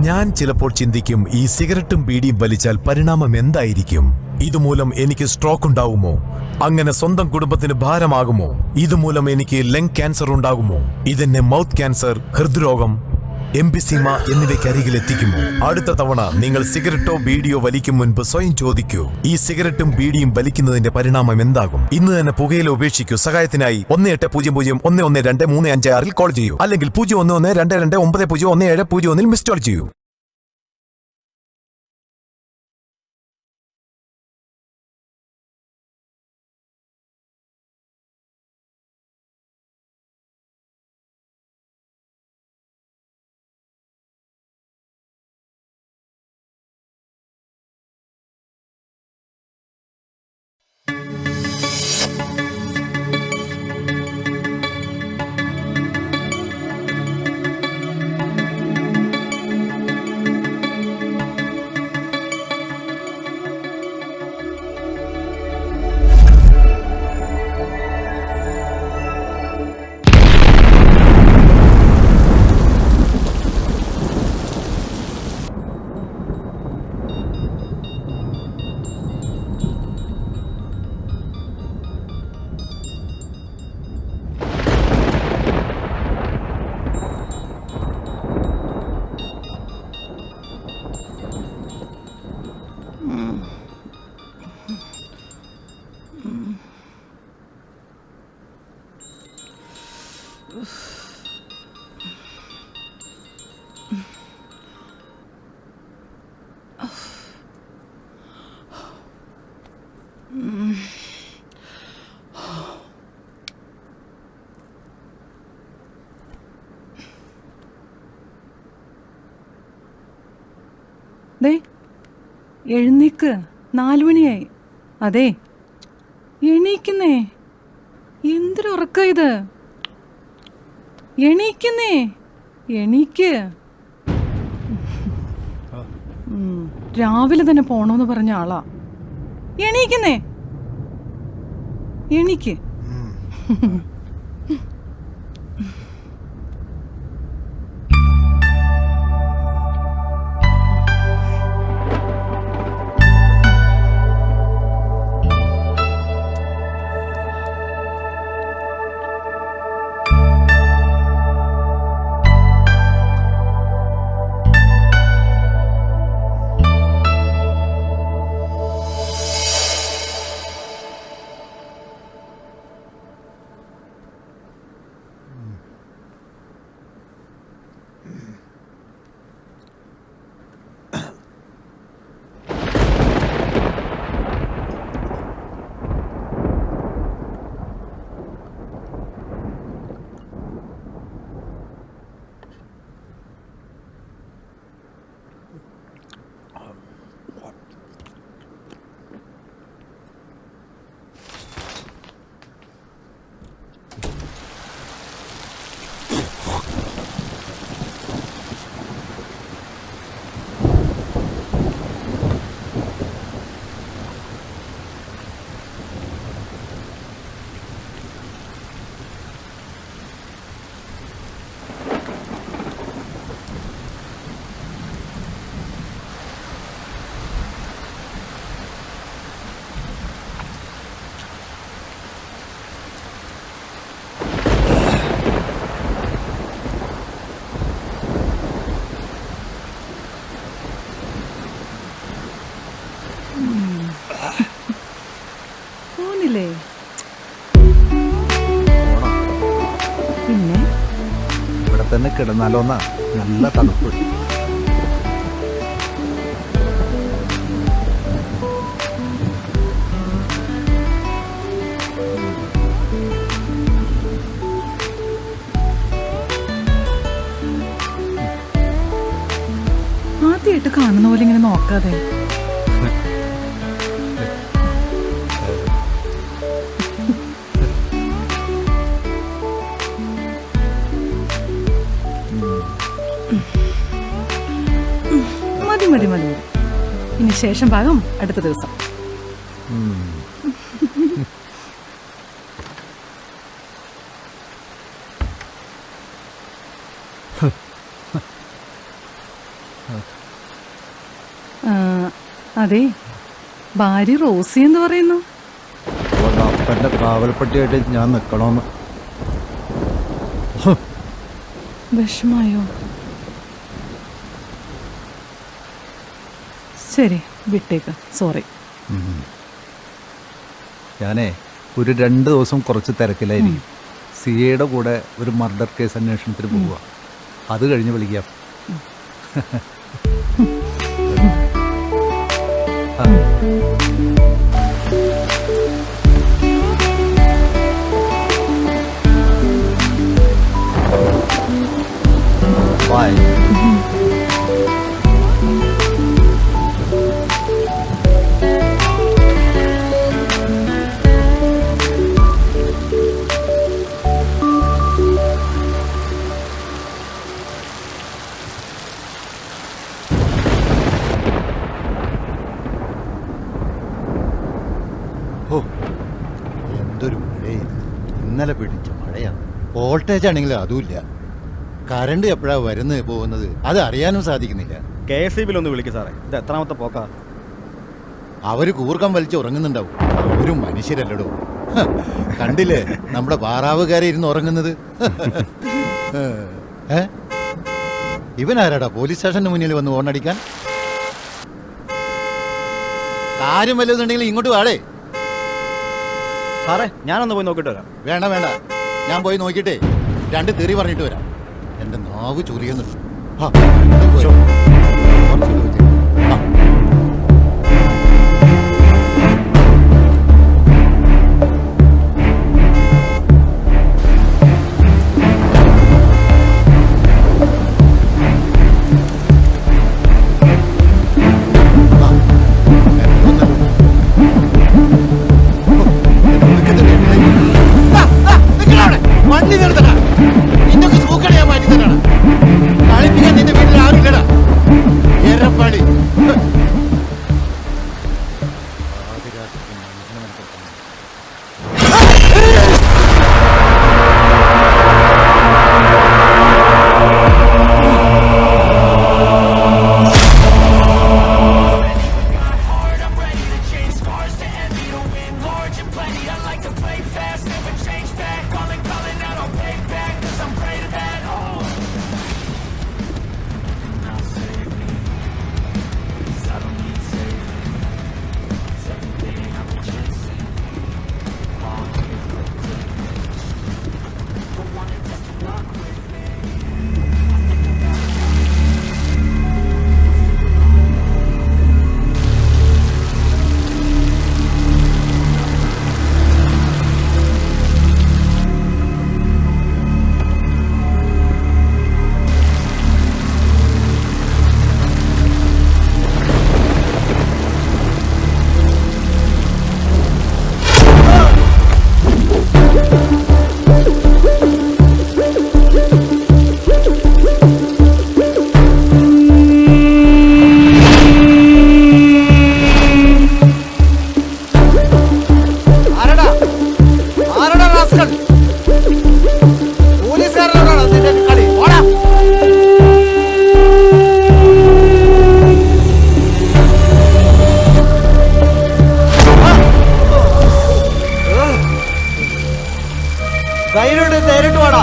ഞാൻ ചിലപ്പോൾ ചിന്തിക്കും, ഈ സിഗരറ്റും ബീഡിയും വലിച്ചാൽ പരിണാമം എന്തായിരിക്കും? ഇതുമൂലം എനിക്ക് സ്ട്രോക്ക് ഉണ്ടാകുമോ? അങ്ങനെ സ്വന്തം കുടുംബത്തിന് ഭാരമാകുമോ? ഇതുമൂലം എനിക്ക് ലങ് ക്യാൻസർ ഉണ്ടാകുമോ? ഇതെന്നെ മൗത്ത് ക്യാൻസർ, ഹൃദ്രോഗം, എംബിസീമ എന്നിവയ്ക്കരികിൽ എത്തിക്കുമോ? അടുത്ത തവണ നിങ്ങൾ സിഗരറ്റോ ബീഡിയോ വലിക്കും മുൻപ് സ്വയം ചോദിക്കൂ, ഈ സിഗരറ്റും ബീഡിയും വലിക്കുന്നതിന്റെ പരിണാമം എന്താകും? ഇന്ന് തന്നെ പുകയില ഉപേക്ഷിക്കൂ. സഹായത്തിനായി 1800-112356 കോൾ ചെയ്യൂ, അല്ലെങ്കിൽ 011229011701 മിസ് കോൾ ചെയ്യൂ. എഴുന്നേക്ക്, 4 മണിയായി. അതെ, എണീക്കുന്നേ. എന്തൊരുറക്ക ഇത്? എണീക്കുന്നേ, എണീക്ക്. രാവിലെ തന്നെ പോണോന്ന് പറഞ്ഞ ആളാ. എണീക്കുന്നേ, എണീക്ക്. പിന്നെ ഇവിടെ തന്നെ കിടന്നാലോന്നാ, നല്ല തണുപ്പ്. ആദ്യമായിട്ട് കാണുന്ന പോലെ ഇങ്ങനെ നോക്കാതെ. മതി മതി മതി. ഇനി ശേഷം ഭാഗം അടുത്ത ദിവസം. അതെ, ഭാര്യ റോസി എന്ന് പറയുന്നു. അവളുടെ അപ്പൻ്റെ കാവൽപ്പട്ടിയായിട്ട് ഞാൻ നിൽക്കണമെന്ന്. വിഷമായോ? ശരി, വിട്ടേക്ക്. സോറി. ഞാനേ ഒരു 2 ദിവസം കുറച്ച് തിരക്കിലായിരിക്കും. സിയുടെ കൂടെ ഒരു മർഡർ കേസ് അന്വേഷണത്തിന് പോവുക. അത് കഴിഞ്ഞ് വിളിക്കാം. ബൈ. എന്തൊരു മഴയാണ്! ഇന്നലെ പിടിച്ച മഴയാണ്. വോൾട്ടേജ് ആണെങ്കിൽ അതുമില്ല. കറണ്ട് എപ്പോഴാണ് വരുന്നത് പോകുന്നത് അത് അറിയാനും സാധിക്കുന്നില്ല. KSEB ഒന്ന് വിളിക്കും സാറേ. ഇത് എത്രാമത്തെ പോക്കാ? അവര് കൂർക്കം വലിച്ച് ഉറങ്ങുന്നുണ്ടാവും. അവരും മനുഷ്യരല്ലടോ. കണ്ടില്ലേ നമ്മുടെ പാറാവുകാരെ ഇരുന്ന് ഉറങ്ങുന്നത്? ഇവനാരാടാ പോലീസ് സ്റ്റേഷന് മുന്നിൽ വന്ന് ഓണടിക്കാൻ? കാര്യം വല്ലതുണ്ടെങ്കിൽ ഇങ്ങോട്ട് വാടേ. സാറേ, ഞാനൊന്ന് പോയി നോക്കിയിട്ട് വരാം. വേണ്ട വേണ്ട, ഞാൻ പോയി നോക്കിയിട്ടേ 2 തെറി പറഞ്ഞിട്ട് വരാം. എൻ്റെ നാവ് ചൊറിയുന്നുണ്ട്. വണ്ടി നിർത്തടാ. നിന്നൊക്കെ സൂക്കടയാ മാറ്റി തരാടാ. കളിപ്പിക്കാൻ നിന്റെ വീട്ടിൽ ആരുമില്ലടാ. എരപ്പാളി. നേരിട്ട് വാടാ.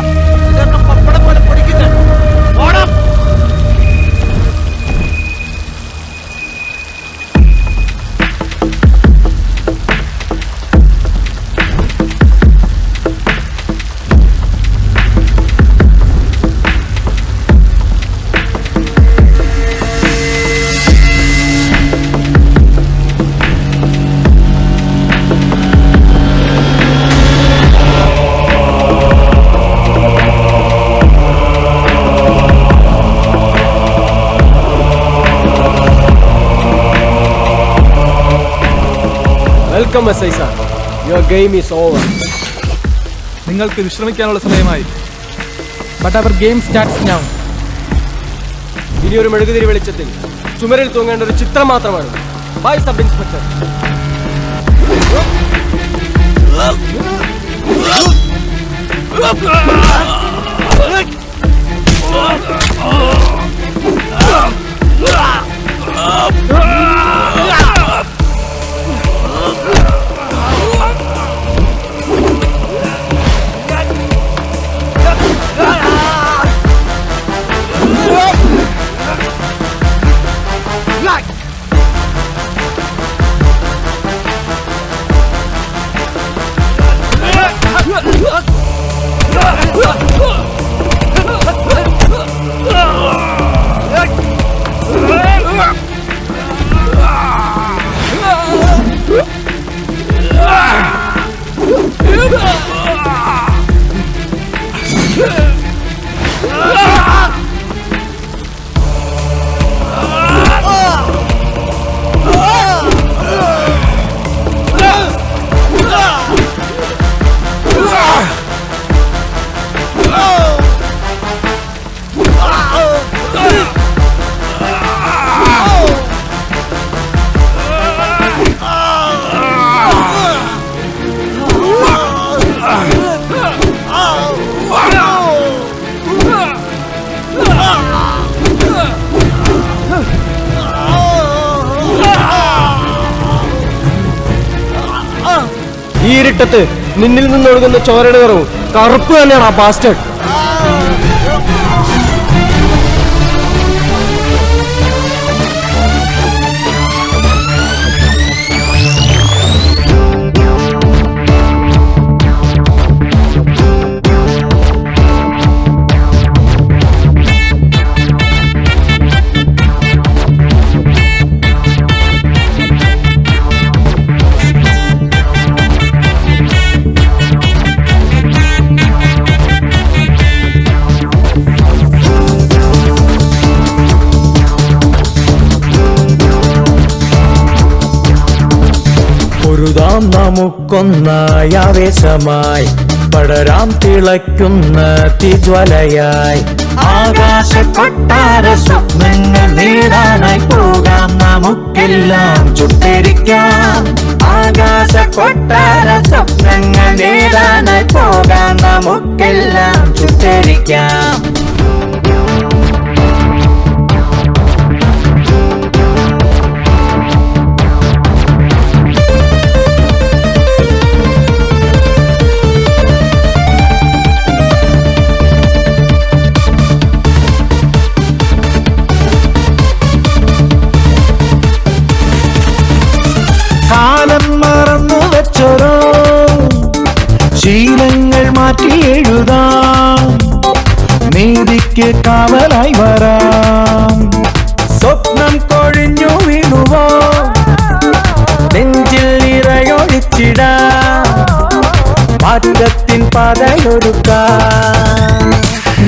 ഇതൊക്കെ പപ്പടം പോലെ പൊടിക്കുന്നത്. ഓടാം. Welcome, SI sir. Your game is over. നിങ്ങൾക്ക് വിശ്രമിക്കാനുള്ള സമയമായി. But our game starts now. ഇനി ഒരു മെഴുകുതിരി വെളിച്ചത്തിൽ ചുമരിൽ തൂങ്ങേണ്ട ഒരു ചിത്രം മാത്രമാണ്. By sub inspector. ഇരുട്ടത്ത് നിന്നിൽ നിന്നൊഴുകുന്ന ചോരയുടെ നിറവും കറുപ്പ് തന്നെയാണ് ആ ബാസ്റ്റേഡ്. പൊരുതാം നമുക്കൊന്നായി ആവേശമായി പടരാം തിളയ്ക്കുന്ന തീജ്വലയായി ആകാശ കൊട്ടാര സ്വപ്നങ്ങൾ നേടാനായി പോകാം നമുക്കെല്ലാം ചുട്ടരിക്കാം ആകാശ കൊട്ടാര സ്വപ്നങ്ങൾ നേടാനായി പോകാം നമുക്കെല്ലാം ചുട്ടരിക്കാം കാലം മറന്നു വെച്ചോരോ ശീലങ്ങൾ മാറ്റി എഴുതാം നീതിക്ക് കാവലായി വരാം സ്വപ്നം കൊഴിഞ്ഞു വീണുവോ നെഞ്ചിൽ നിറയൊഴിച്ചിടാം മാറ്റത്തിൻ പാതയൊരുക്കാം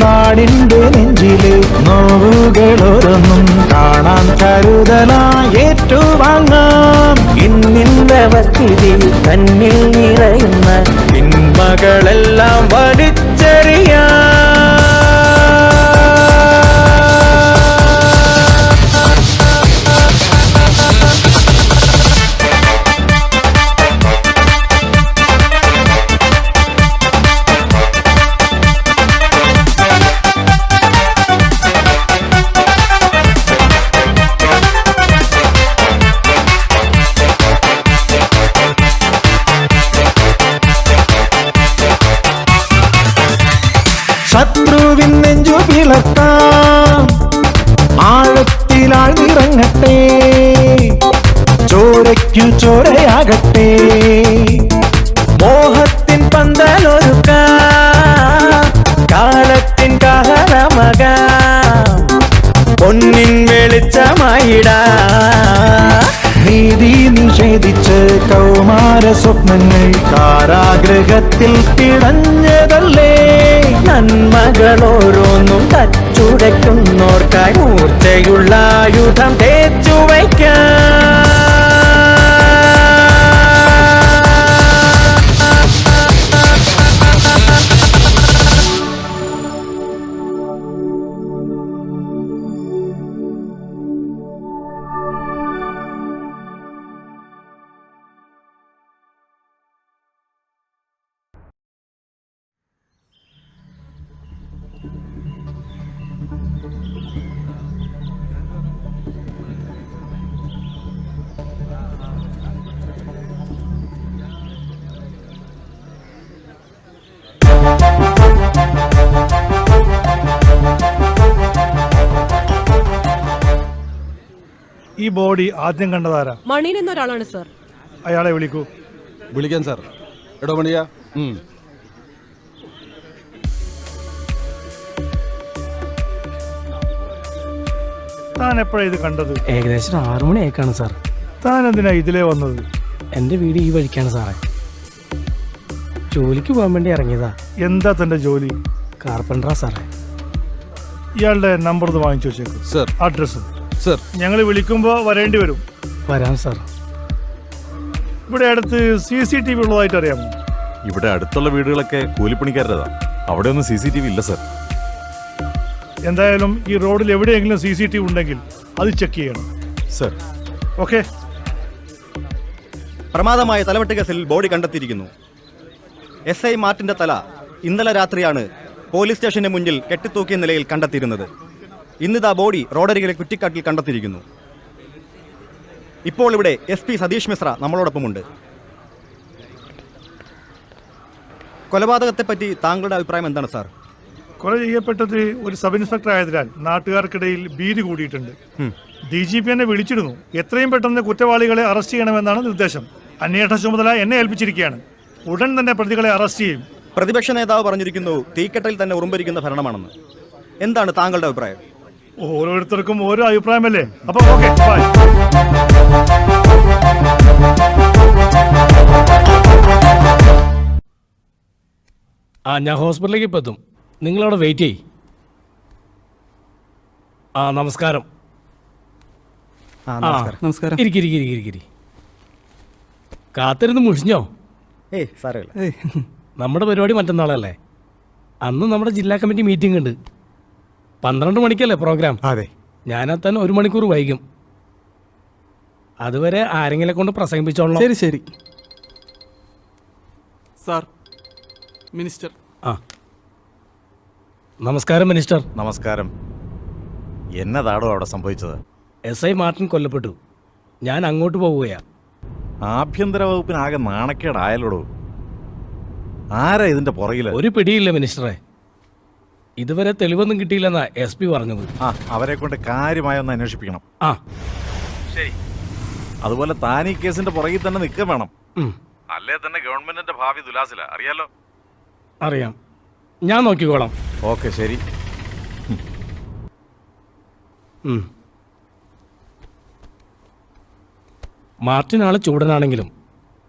നാടിന്റെ നെഞ്ചിലെ നോവുകളോരൊന്നും കാണാൻ കരുതലായി ഏറ്റുവാങ്ങാം ഇന്നിന്റെ അവസ്ഥിതി തന്നിൽ നിറയുന്ന പിന്മകളെല്ലാം വലിച്ചെറിയാം ശത്രുവിൻ നെഞ്ചു പിളർത്താം ആഴത്തിലാഴ്ന്നിറങ്ങട്ടെ ചോരയ്ക്കു ചോരയാകട്ടെ മോഹത്തിൻ പന്തലൊരുക്കാം കാലത്തിൻ കാഹളമകാം പൊന്നിൻ വെളിച്ചമായിടാം നീതി നിഷേധിച്ച് കൗമാര സ്വപ്നങ്ങൾ കാരാഗൃഹത്തിൽ പിടഞ്ഞതല്ലേ നന്മകളോരോന്നും തച്ചുടയ്ക്കുന്നോർക്കായി മൂർച്ചയുള്ള ആയുധം തേച്ചു വയ്ക്കാം ഈ ബോഡി ആദ്യം കണ്ടതാരാ? മണീൻ എന്നൊരാളാണ് സർ. അയാളെ വിളിക്കൂ. വിളിക്കാൻ സാർ. എടോ മണിയാ. താൻ എപ്പോഴാ ഇത് കണ്ടത്? ഏകദേശം 6 മണിയേക്കാണ് സാർ. താൻ എന്തിനാ ഇതിലേ വന്നത്? എൻ്റെ വീട് ഈ വഴിക്കാണ് സാറേ. ജോലിക്ക് പോകാൻ വേണ്ടി ഇറങ്ങിയതാ. എന്താ തന്റെ ജോലി? കാർപ്പൻറ്ററാ സാറേ. ഇയാളുടെ നമ്പർ ഒന്ന് വാങ്ങിച്ചു വെച്ചേക്കും. സർ. അഡ്രസ്സും. സർ. ഞങ്ങൾ വിളിക്കുമ്പോൾ വരേണ്ടി വരും. വരാം സാർ. ഇവിടെ അടുത്ത് CCTV ഉള്ളതായിട്ട് അറിയാമോ? ഇവിടെ അടുത്തുള്ള വീടുകളൊക്കെ കൂലിപ്പണിക്കാരുടേതാ. അവിടെ ഒന്നും CCTV ഇല്ല സർ. എന്തായാലും ഈ റോഡിൽ എവിടെയെങ്കിലും CCTV ഉണ്ടെങ്കിൽ അത് ചെക്ക് ചെയ്യണം സർ. ഓക്കെ. പ്രമാദമായ തലവെട്ട് കേസിൽ ബോഡി കണ്ടെത്തിയിരിക്കുന്നു. SI മാർട്ടിന്റെ തല ഇന്നലെ രാത്രിയാണ് പോലീസ് സ്റ്റേഷന് മുന്നിൽ കെട്ടിത്തൂക്കിയ നിലയിൽ കണ്ടെത്തിയിരുന്നത്. ഇന്നിതാ ബോഡി റോഡരികിലെ കുറ്റിക്കാട്ടിൽ കണ്ടെത്തിയിരിക്കുന്നു. ഇപ്പോൾ ഇവിടെ SP സതീഷ് മിശ്ര നമ്മളോടൊപ്പമുണ്ട്. കൊലപാതകത്തെപ്പറ്റി താങ്കളുടെ അഭിപ്രായം എന്താണ് സാർ? കൊല ചെയ്യപ്പെട്ടത് ഒരു സബ് ഇൻസ്പെക്ടർ ആയതിനാൽ നാട്ടുകാർക്കിടയിൽ ഭീതി കൂടിയിട്ടുണ്ട്. DGP എന്നെ വിളിച്ചിരുന്നു. എത്രയും പെട്ടെന്ന് കുറ്റവാളികളെ അറസ്റ്റ് ചെയ്യണമെന്നാണ് നിർദ്ദേശം. അന്വേഷണ ചുമതല എന്നെ ഏൽപ്പിച്ചിരിക്കുകയാണ്. ഉടൻ തന്നെ പ്രതികളെ അറസ്റ്റ് ചെയ്യും. പ്രതിപക്ഷ നേതാവ് പറഞ്ഞിരിക്കുന്നു തീക്കെട്ടൽ തന്നെ ഉറുമ്പരിക്കുന്ന ഭരണമാണെന്ന്. എന്താണ് താങ്കളുടെ അഭിപ്രായം? ഓരോരുത്തർക്കും ഓരോ അഭിപ്രായമല്ലേ. അപ്പൊ ഓക്കെ, ബൈ. ഞാൻ ഹോസ്പിറ്റലിലേക്ക് ഇപ്പം എത്തും. നിങ്ങളവിടെ വെയിറ്റ് ചെയ്യ്. നമസ്കാരം. നമസ്കാരം. ഇരിക്കിരിക്കിരിക്കിരിക്കിരി. കാത്തിരുന്ന് മുഷിഞ്ഞോ? സാരമില്ല. നമ്മുടെ പരിപാടി മറ്റന്നാളല്ലേ? അന്ന് നമ്മുടെ ജില്ലാ കമ്മിറ്റി മീറ്റിംഗ് ഉണ്ട്. 12 മണിക്കല്ലേ പ്രോഗ്രാം? അതെ. ഞാനെത്താൻ 1 മണിക്കൂർ വൈകും. അതുവരെ ആരെങ്കിലും കൊണ്ട് പ്രസംഗിപ്പിച്ചോളാം. ശരി ശരി സാർ. മിനിസ്റ്റർ. നമസ്കാരം മിനിസ്റ്റർ. നമസ്കാരം. എന്നതാടോ അവിടെ സംഭവിച്ചത്? SI മാർട്ടിൻ കൊല്ലപ്പെട്ടു. ഞാൻ അങ്ങോട്ട് പോവുകയാ. ആഭ്യന്തര വകുപ്പിനാകെ നാണക്കേടായാലോടോ. ആരാ ഇതിന്റെ പുറകില്? ഒരു പിടിയില്ല മിനിസ്റ്ററെ. ഇതുവരെ തെളിവൊന്നും കിട്ടിയില്ലെന്നാ SP പറഞ്ഞത്. അവരെ കൊണ്ട് കാര്യമായൊന്ന് അന്വേഷിപ്പിക്കണം. ശരി. അതുപോലെ താൻ ഈ കേസിന്റെ പുറകിൽ തന്നെ നിൽക്കുക വേണം. അല്ലേ തന്നെ ഗവൺമെന്റിന്റെ ഭാവി ദുലാസില. അറിയാലോ? അറിയാം. ഞാൻ നോക്കിക്കോളാം. ഓക്കെ, ശരി. മാർട്ടിൻ ആള് ചൂടനാണെങ്കിലും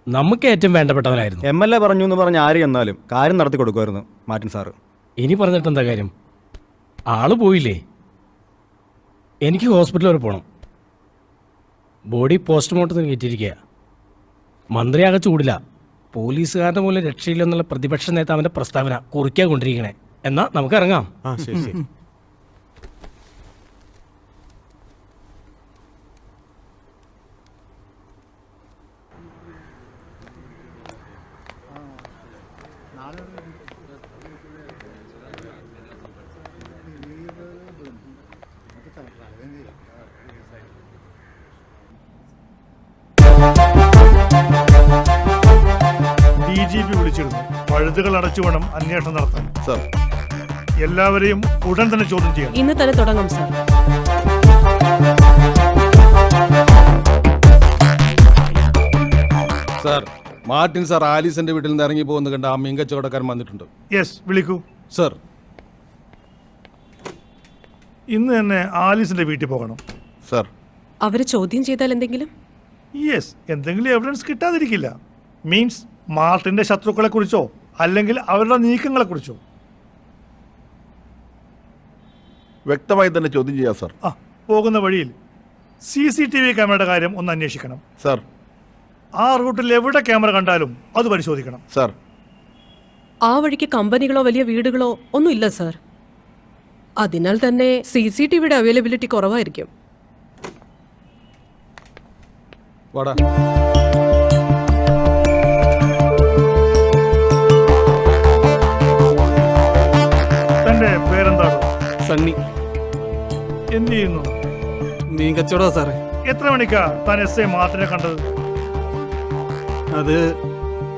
നമുക്ക് ഏറ്റവും വേണ്ടപ്പെട്ടവനായിരുന്നു. MLA പറഞ്ഞു എന്ന് പറഞ്ഞ് ആര് എന്നാലും കാര്യം നടത്തി കൊടുക്കുമായിരുന്നു മാർട്ടിൻ സാറ്. ഇനി പറഞ്ഞിട്ട് എന്താ കാര്യം? ആള് പോയില്ലേ? എനിക്ക് ഹോസ്പിറ്റൽ വരെ പോകണം. ബോഡി പോസ്റ്റ്മോർട്ടത്തിന് കയറ്റിയിരിക്കുക. മന്ത്രിയാകെ ചൂടില്ല. പോലീസുകാരുടെ മൂലം രക്ഷയില്ലെന്നുള്ള പ്രതിപക്ഷ നേതാവിന്റെ പ്രസ്താവന കുറിക്കാൻ കൊണ്ടിരിക്കണേ. എന്നാ നമുക്ക് ഇറങ്ങാം. ശരി ശരി. DGP വിളിച്ചിരുന്നു. പഴുതുകൾ അടച്ചു വേണം അന്വേഷണം നടത്താൻ. സർ, എല്ലാവരെയും ഉടൻ തന്നെ ചോദ്യം ചെയ്യണം. ഇന്ന് തന്നെ തുടങ്ങാം സാർ. സാർ, മാർട്ടിൻ സാർ ആലീസിന്റെ വീട്ടിൽ നിന്ന് ഇറങ്ങി പോകുന്ന കണ്ട ആ മീൻ കച്ചവടക്കാരൻ വന്നിട്ടുണ്ട്. യെസ്, വിളിക്കൂ. സർ, ഇന്ന് തന്നെ ആലീസിന്റെ വീട്ടിൽ പോകണം. സർ. അവരെ ചോദ്യം ചെയ്താൽ എന്തെങ്കിലും? യെസ്, എന്തെങ്കിലും എവിഡൻസ് കിട്ടാതിരിക്കില്ല. മീൻസ് മാർട്ടിന്റെ ശത്രുക്കളെ കുറിച്ചോ അല്ലെങ്കിൽ അവരുടെ നീക്കങ്ങളെ കുറിച്ചോ വ്യക്തമായി തന്നെ ചോദ്യം ചെയ്യാം സർ. പോകുന്ന വഴിയിൽ CCTV ക്യാമറയുടെ കാര്യം ഒന്ന് അന്വേഷിക്കണം. സർ. ആ റൂട്ടിൽ എവിടെ ക്യാമറ കണ്ടാലും അത് പരിശോധിക്കണം. സർ. ആ വഴിക്ക് കമ്പനികളോ വലിയ വീടുകളോ ഒന്നും ഇല്ല സാർ. അതിനാൽ തന്നെ CCTVയുടെ അവൈലബിലിറ്റി കുറവായിരിക്കും. വാടാ. തന്റെ പേരെന്താണോ? സണ്ണി. എന്ത് ചെയ്യുന്നു? മീൻ കച്ചവടമാ സാറേ. എത്ര മണിക്കാ താൻ SI മാർട്ടിനെ കണ്ടത്? അത്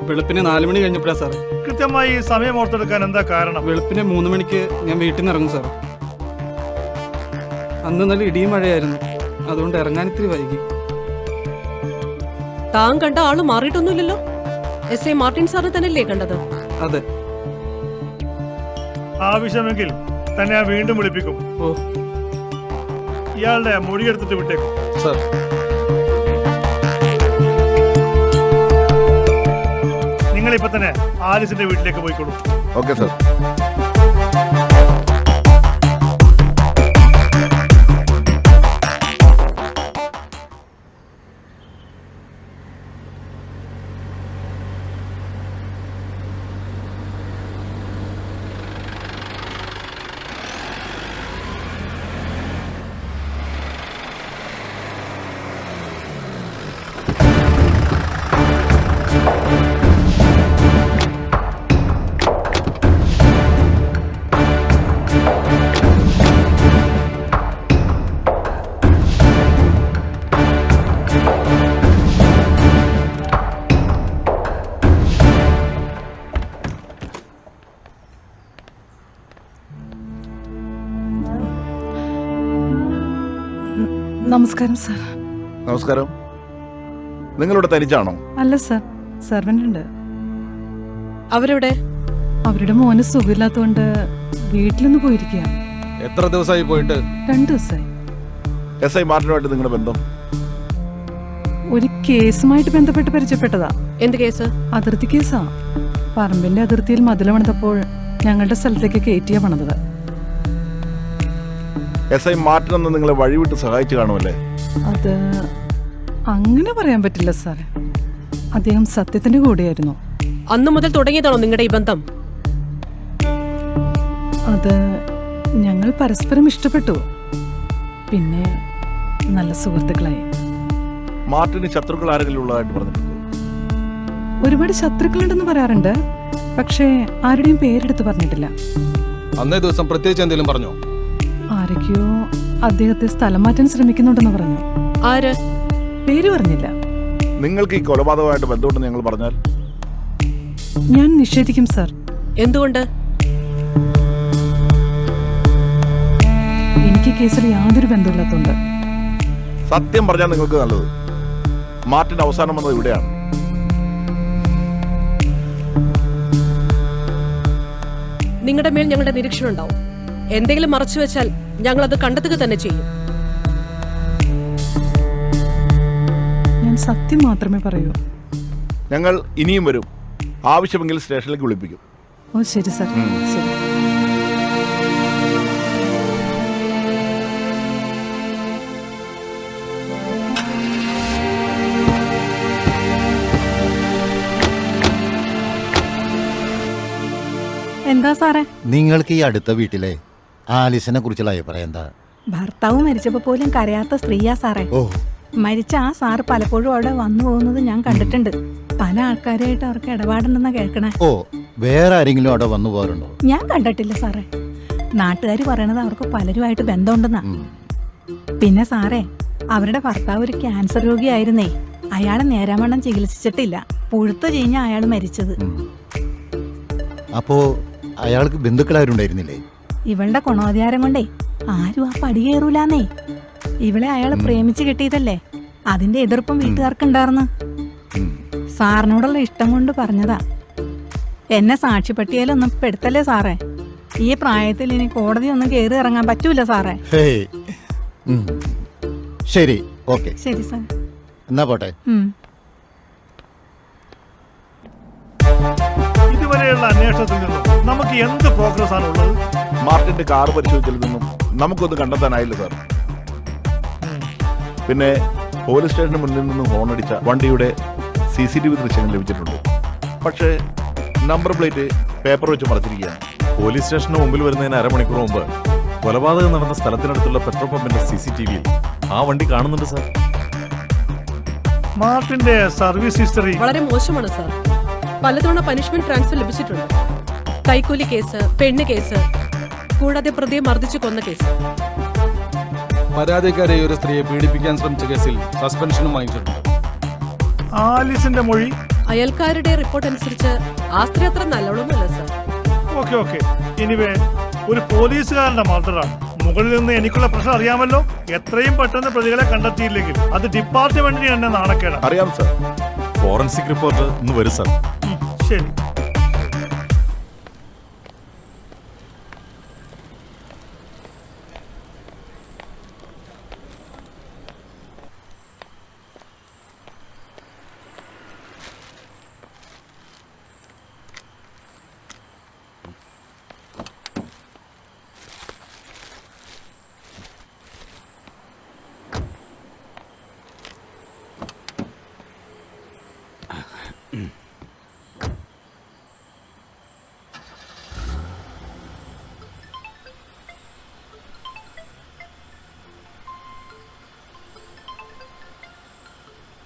വെളുപ്പിന് 4 മണി കഴിഞ്ഞപ്പോഴാ സാറേ. കൃത്യമായി സമയം ഓർത്തെടുക്കാൻ എന്താ കാരണം? വെളുപ്പിന് 3 മണിക്ക് ഞാൻ വീട്ടിൽ നിന്ന് ഇറങ്ങും സാർ. അന്ന് നല്ല ഇടിയും മഴയായിരുന്നു. അതുകൊണ്ട് ഇറങ്ങാൻ ഇത്തിരി വൈകി. താൻ കണ്ട ആള് മാറിയിട്ടൊന്നുമില്ലല്ലോ. SI മാർട്ടിൻ സാറിനെ തന്നെയല്ലേ കണ്ടത്? അതെ. ആവശ്യമെങ്കിൽ തന്നെ ഞാൻ വീണ്ടും വിളിപ്പിക്കും. ഇയാളുടെ മൊഴിയെടുത്തിട്ട് വിട്ടേക്കും. സർ. നിങ്ങളിപ്പോ തന്നെ ആലിസിന്റെ വീട്ടിലേക്ക് പോയിക്കോളൂ. Okay sir. നമസ്കാരം സാർ. നമസ്കാരം. നിങ്ങളിവിടെ തനിച്ചാണോ? അല്ല സാർ, സെർവൻ്റ് ഉണ്ട്. അവരെവിടെ? അവരുടെ മോന് സുഖമില്ലാത്തതുകൊണ്ട് വീട്ടിലൊന്ന് പോയിരിക്കുക. എത്ര ദിവസമായി പോയിട്ട്? 2 ദിവസമായി. SI മാർട്ടിനുമായിട്ട് നിങ്ങളുടെ ബന്ധം? ഒരു കേസുമായിട്ട് ബന്ധപ്പെട്ട് പരിചയപ്പെട്ടതാ. എന്ത് കേസ്? അതിർത്തി കേസാ. പറമ്പിന്റെ അതിർത്തിയിൽ മതിൽ പണിതപ്പോൾ ഞങ്ങളുടെ സ്ഥലത്തേക്ക് കയറ്റിയാ പണിതത്. SI മാർട്ടിൻ എന്ന് നിങ്ങളെ വഴിവിട്ട് സഹായിച്ചു കാണുമല്ലേ? അത് അങ്ങനെ പറയാൻ പറ്റില്ല സാറേ. അദ്ദേഹം സത്യത്തിന്റെ കൂടെയായിരുന്നു. അന്നു മുതൽ തുടങ്ങിയതാണോ നിങ്ങളുടെ ഈ ബന്ധം? അത് ഞങ്ങൾ പരസ്പരം ഇഷ്ടപ്പെട്ടു. പിന്നെ നല്ല സുഹൃത്തുക്കളായി. മാർട്ടിന് ശത്രുക്കൾ ആരെങ്കിലും ഉള്ളതായിട്ട് പറഞ്ഞിട്ടുണ്ടോ? ഒരുപാട് ശത്രുക്കളുണ്ടെന്ന് പറയാറുണ്ട്, പക്ഷേ ആരുടെയും പേരെടുത്ത് പറഞ്ഞിട്ടില്ല. അന്നേ ദിവസം പ്രത്യേകിച്ച് എന്തെങ്കിലും പറഞ്ഞോ? ആരൊക്കെയോ അദ്ദേഹത്തെ സ്ഥലം മാറ്റാൻ ശ്രമിക്കുന്നുണ്ടെന്ന് പറഞ്ഞു. ആര്? പേര് പറഞ്ഞില്ല. നിങ്ങൾക്ക് ഈ കൊലപാതകമായിട്ട് ബന്ധമുണ്ടെന്ന് ഞങ്ങൾ പറഞ്ഞാൽ? ഞാൻ നിഷേധിക്കും സാർ. എന്തുകൊണ്ട്? എനിക്ക് കേസിൽ യാതൊരു ബന്ധമില്ലാത്തതുകൊണ്ട്. സത്യം പറഞ്ഞാൽ നിങ്ങൾക്ക് നല്ലത്. മാർട്ടിൻ അവസാനം വന്നത് ഇവിടെയാണ്. നിങ്ങളുടെ മേൽ ഞങ്ങളുടെ നിരീക്ഷണം ഉണ്ടാവും. എന്തെങ്കിലും മറച്ചു വെച്ചാൽ ഞങ്ങൾ അത് കണ്ടെത്തുക തന്നെ ചെയ്യും. ഞാൻ സത്യം മാത്രമേ പറയൂ. ഞങ്ങൾ ഇനിയും വരും. ആവശ്യമെങ്കിൽ സ്റ്റേഷനിലേക്ക് വിളിപ്പിക്കും. ഓ ശരി സാർ, ശരി. എന്താ സാറേ? നിങ്ങൾക്ക് ഈ അടുത്ത വീട്ടിലെ ആലിസിനെ കുറിച്ചുള്ള അഭിപ്രായം എന്താ? ഭർത്താവ് മരിച്ചപ്പോ പോലും കരയാത്ത സ്ത്രീയാ സാറേ. ഓ, മരിച്ച ആ സാറ് പലപ്പോഴും അവിടെ വന്നു പോകുന്നത് ഞാൻ കണ്ടിട്ടുണ്ട്. പല ആൾക്കാരായിട്ട് അവർക്ക് ഇടപാടുണ്ടെന്നാ കേൾക്കണേ. ഓ, വേറെ ആരെങ്കിലും അവിടെ വന്നു പോകാറുണ്ടോ? ഞാൻ കണ്ടിട്ടില്ല സാറേ. നാട്ടുകാർ പറയണത് അവർക്ക് പലരുമായിട്ട് ബന്ധമുണ്ടെന്നാ. പിന്നെ സാറേ, അവരുടെ ഭർത്താവ് ഒരു ക്യാൻസർ രോഗിയായിരുന്നേ. അയാളെ നേരാവണ്ണം ചികിത്സിച്ചിട്ടില്ല. പുഴുത്തു കഴിഞ്ഞ അയാൾ മരിച്ചത്. അപ്പോ അയാൾക്ക് ബന്ധുക്കളാരുണ്ടായിരുന്നില്ലേ? ഇവളുടെ ഗുണോദ്ധാരം കൊണ്ടേ ആരും ആ പടി കയറൂലാന്നേ. ഇവളെ അയാൾ പ്രേമിച്ച് കിട്ടിയതല്ലേ. അതിന്റെ എതിർപ്പും വീട്ടുകാർക്കുണ്ടായിരുന്നു. സാറിനോടുള്ള ഇഷ്ടം കൊണ്ട് പറഞ്ഞതാ. എന്നെ സാക്ഷിപ്പട്ടികയിലൊന്നും പെടുത്തല്ലേ സാറേ. ഈ പ്രായത്തിൽ ഇനി കോടതി ഒന്നും കയറി ഇറങ്ങാൻ പറ്റൂല സാറേ. ഹേയ്. ശരി, ഓക്കെ. ശരി സാർ. എന്നാ പോട്ടെ. ഇതുവരെയുള്ള അന്വേഷണത്തിൽ നിന്നും നമുക്ക് എന്ത് പ്രോഗ്രസ് ആണ് ഉള്ളത്? മാർട്ടിന്റെ കാർ പരിശോധിച്ചതിൽ നിന്നും നമുക്കൊന്നും കണ്ടെത്താനായില്ല സാർ. പിന്നെ പോലീസ് സ്റ്റേഷന് മുന്നിൽ നിന്നും ഹോണടിച്ച വണ്ടിയുടെ CCTV ദൃശ്യങ്ങൾ ലഭിച്ചിട്ടുണ്ട്. പക്ഷേ നമ്പർ പ്ലേറ്റ് പേപ്പർ വെച്ച് മറച്ചിരിക്കുകയാണ്. പോലീസ് സ്റ്റേഷന് മുമ്പിൽ വരുന്നതിന് അരമണിക്കൂർ മുമ്പ് കൊലപാതകം നടന്ന സ്ഥലത്തിനടുത്തുള്ള പെട്രോൾ പമ്പിന്റെ CCTVയിൽ ആ വണ്ടി കാണുന്നുണ്ട് സാർ. മാർട്ടിന്റെ സർവീസ് ഹിസ്റ്ററി വളരെ മോശമാണ് സാർ. പലതവണ പനിഷ്മെന്റ് ട്രാൻസ്ഫർ ലഭിച്ചിട്ടുണ്ട്. കൈക്കൂലി കേസ്, പെണ്ണ് കേസ്, കൂടാതെ പ്രതിയെ മർദ്ദിച്ചു കൊന്ന കേസ്. പരാതിക്കാരെ ഒരു സ്ത്രീയെ പീഡിപ്പിക്കാൻ ശ്രമിച്ച കേസിൽ സസ്പെൻഷനും വാങ്ങിച്ചിട്ടുണ്ട്. ആലിസിന്റെ മൊഴി? അയൽക്കാരുടെ റിപ്പോർട്ട് അനുസരിച്ച് ആ സ്ത്രീ അത്ര നല്ലോണമല്ല സാർ. Okay okay. എനിവേ, ഒരു പോലീസുകാരന്റെ മർഡറാണ്. മുകളിൽ നിന്ന് എനിക്കുള്ള പ്രശ്നം അറിയാമല്ലോ. എത്രയും പെട്ടെന്ന് പ്രതികളെ കണ്ടെത്തിയില്ലെങ്കിൽ അത് ഡിപ്പാർട്ട്മെന്റിന് തന്നെ നാണക്കേടാണ്. അറിയാം സാർ. ഫോറൻസിക് റിപ്പോർട്ട് ഇന്ന് വരും സാർ. ശരി.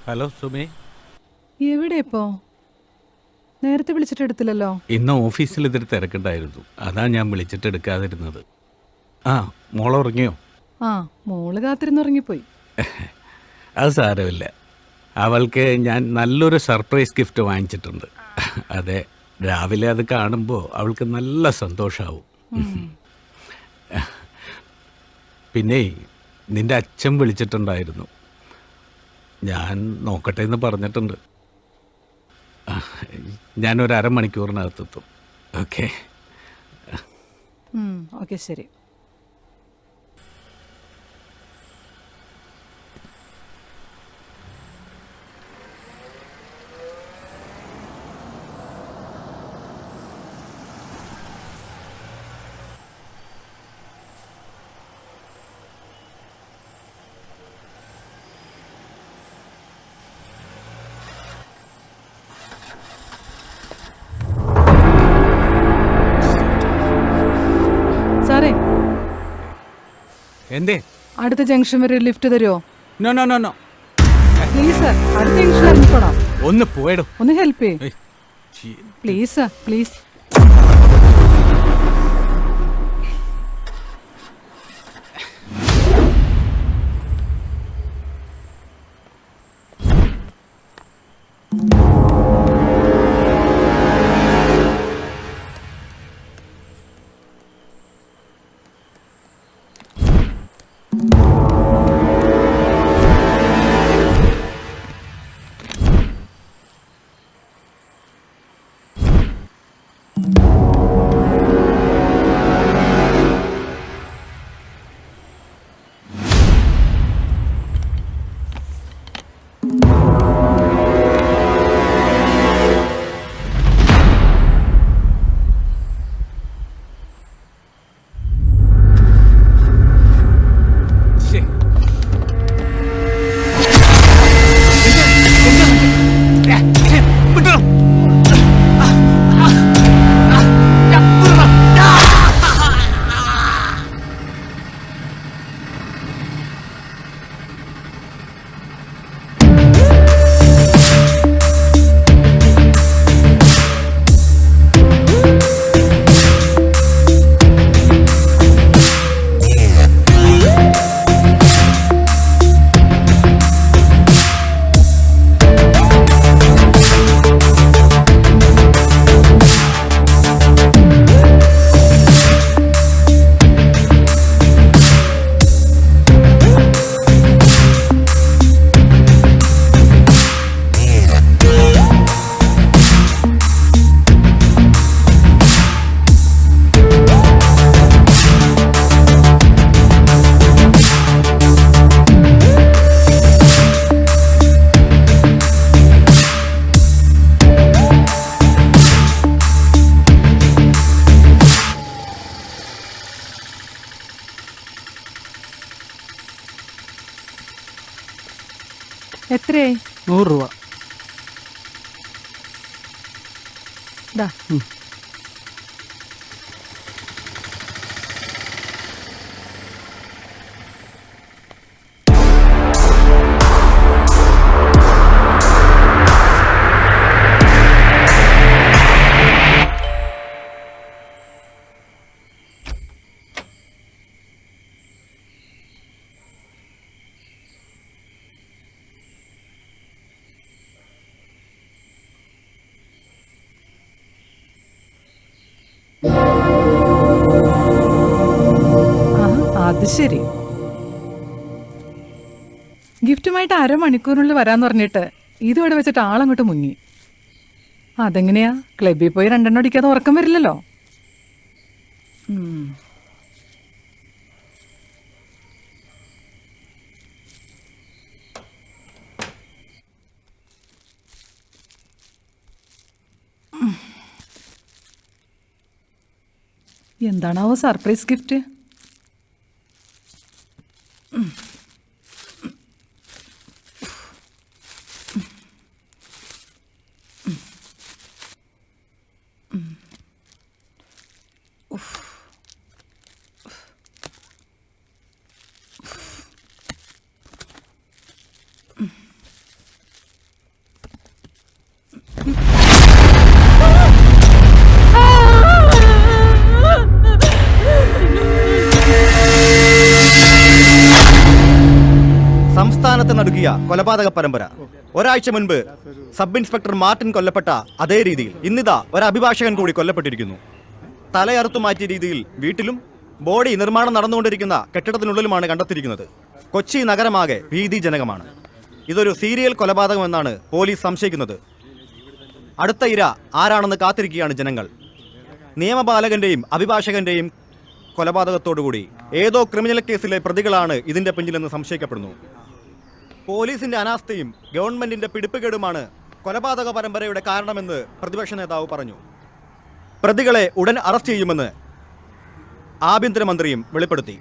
ഹലോ സുമേ. എവിടെ ഇപ്പോ? നേരത്തെ വിളിച്ചിട്ട് എടുത്തില്ലല്ലോ. ഇന്ന് ഓഫീസിൽ ഇതൊരു തിരക്കുണ്ടായിരുന്നു, അതാ ഞാൻ വിളിച്ചിട്ട് എടുക്കാതിരുന്നത്. ആ, മോളെ ഉറങ്ങിയോ? ആ, മോള് കാത്തിരുന്നുറങ്ങിപ്പോയി. അത് സാരമില്ല. അവൾക്ക് ഞാൻ നല്ലൊരു സർപ്രൈസ് ഗിഫ്റ്റ് വാങ്ങിച്ചിട്ടുണ്ട്. അതെ, രാവിലെ അത് കാണുമ്പോൾ അവൾക്ക് നല്ല സന്തോഷമാവും. പിന്നെ നിന്റെ അച്ഛൻ വിളിച്ചിട്ടുണ്ടായിരുന്നു. ഞാൻ നോക്കട്ടെ എന്ന് പറഞ്ഞിട്ടുണ്ട്. ഞാനൊരു അരമണിക്കൂറിനകത്തെത്തും. ഓക്കെ. ഓക്കെ, ശരി. സാറേ, എന്തേ? അടുത്ത ജംഗ്ഷൻ വരെ ഒരു ലിഫ്റ്റ് തരുമോ? No no no no, please sir, അടുത്ത ജംഗ്ഷൻ ഇറങ്ങിക്കോളാം. ഒന്ന് പോയിടും. ഒന്ന് ഹെൽപ്പ് ചെയ്യ് പ്ലീസ് സാർ, പ്ലീസ്. എത്രയായി? 100 രൂപ. ദാ. അത് ശരി. ഗിഫ്റ്റുമായിട്ട് അരമണിക്കൂറിനുള്ളിൽ വരാന്ന് പറഞ്ഞിട്ട് ഇതോടെ വെച്ചിട്ട് ആളങ്ങോട്ട് മുങ്ങി. അതെങ്ങനെയാ? ക്ലബിൽ പോയി 2 എണ്ണം അടിക്കാതെ ഉറക്കം വരില്ലല്ലോ. എന്താണാവോ സർപ്രൈസ് ഗിഫ്റ്റ്? സംസ്ഥാനത്ത് നടുക്കിയ കൊലപാതക പരമ്പര. ഒരാഴ്ച മുൻപ് സബ് ഇൻസ്പെക്ടർ മാർട്ടിൻ കൊല്ലപ്പെട്ട അതേ രീതിയിൽ ഇന്നിതാ ഒരു അഭിഭാഷകൻ കൂടി കൊല്ലപ്പെട്ടിരിക്കുന്നു. തലയറുത്തു മാറ്റിയ രീതിയിൽ വീട്ടിലും ബോഡി നിർമ്മാണം നടന്നുകൊണ്ടിരിക്കുന്ന കെട്ടിടത്തിനുള്ളിലുമാണ് കണ്ടെത്തിയിരിക്കുന്നത്. കൊച്ചി നഗരമാകെ ഭീതിജനകമാണ്. ഇതൊരു സീരിയൽ കൊലപാതകമെന്നാണ് പോലീസ് സംശയിക്കുന്നത്. അടുത്ത ഇര ആരാണെന്ന് കാത്തിരിക്കുകയാണ് ജനങ്ങൾ. നിയമപാലകന്റെയും അഭിഭാഷകന്റെയും കൊലപാതകത്തോടുകൂടി ഏതോ ക്രിമിനൽ കേസിലെ പ്രതികളാണ് ഇതിന്റെ പിന്നിലെന്ന് സംശയിക്കപ്പെടുന്നു. പോലീസിന്റെ അനാസ്ഥയും ഗവൺമെന്റിന്റെ പിടിപ്പുകേടുമാണ് കൊലപാതക പരമ്പരയുടെ കാരണമെന്ന് പ്രതിപക്ഷ നേതാവ് പറഞ്ഞു. പ്രതികളെ ഉടൻ അറസ്റ്റ് ചെയ്യുമെന്ന് ആഭ്യന്തരമന്ത്രിയും വെളിപ്പെടുത്തി.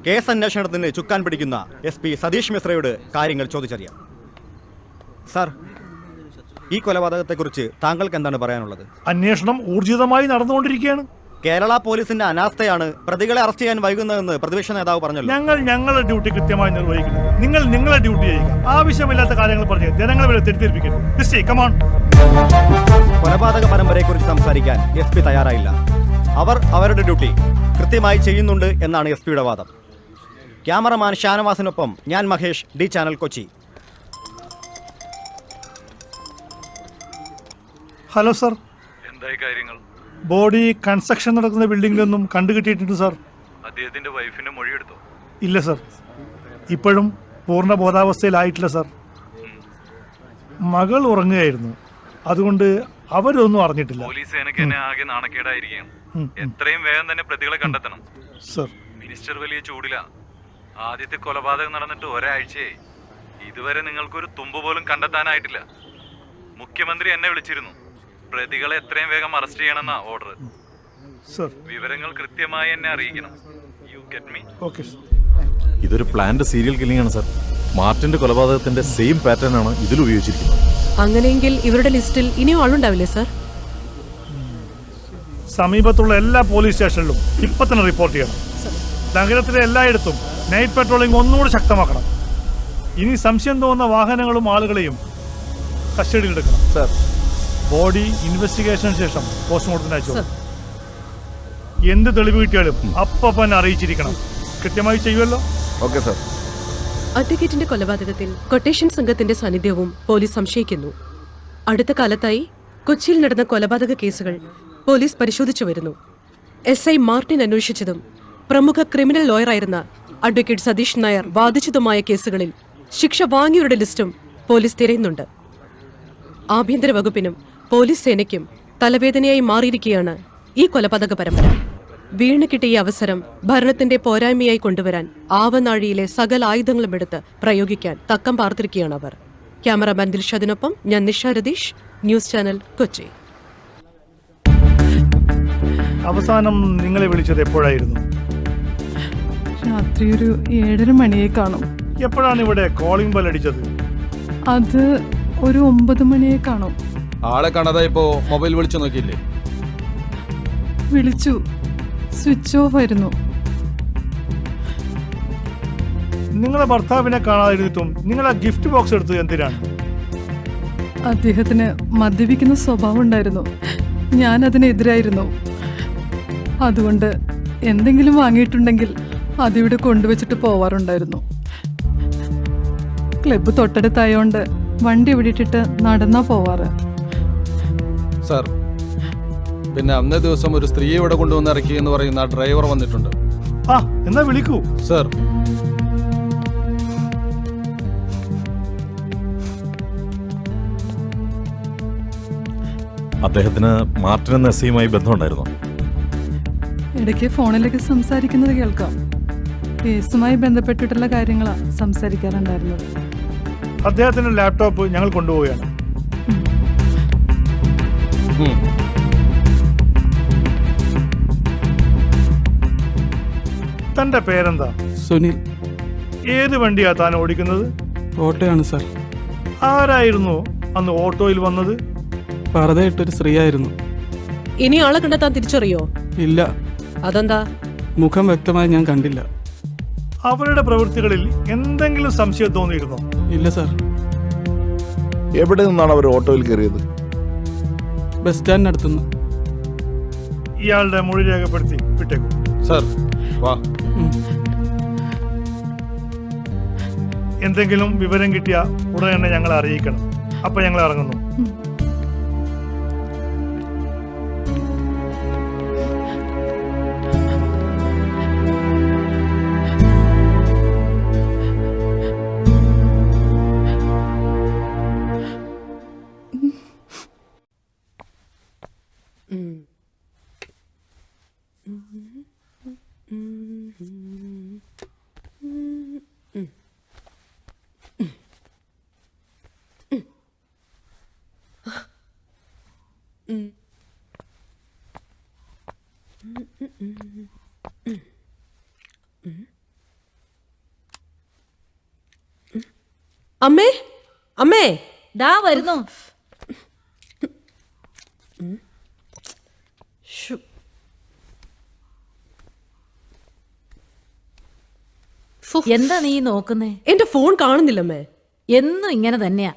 കേസ് അന്വേഷണത്തിന് ചുക്കാൻ പിടിക്കുന്ന SP സതീഷ് മിശ്രയോട് കാര്യങ്ങൾ ചോദിച്ചറിയാം. സാർ, ഈ കൊലപാതകത്തെക്കുറിച്ച് താങ്കൾക്ക് എന്താണ് പറയാനുള്ളത്? അന്വേഷണം ഊർജിതമായി നടന്നുകൊണ്ടിരിക്കുകയാണ്. കേരള പോലീസിന്റെ അനാസ്ഥയാണ് പ്രതികളെ അറസ്റ്റ് ചെയ്യാൻ വൈകുന്നതെന്ന് പ്രതിപക്ഷ നേതാവ് പറഞ്ഞല്ലോ. ഞങ്ങൾ ഞങ്ങളുടെ ഡ്യൂട്ടി കൃത്യമായി നിർവഹിക്കുന്നത്. നിങ്ങൾ നിങ്ങളുടെ ഡ്യൂട്ടി ചെയ്യുക. ആവശ്യമില്ലാത്ത കാര്യങ്ങൾ പറഞ്ഞ് ജനങ്ങളെ വരെ തെറ്റിദ്ധരിപ്പിക്കരുത്. കമാൺ. കൊലപാതക പരമ്പരയെക്കുറിച്ച് സംസാരിക്കാൻ SP തയ്യാറായില്ല. അവർ അവരുടെ ഡ്യൂട്ടി കൃത്യമായി ചെയ്യുന്നുണ്ട് എന്നാണ് SP-യുടെ വാദം. ക്യാമറമാൻ ഷാനവാസിനൊപ്പം ഞാൻ Mahesh, D channel, Kochi. Hello sir. എന്തായി കാര്യങ്ങൾ? ബോഡി കൺസ്ട്രക്ഷൻ നടക്കുന്ന ബിൽഡിംഗിലൊന്നും കണ്ടുകിട്ടിയിട്ടുണ്ട് സാർ. അദ്ദേഹത്തിന്റെ വൈഫിന്റെ മൊഴിയെടുത്തോ? ഇല്ല സർ, ഇപ്പോഴും പൂർണ്ണ ബോധാവസ്ഥയിലായിട്ടില്ല സർ. മകൾ ഉറങ്ങുകയായിരുന്നു, അതുകൊണ്ട് അവരൊന്നും അറിഞ്ഞിട്ടില്ല. പോലീസ് സേനയ്ക്ക് തന്നെ ആകെ നാണക്കേടായിരിക്കും. എത്രയും വേഗം തന്നെ പ്രതികളെ കണ്ടെത്തണം സർ. മിനിസ്റ്റർ വലിയ ചൂടില. ആദ്യത്തെ കൊലപാതകം നടന്നിട്ട് ഒരാഴ്ചയായി. ഇതുവരെ നിങ്ങൾക്കൊരു തുമ്പ് പോലും കണ്ടെത്താനായിട്ടില്ല. മുഖ്യമന്ത്രി എന്നെ വിളിച്ചിരുന്നു. പ്രതികളെ എത്രയും വേഗം അറസ്റ്റ് ചെയ്യണമെന്നാ ഓർഡർ. വിവരങ്ങൾ കൃത്യമായി എന്നെ അറിയിക്കണം. You get me? ഓക്കേ. ഇതൊരു പ്ലാൻഡ് സീരിയൽ കില്ലിംഗ് ആണ് സർ. മാർട്ടിന്റെ കൊലപാതകത്തിന്റെ സെയിം പാറ്റേൺ ആണ് ഇതിൽ ഉപയോഗിച്ചിരിക്കുന്നത്. അങ്ങനെയെങ്കിൽ ഇവരുടെ ലിസ്റ്റിൽ ഇനിയും ആളുണ്ടാവില്ലേ സർ? സമീപത്തുള്ള എല്ലാ പോലീസ് സ്റ്റേഷനിലും ഇപ്പൊ തന്നെ റിപ്പോർട്ട് ചെയ്യണം. നഗരത്തിലെ എല്ലായിടത്തും നൈറ്റ് പെട്രോളിംഗ് ഒന്നുകൂടി ശക്തമാക്കണം. ഇനി സംശയം തോന്നുന്ന വാഹനങ്ങളും ആളുകളെയും കസ്റ്റഡിയിലെടുക്കണം സർ. ബോഡി ഇൻവെസ്റ്റിഗേഷന് ശേഷം പോസ്റ്റ്മോർട്ടത്തിന് അയച്ചു. എന്ത് തെളിവ് കിട്ടിയാലും അപ്പം അറിയിച്ചിരിക്കണം. കൃത്യമായി ചെയ്യുമല്ലോ? Okay sir. അഡ്വക്കേറ്റിന്റെ കൊലപാതകത്തിൽ കൊട്ടേഷൻ സംഘത്തിന്റെ സാന്നിധ്യവും പോലീസ് സംശയിക്കുന്നു. അടുത്ത കാലത്തായി കൊച്ചിയിൽ നടന്ന കൊലപാതക കേസുകൾ പോലീസ് പരിശോധിച്ചു വരുന്നു. SI മാർട്ടിൻ അന്വേഷിച്ചതും പ്രമുഖ ക്രിമിനൽ ലോയറായിരുന്ന അഡ്വക്കേറ്റ് സതീഷ് നായർ വാദിച്ചതുമായ കേസുകളിൽ ശിക്ഷ വാങ്ങിയവരുടെ ലിസ്റ്റും പോലീസ് തിരയുന്നുണ്ട്. ആഭ്യന്തര വകുപ്പിനും പോലീസ് സേനയ്ക്കും തലവേദനയായി മാറിയിരിക്കുകയാണ് ഈ കൊലപാതക പരമ്പര. വീണ് കിട്ടിയ അവസരം ഭരണത്തിന്റെ പോരായ്മയായി കൊണ്ടുവരാൻ ആവനാഴിയിലെ സകല ആയുധങ്ങളും എടുത്ത് പ്രയോഗിക്കാൻ തക്കം പാർത്തിരിക്കുകയാണ് അവർ. ക്യാമറാമാൻ ദിൽഷാദിനൊപ്പം ഞാൻ നിഷ രതീഷ്, ന്യൂസ് ചാനൽ, കൊച്ചി. അവസാനം നിങ്ങളെ വിളിച്ചത് എപ്പോഴായിരുന്നു? രാത്രി ഒരു 7:30 മണിയെ കാണും. എപ്പോഴാണ് ഇവിടെ കോളിംഗ് ബെൽ അടിച്ചത്? അത് ഒരു 9 മണിയെ കാണും. ആളെ കാണാതെ ഇപ്പോ മൊബൈൽ വിളിച്ചു നോക്കിയില്ലേ? വിളിച്ചു, സ്വിച്ച് ഓഫ് ആയിരുന്നു. നിങ്ങളെ ഭർത്താവിനെ കാണാതിരുന്നിട്ടും നിങ്ങൾ ആ ഗിഫ്റ്റ് ബോക്സ് എടുത്തത് എന്തിനാണ്? അദ്ദേഹത്തിന് മദ്യപിക്കുന്ന സ്വഭാവം ഉണ്ടായിരുന്നു. ഞാൻ അതിനെതിരായിരുന്നു. അതുകൊണ്ട് എന്തെങ്കിലും വാങ്ങിയിട്ടുണ്ടെങ്കിൽ അതിവിടെ കൊണ്ടുവച്ചിട്ട് പോവാറുണ്ടായിരുന്നു. ക്ലബ്ബ് തൊട്ടടുത്തായോണ്ട് വണ്ടി ഇവിടെ ഇട്ടിട്ട് നടന്നാ പോവാറ്. സാർ, പിന്നെ അന്നേ ദിവസം ഒരു സ്ത്രീയെ ഇവിടെ കൊണ്ടുവന്ന് ഇറക്കി എന്ന് പറയുന്ന ഡ്രൈവർ വന്നിട്ടുണ്ട്. എന്നാ വിളിക്കൂ സാർ. അദ്ദേഹത്തിന് മാർട്ടിൻ എന്ന SI-യുമായി ബന്ധമുണ്ടായിരുന്നു. ഇടയ്ക്ക് ഫോണിലേക്ക് സംസാരിക്കുന്നത് കേൾക്കാം. കേസുമായി ബന്ധപ്പെട്ടിട്ടുള്ള കാര്യങ്ങളാണ് സംസാരിക്കാറുണ്ടായിരുന്നത്. അദ്ദേഹത്തിന്റെ ലാപ്ടോപ്പ് ഞങ്ങൾ കൊണ്ടുപോവുകയാണ്. തന്റെ പേരെന്താ? സുനിൽ. ഏത് വണ്ടിയാ താൻ ഓടിക്കുന്നത്? ഓട്ടോയാണ് സാർ. ആരായിരുന്നു അന്ന് ഓട്ടോയിൽ വന്നത്? പറതയിട്ടൊരു സ്ത്രീയായിരുന്നു. ഇനി ആളെ കണ്ടെത്താൻ തിരിച്ചറിയോ? ഇല്ല. അതെന്താ? മുഖം വ്യക്തമായി ഞാൻ കണ്ടില്ല. അവരുടെ പ്രവൃത്തികളിൽ എന്തെങ്കിലും സംശയം തോന്നിയിരുന്നോ? ഇല്ല സാർ. എവിടെ നിന്നാണ് അവർ ഓട്ടോയിൽ കയറിയത്? ബസ് സ്റ്റാൻഡിനടുത്തുനിന്ന്. ഇയാളുടെ മൊഴി രേഖപ്പെടുത്തി വിട്ടേക്കും സാർ. വാ. എന്തെങ്കിലും വിവരം കിട്ടിയ ഉടനെ തന്നെ ഞങ്ങളെ അറിയിക്കണം. അപ്പൊ ഞങ്ങൾ ഇറങ്ങുന്നു. അമ്മേ അമ്മേ ദാ വരുന്നു. ശ്ശോ. എന്താ നീ നോക്കുന്നേ? എന്റെ ഫോൺ കാണുന്നില്ലമ്മേ. എന്നും ഇങ്ങനെ തന്നെയാ.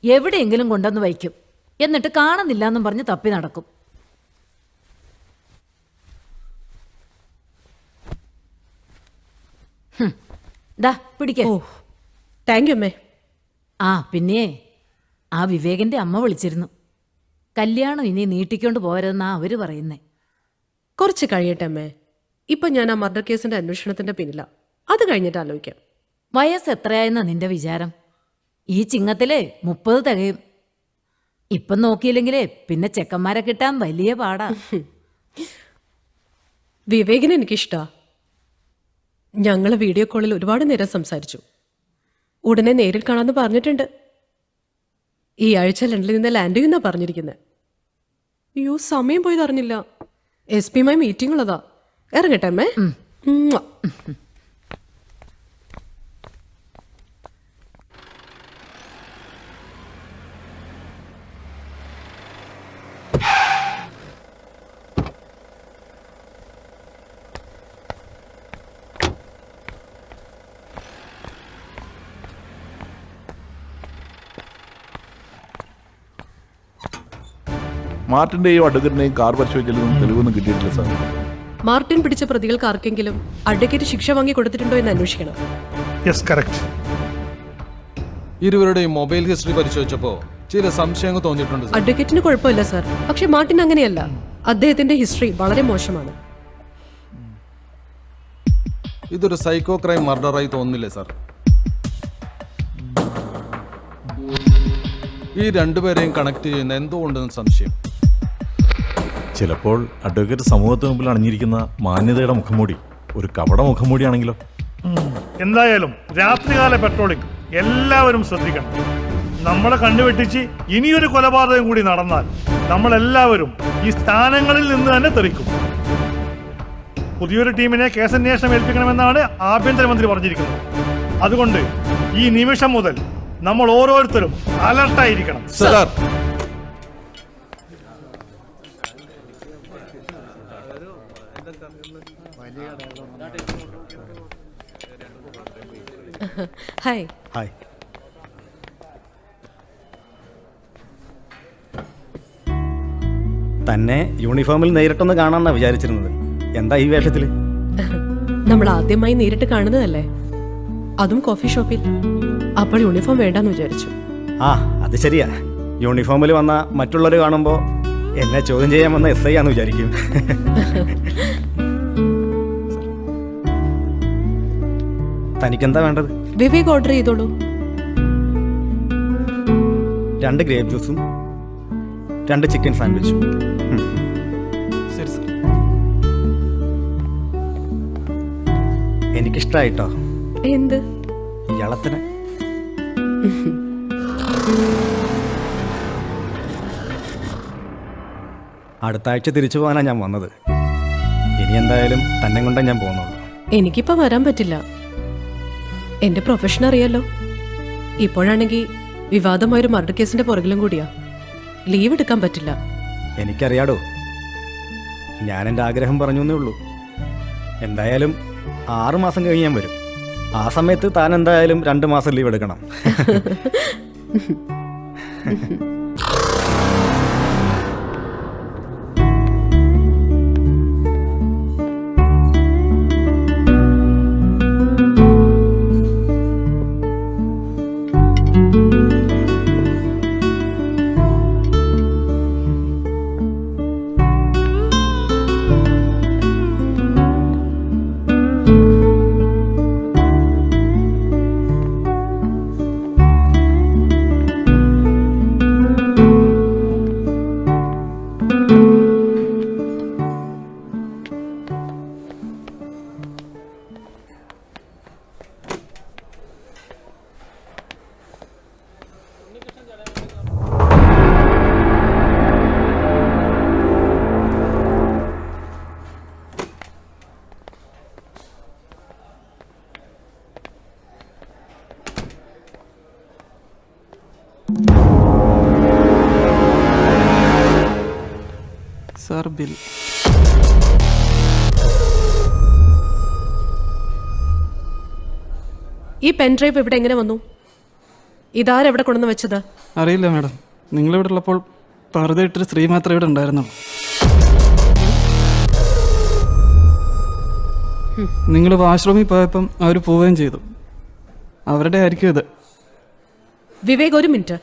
എവിടെയെങ്കിലും കൊണ്ടുവന്ന് വയ്ക്കും, എന്നിട്ട് കാണുന്നില്ല എന്നും പറഞ്ഞ് തപ്പി നടക്കും. ദാ പിടിക്കേ. ഓ താങ്ക് യു അമ്മേ. ആ പിന്നെ ആ വിവേകന്റെ അമ്മ വിളിച്ചിരുന്നു. കല്യാണം ഇനി നീട്ടിക്കൊണ്ട് പോരെന്നാ അവര് പറയുന്നേ. കുറച്ച് കഴിയട്ടെ അമ്മേ. ഇപ്പൊ ഞാൻ ആ മർഡർ കേസിന്റെ അന്വേഷണത്തിന്റെ പിന്നില. അത് കഴിഞ്ഞിട്ട് ആലോചിക്കാം. വയസ്സ് എത്രയായെന്നാ നിന്റെ വിചാരം? ഈ ചിങ്ങത്തിലെ 30 തികയും. ഇപ്പം നോക്കിയില്ലെങ്കിലേ പിന്നെ ചെക്കന്മാരെ കിട്ടാൻ വലിയ പാടാ. വിവേകിനെ എനിക്കിഷ്ടാ. ഞങ്ങള് വീഡിയോ കോളിൽ ഒരുപാട് നേരം സംസാരിച്ചു. ഉടനെ നേരിൽ കാണാമെന്ന് പറഞ്ഞിട്ടുണ്ട്. ഈ ആഴ്ച ലണ്ടനിൽ നിന്ന് ലാൻഡ് ചെയ്യുന്നാ പറഞ്ഞിരിക്കുന്നത്. അയ്യോ സമയം പോയത് അറിഞ്ഞില്ല. SP യുമായി മീറ്റിംഗ് ഉള്ളതാ. ഇറങ്ങട്ടെ അമ്മേ. ഉമ്മുവ. മാർട്ടിന്റെയും അഡ്വക്കറ്റിന്റെയും കാർ പരിശോധിച്ചാലും തെളിവൊന്നും കിട്ടിയിട്ടില്ല സാർ. മാർട്ടിൻ പിടിച്ച പ്രതികൾക്ക് ആർക്കെങ്കിലും അഡ്വക്കേറ്റ് ശിക്ഷ വാങ്ങി കൊടുത്തിട്ടുണ്ടോ എന്ന് അന്വേഷിക്കണം. Yes correct. ഇരുവരുടെയും മൊബൈൽ ഹിസ്റ്ററി പരിശോധിച്ചപ്പോ ചില സംശയങ്ങൾ തോന്നിയിട്ടുണ്ട് സാർ. അഡ്വക്കേറ്റിന് കുഴപ്പമില്ല സാർ. പക്ഷെ മാർട്ടിൻ അങ്ങനെയല്ല. അദ്ദേഹത്തിന്റെ ഹിസ്റ്ററി വളരെ മോശമാണ്. ഇതൊരു സൈക്കോ ക്രൈം മർഡറായി തോന്നുന്നില്ലേ സാർ? ഈ രണ്ടുപേരെയും കണക്ട് ചെയ്യുന്ന എന്തോ ഉണ്ടെന്ന് സംശയം. ചിലപ്പോൾ അഡ്വക്കേറ്റ് സമൂഹത്തിന് മുമ്പിൽ അണിഞ്ഞിരിക്കുന്ന മാന്യതയുടെ മുഖംമൂടി ഒരു കപട മുഖംമൂടിയാണെങ്കിലോ? എന്തായാലും രാത്രികാല പെട്രോളിംഗ് എല്ലാവരും ശ്രദ്ധിക്കണം. നമ്മളെ കണ്ടുവെട്ടിച്ച് ഇനിയൊരു കൊലപാതകം കൂടി നടന്നാൽ നമ്മളെല്ലാവരും ഈ സ്ഥാനങ്ങളിൽ നിന്ന് തന്നെ തെറിക്കും. പുതിയൊരു ടീമിനെ കേസന്വേഷണം ഏൽപ്പിക്കണമെന്നാണ് ആഭ്യന്തരമന്ത്രി പറഞ്ഞിരിക്കുന്നത്. അതുകൊണ്ട് ഈ നിമിഷം മുതൽ നമ്മൾ ഓരോരുത്തരും അലർട്ടായിരിക്കണം. Sir, hi. ഹായ്. തന്നെ യൂണിഫോമിൽ നേരിട്ടൊന്ന് കാണാമെന്നാ വിചാരിച്ചിരുന്നത്. എന്താ ഈ വേഷത്തില്? നമ്മൾ ആദ്യമായി നേരിട്ട് കാണുന്നതല്ലേ, അതും കോഫി ഷോപ്പിൽ. അപ്പോൾ യൂണിഫോം വേണ്ടെന്ന് വിചാരിച്ചു. ആ അത് ശരിയാ. യൂണിഫോമിൽ വന്ന മറ്റുള്ളവർ കാണുമ്പോൾ എന്നെ ചോദ്യം ചെയ്യാൻ വന്ന SI ആന്ന് വിചാരിക്കും. തനിക്കെന്താ വേണ്ടത്? വിവേക് ഓർഡർ ചെയ്തോളൂ. 2 ഗ്രേപ്പ് ജ്യൂസും 2 ചിക്കൻ സാൻഡ്വിച്ചും. ശരി സാർ. എനിക്കിഷ്ടായിട്ടോ എന്ത്? ഇളത്തിന്. അടുത്ത ആഴ്ച തിരിച്ചു പോകാനാണ് ഞാൻ വന്നത്. ഇനി എന്തായാലും തന്നെ കൊണ്ടേ ഞാൻ പോകുന്നുള്ളൂ. എനിക്കിപ്പോ വരാൻ പറ്റില്ല. എന്റെ പ്രൊഫഷൻ അറിയാലോ. ഇപ്പോഴാണെങ്കിൽ വിവാദമായൊരു മർഡർ കേസിന്റെ പുറകിലും കൂടിയാ. ലീവ് എടുക്കാൻ പറ്റില്ല. എനിക്കറിയാടോ. ഞാൻ എൻ്റെ ആഗ്രഹം പറഞ്ഞു എന്നേ ഉള്ളൂ. എന്തായാലും 6 മാസം കഴിഞ്ഞ് ഞാൻ വരും. ആ സമയത്ത് താൻ എന്തായാലും 2 മാസം ലീവ് എടുക്കണം. Sir bill. ഈ പെൻഡ്രൈവ് ഇവിടെ എങ്ങനെ വന്നു? ഇതാരെവിടെ കൊണ്ടുവന്ന് വെച്ചത്? അറിയില്ല മാഡം. നിങ്ങളിവിടെ ഉള്ളപ്പോൾ പറുതയിട്ടൊരു സ്ത്രീ മാത്രമേ ഇവിടെ ഉണ്ടായിരുന്നുള്ളൂ. നിങ്ങൾ വാഷ്റൂമിൽ പോയപ്പം അവർ പോവുകയും ചെയ്തു. അവരുടെ ആയിരിക്കും ഇത്. വിവേക്, ഒരു മിനിറ്റ്.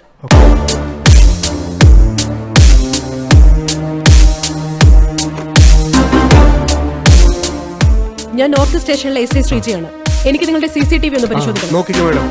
ഞാൻ നോർത്ത് സ്റ്റേഷനിലെ എസ് ഐ ശ്രീജിയാണ്. എനിക്ക് നിങ്ങളുടെ CCTV ഒന്ന് പരിശോധിക്കണം. നോക്കിക്കോ madam.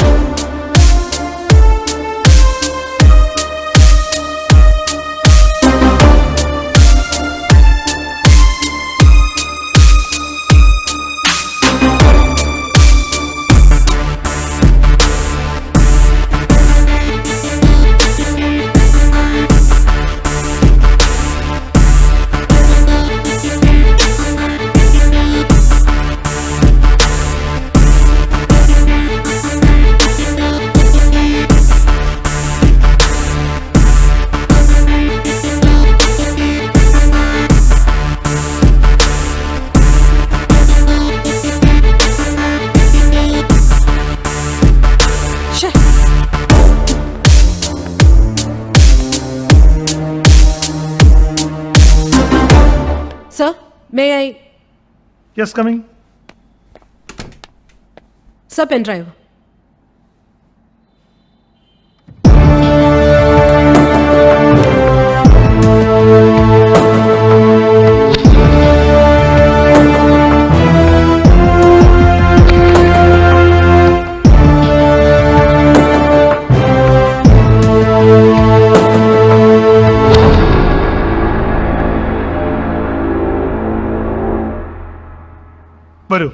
Sir, may I? Yes, coming. Sir, pen drive. വരൂ.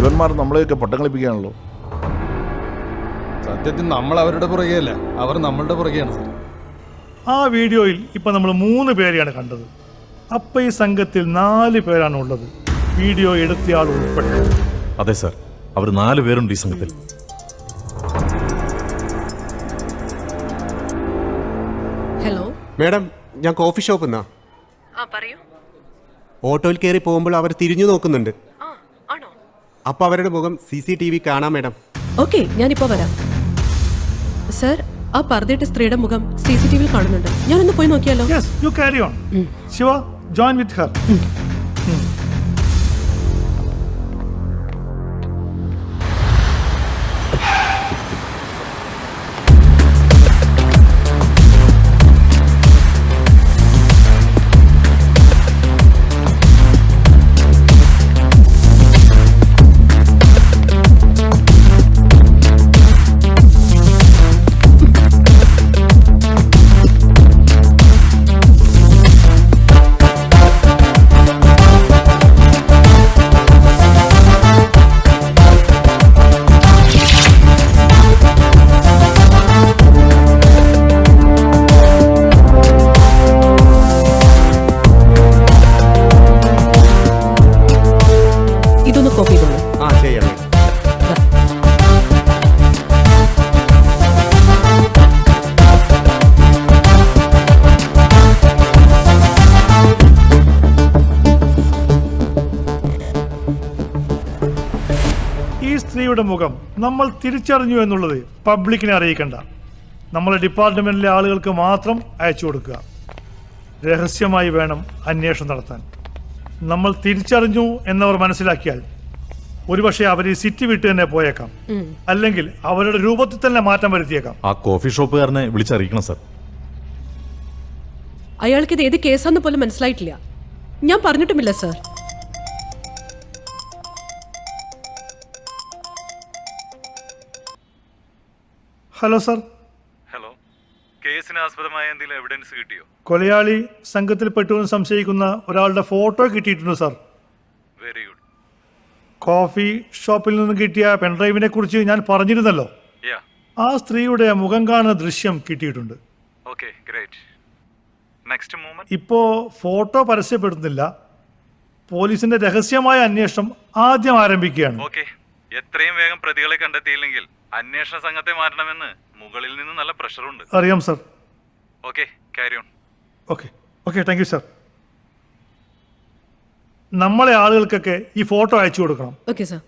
ഇവന്മാർ നമ്മളെയൊക്കെ പട്ടം കളിപ്പിക്കുകയാണല്ലോ. സത്യത്തിൽ നമ്മൾ അവരുടെ പുറകെയല്ല, അവർ നമ്മളുടെ പുറകെയാണ് സാർ. ആ വീഡിയോയിൽ ഇപ്പൊ നമ്മൾ 3 പേരെയാണ് കണ്ടത്. അപ്പൊ ഈ സംഘത്തിൽ 4 പേരാണ് ഉള്ളത്, വീഡിയോ എടുത്തയാൾ ഉൾപ്പെടെ. അതെ സാർ, അവർ 4 പേരുണ്ട് ഈ സംഘത്തിൽ. ഹലോ മേഡം, ഞാൻ കോഫി ഷോപ്പ് എന്നാ. പറയൂ. ഓട്ടോയിൽ കയറി പോകുമ്പോൾ അവർ തിരിഞ്ഞു നോക്കുന്നുണ്ട്. ആണോ? അപ്പൊ അവരുടെ മുഖം CCTV കാണാം മേഡം. ഓക്കെ, ഞാനിപ്പോ വരാം. സർ, ആ പർദ്ദയിട്ട സ്ത്രീയുടെ മുഖം CCTV കാണുന്നുണ്ട്. ഞാനൊന്ന് പോയി നോക്കിയാലോ? Yes, you carry on. Shiva, join with her. ഇതൊന്ന് കോപ്പി ചെയ്തോളൂ. ചെയ്യണം. ഈ സ്ത്രീയുടെ മുഖം നമ്മൾ തിരിച്ചറിഞ്ഞു എന്നുള്ളത് പബ്ലിക്കിനെ അറിയിക്കണ്ട. നമ്മളെ ഡിപ്പാർട്ട്മെന്റിലെ ആളുകൾക്ക് മാത്രം അയച്ചു കൊടുക്കുക. രഹസ്യമായി വേണം അന്വേഷണം നടത്താൻ. നമ്മൾ തിരിച്ചറിഞ്ഞു എന്നവർ മനസ്സിലാക്കിയാൽ ഒരുപക്ഷെ അവർ ഈ സിറ്റി വിട്ട് തന്നെ പോയേക്കാം, അല്ലെങ്കിൽ അവരുടെ രൂപത്തിൽ തന്നെ മാറ്റം വരുത്തിയേക്കാം. ആ കോഫി ഷോപ്പുകാരനെ വിളിച്ചറിയിക്കണം സർ. അയാൾക്ക് ഇത് ഏത് കേസാന്ന് പോലും മനസ്സിലായിട്ടില്ല. ഞാൻ പറഞ്ഞിട്ടുമില്ല സർ. Hello sir. ഹലോ, കേസിന് ആസ്പദമായ എന്തെങ്കിലും എവിഡൻസ് കിട്ടിയോ? കൊലയാളി സംഘത്തിൽ പെട്ടുവെന്ന് സംശയിക്കുന്ന ഒരാളുടെ ഫോട്ടോ കിട്ടിയിട്ടുണ്ട് സർ. Very good. കോഫി ഷോപ്പിൽ നിന്ന് കിട്ടിയ പെൻഡ്രൈവിനെ കുറിച്ച് ഞാൻ പറഞ്ഞിരുന്നല്ലോ. ആ സ്ത്രീയുടെ മുഖം കാണുന്ന ദൃശ്യം കിട്ടിയിട്ടുണ്ട്. Okay, great. Next movement? ഇപ്പോ ഫോട്ടോ പരസ്യപ്പെടുന്നില്ല. പോലീസിന്റെ രഹസ്യമായ അന്വേഷണം ആദ്യം ആരംഭിക്കുകയാണ്. ഓക്കേ, എത്രയും വേഗം പ്രതികളെ കണ്ടെത്തിയില്ലെങ്കിൽ അന്വേഷണ സംഘത്തെ മാറ്റണമെന്ന് മുകളിൽ നിന്ന് നല്ല പ്രഷറുണ്ട്. അറിയാം sir. Okay, carry on. Okay okay, thank you sir. നമ്മളെ ആളുകൾക്കൊക്കെ ഈ ഫോട്ടോ അയച്ചു കൊടുക്കണം. Okay sir.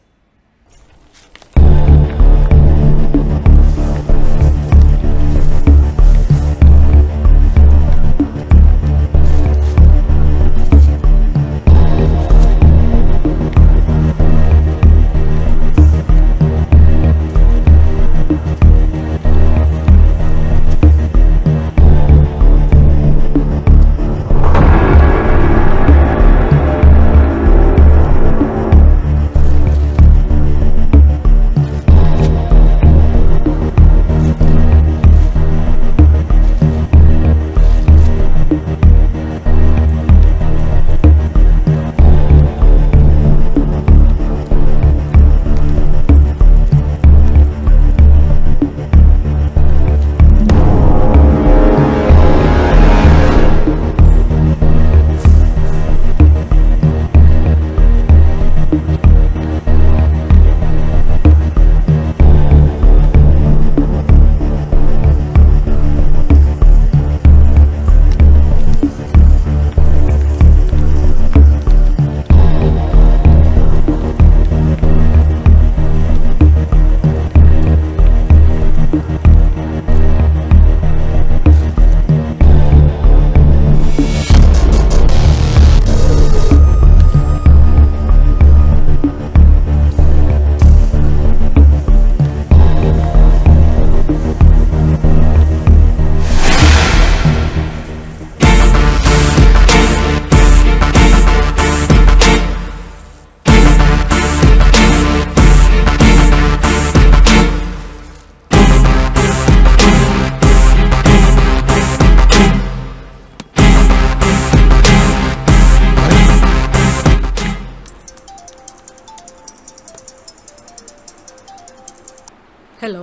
ഹലോ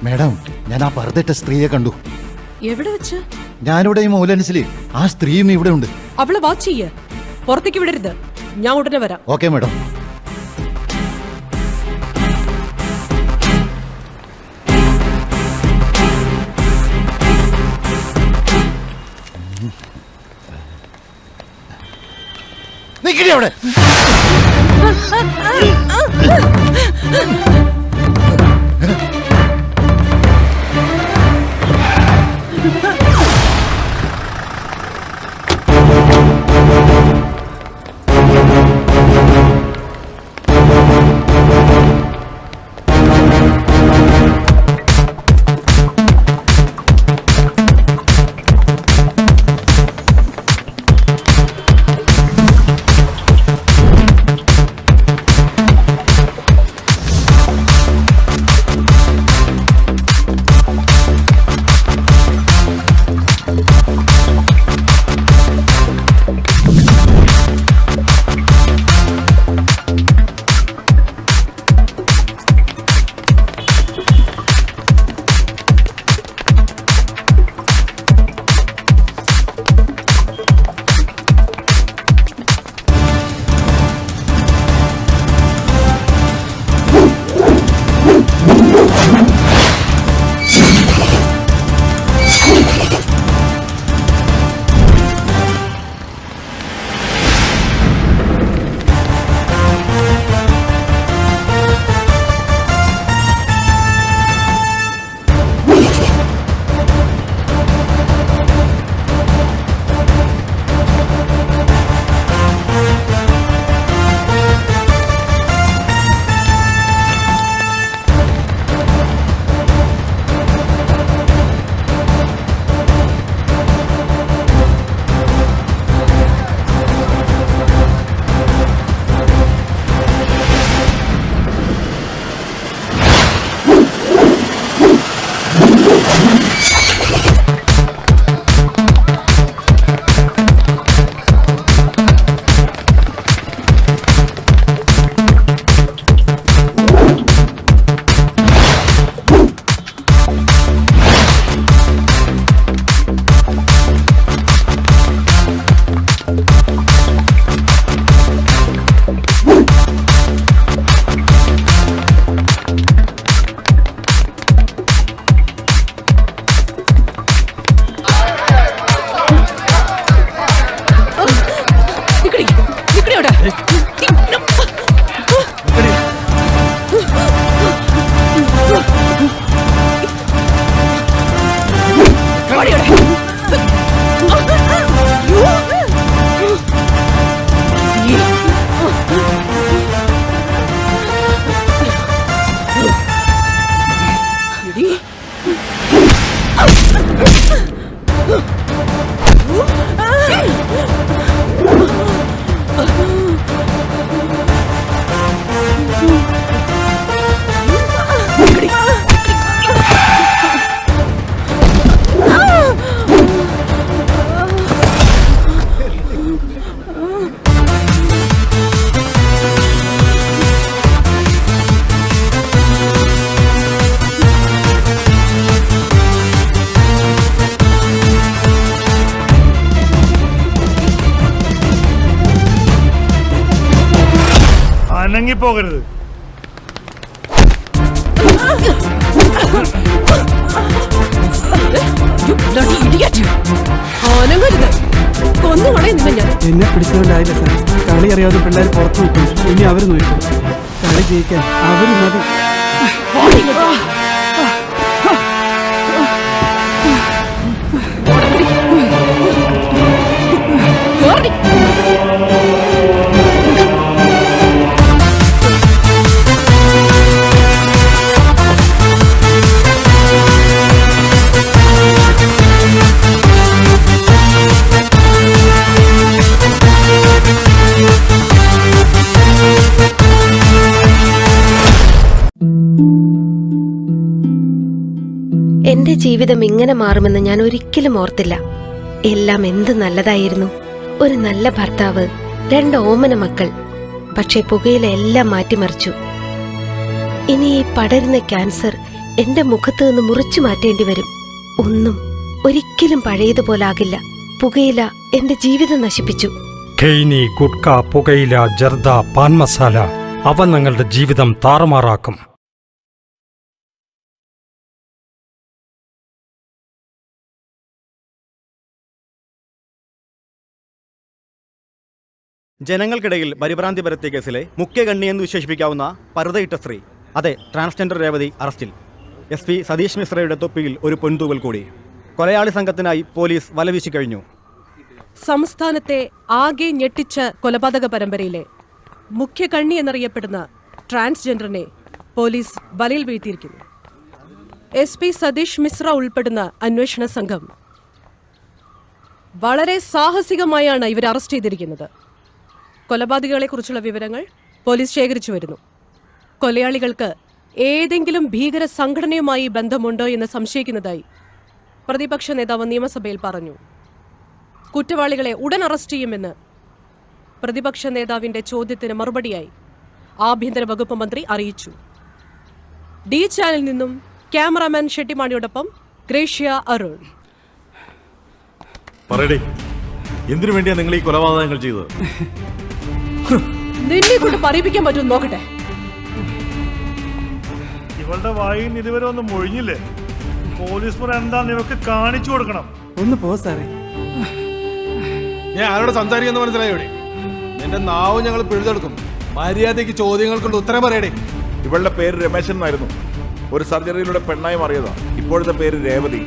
മാഡം, ഞാൻ ആ പർദ്ദയിട്ട സ്ത്രീയെ കണ്ടു. എവിടെ വെച്ച്? ഞാനിവിടെ ഈ മൂലൻസിൽ. ആ സ്ത്രീയും ഇവിടെ ഉണ്ട്. അവളെ വാച്ച് ചെയ്യ, പുറത്തേക്ക് വിടരുത്. ഞാൻ ഉടനെ വരാം. Okay madam. നിക്കടി അവിടെ. അനങ്ങിപ്പോകരുത്. എന്നെ പിടിച്ചുകൊണ്ടായില്ല സാർ. കളി അറിയാതെ പിള്ളേർ പുറത്തു നിൽക്കും. ഇനി അവർ നോക്കും. കളി ജയിക്കാൻ അവർ മതി. എന്റെ ജീവിതം ഇങ്ങനെ മാറുമെന്ന് ഞാൻ ഒരിക്കലും ഓർത്തില്ല. എല്ലാം എന്ത് നല്ലതായിരുന്നു. ഒരു നല്ല ഭർത്താവ്, 2 ഓമന മക്കൾ. പക്ഷെ പുകയില എല്ലാം മാറ്റിമറിച്ചു. ഇനി ഈ പടരുന്ന ക്യാൻസർ എന്റെ മുഖത്ത് നിന്ന് മുറിച്ചു മാറ്റേണ്ടി വരും. ഒന്നും ഒരിക്കലും പഴയതുപോലാകില്ല. പുകയില എന്റെ ജീവിതം നശിപ്പിച്ചു. ഖെയ്നി, ഗുഡ്ക, പുകയില, ജർദ, പാൻ മസാല അവ നിങ്ങളുടെ ജീവിതം താറുമാറാക്കും. ജനങ്ങൾക്കിടയിൽ പരിഭ്രാന്തി പരത്തിയ കേസിലെ മുഖ്യ കണ്ണിയെന്ന് വിശേഷിപ്പിക്കാവുന്ന പർദ്ദയിട്ട സ്ത്രീ, അതെ, ട്രാൻസ്ജെൻഡർ രേവതി അറസ്റ്റിൽ. SP സതീഷ് മിശ്രയുടെ തൊപ്പിയിൽ ഒരു പൊൻതൂവൽ കൂടി. കൊലയാളി സംഘത്തിനായി പോലീസ് വലവീശി കഴിഞ്ഞു. സംസ്ഥാനത്തെ ആകെ ഞെട്ടിച്ച കൊലപാതക പരമ്പരയിലെ മുഖ്യ കണ്ണി എന്നറിയപ്പെടുന്ന ട്രാൻസ്ജെൻഡറിനെ പോലീസ് വലയിൽ വീഴ്ത്തിയിരിക്കുന്നു. SP സതീഷ് മിശ്ര ഉൾപ്പെടുന്ന അന്വേഷണ സംഘം വളരെ സാഹസികമായാണ് ഇവരെ അറസ്റ്റ് ചെയ്തിരിക്കുന്നത്. കൊലപാതകളെക്കുറിച്ചുള്ള വിവരങ്ങൾ പോലീസ് ശേഖരിച്ചു വരുന്നു. കൊലയാളികൾക്ക് ഏതെങ്കിലും ഭീകര സംഘടനയുമായി ബന്ധമുണ്ടോ എന്ന് സംശയിക്കുന്നതായി പ്രതിപക്ഷ നേതാവ് നിയമസഭയിൽ പറഞ്ഞു. കുറ്റവാളികളെ ഉടൻ അറസ്റ്റ് ചെയ്യുമെന്ന് പ്രതിപക്ഷ നേതാവിന്റെ ചോദ്യത്തിന് മറുപടിയായി ആഭ്യന്തര വകുപ്പ് മന്ത്രി അറിയിച്ചു. ഡി ചാനലിൽ നിന്നും ക്യാമറാമാൻ ഷെട്ടിമാണിയോടൊപ്പം ഗ്രേഷ്യ അരുൺ. പറയടേ, എന്തിനു വേണ്ടിയാ നിങ്ങൾ ഈ കൊലപാതകങ്ങൾ ചെയ്തത്? നിന്നെ കൊണ്ട് പറയിപ്പിക്കാൻ പറ്റും നോക്കട്ടെ. ഇവളുടെ വായിൽ നിന്ന് ഇതുവരെ ഒന്നും മൊഴിഞ്ഞില്ലേ? പോലീസ് മുറ എന്താന്ന് ഇവർക്ക് കാണിച്ചു കൊടുക്കണം. ഒന്ന് പോ സാറേ. ഞാൻ ആരോട് സംസാരിക്കുന്ന മനസ്സിലായോടെ? നിന്റെ നാവ് ഞങ്ങൾ പിഴുതെടുക്കും. മര്യാദയ്ക്ക് ചോദ്യങ്ങൾക്കുള്ള ഉത്തരം പറയടേ. ഇവളുടെ പേര് രമേശൻ എന്നായിരുന്നു. ഒരു സർജറിയിലൂടെ പെണ്ണായി മാറിയതാ. ഇപ്പോഴത്തെ പേര് രേവതി.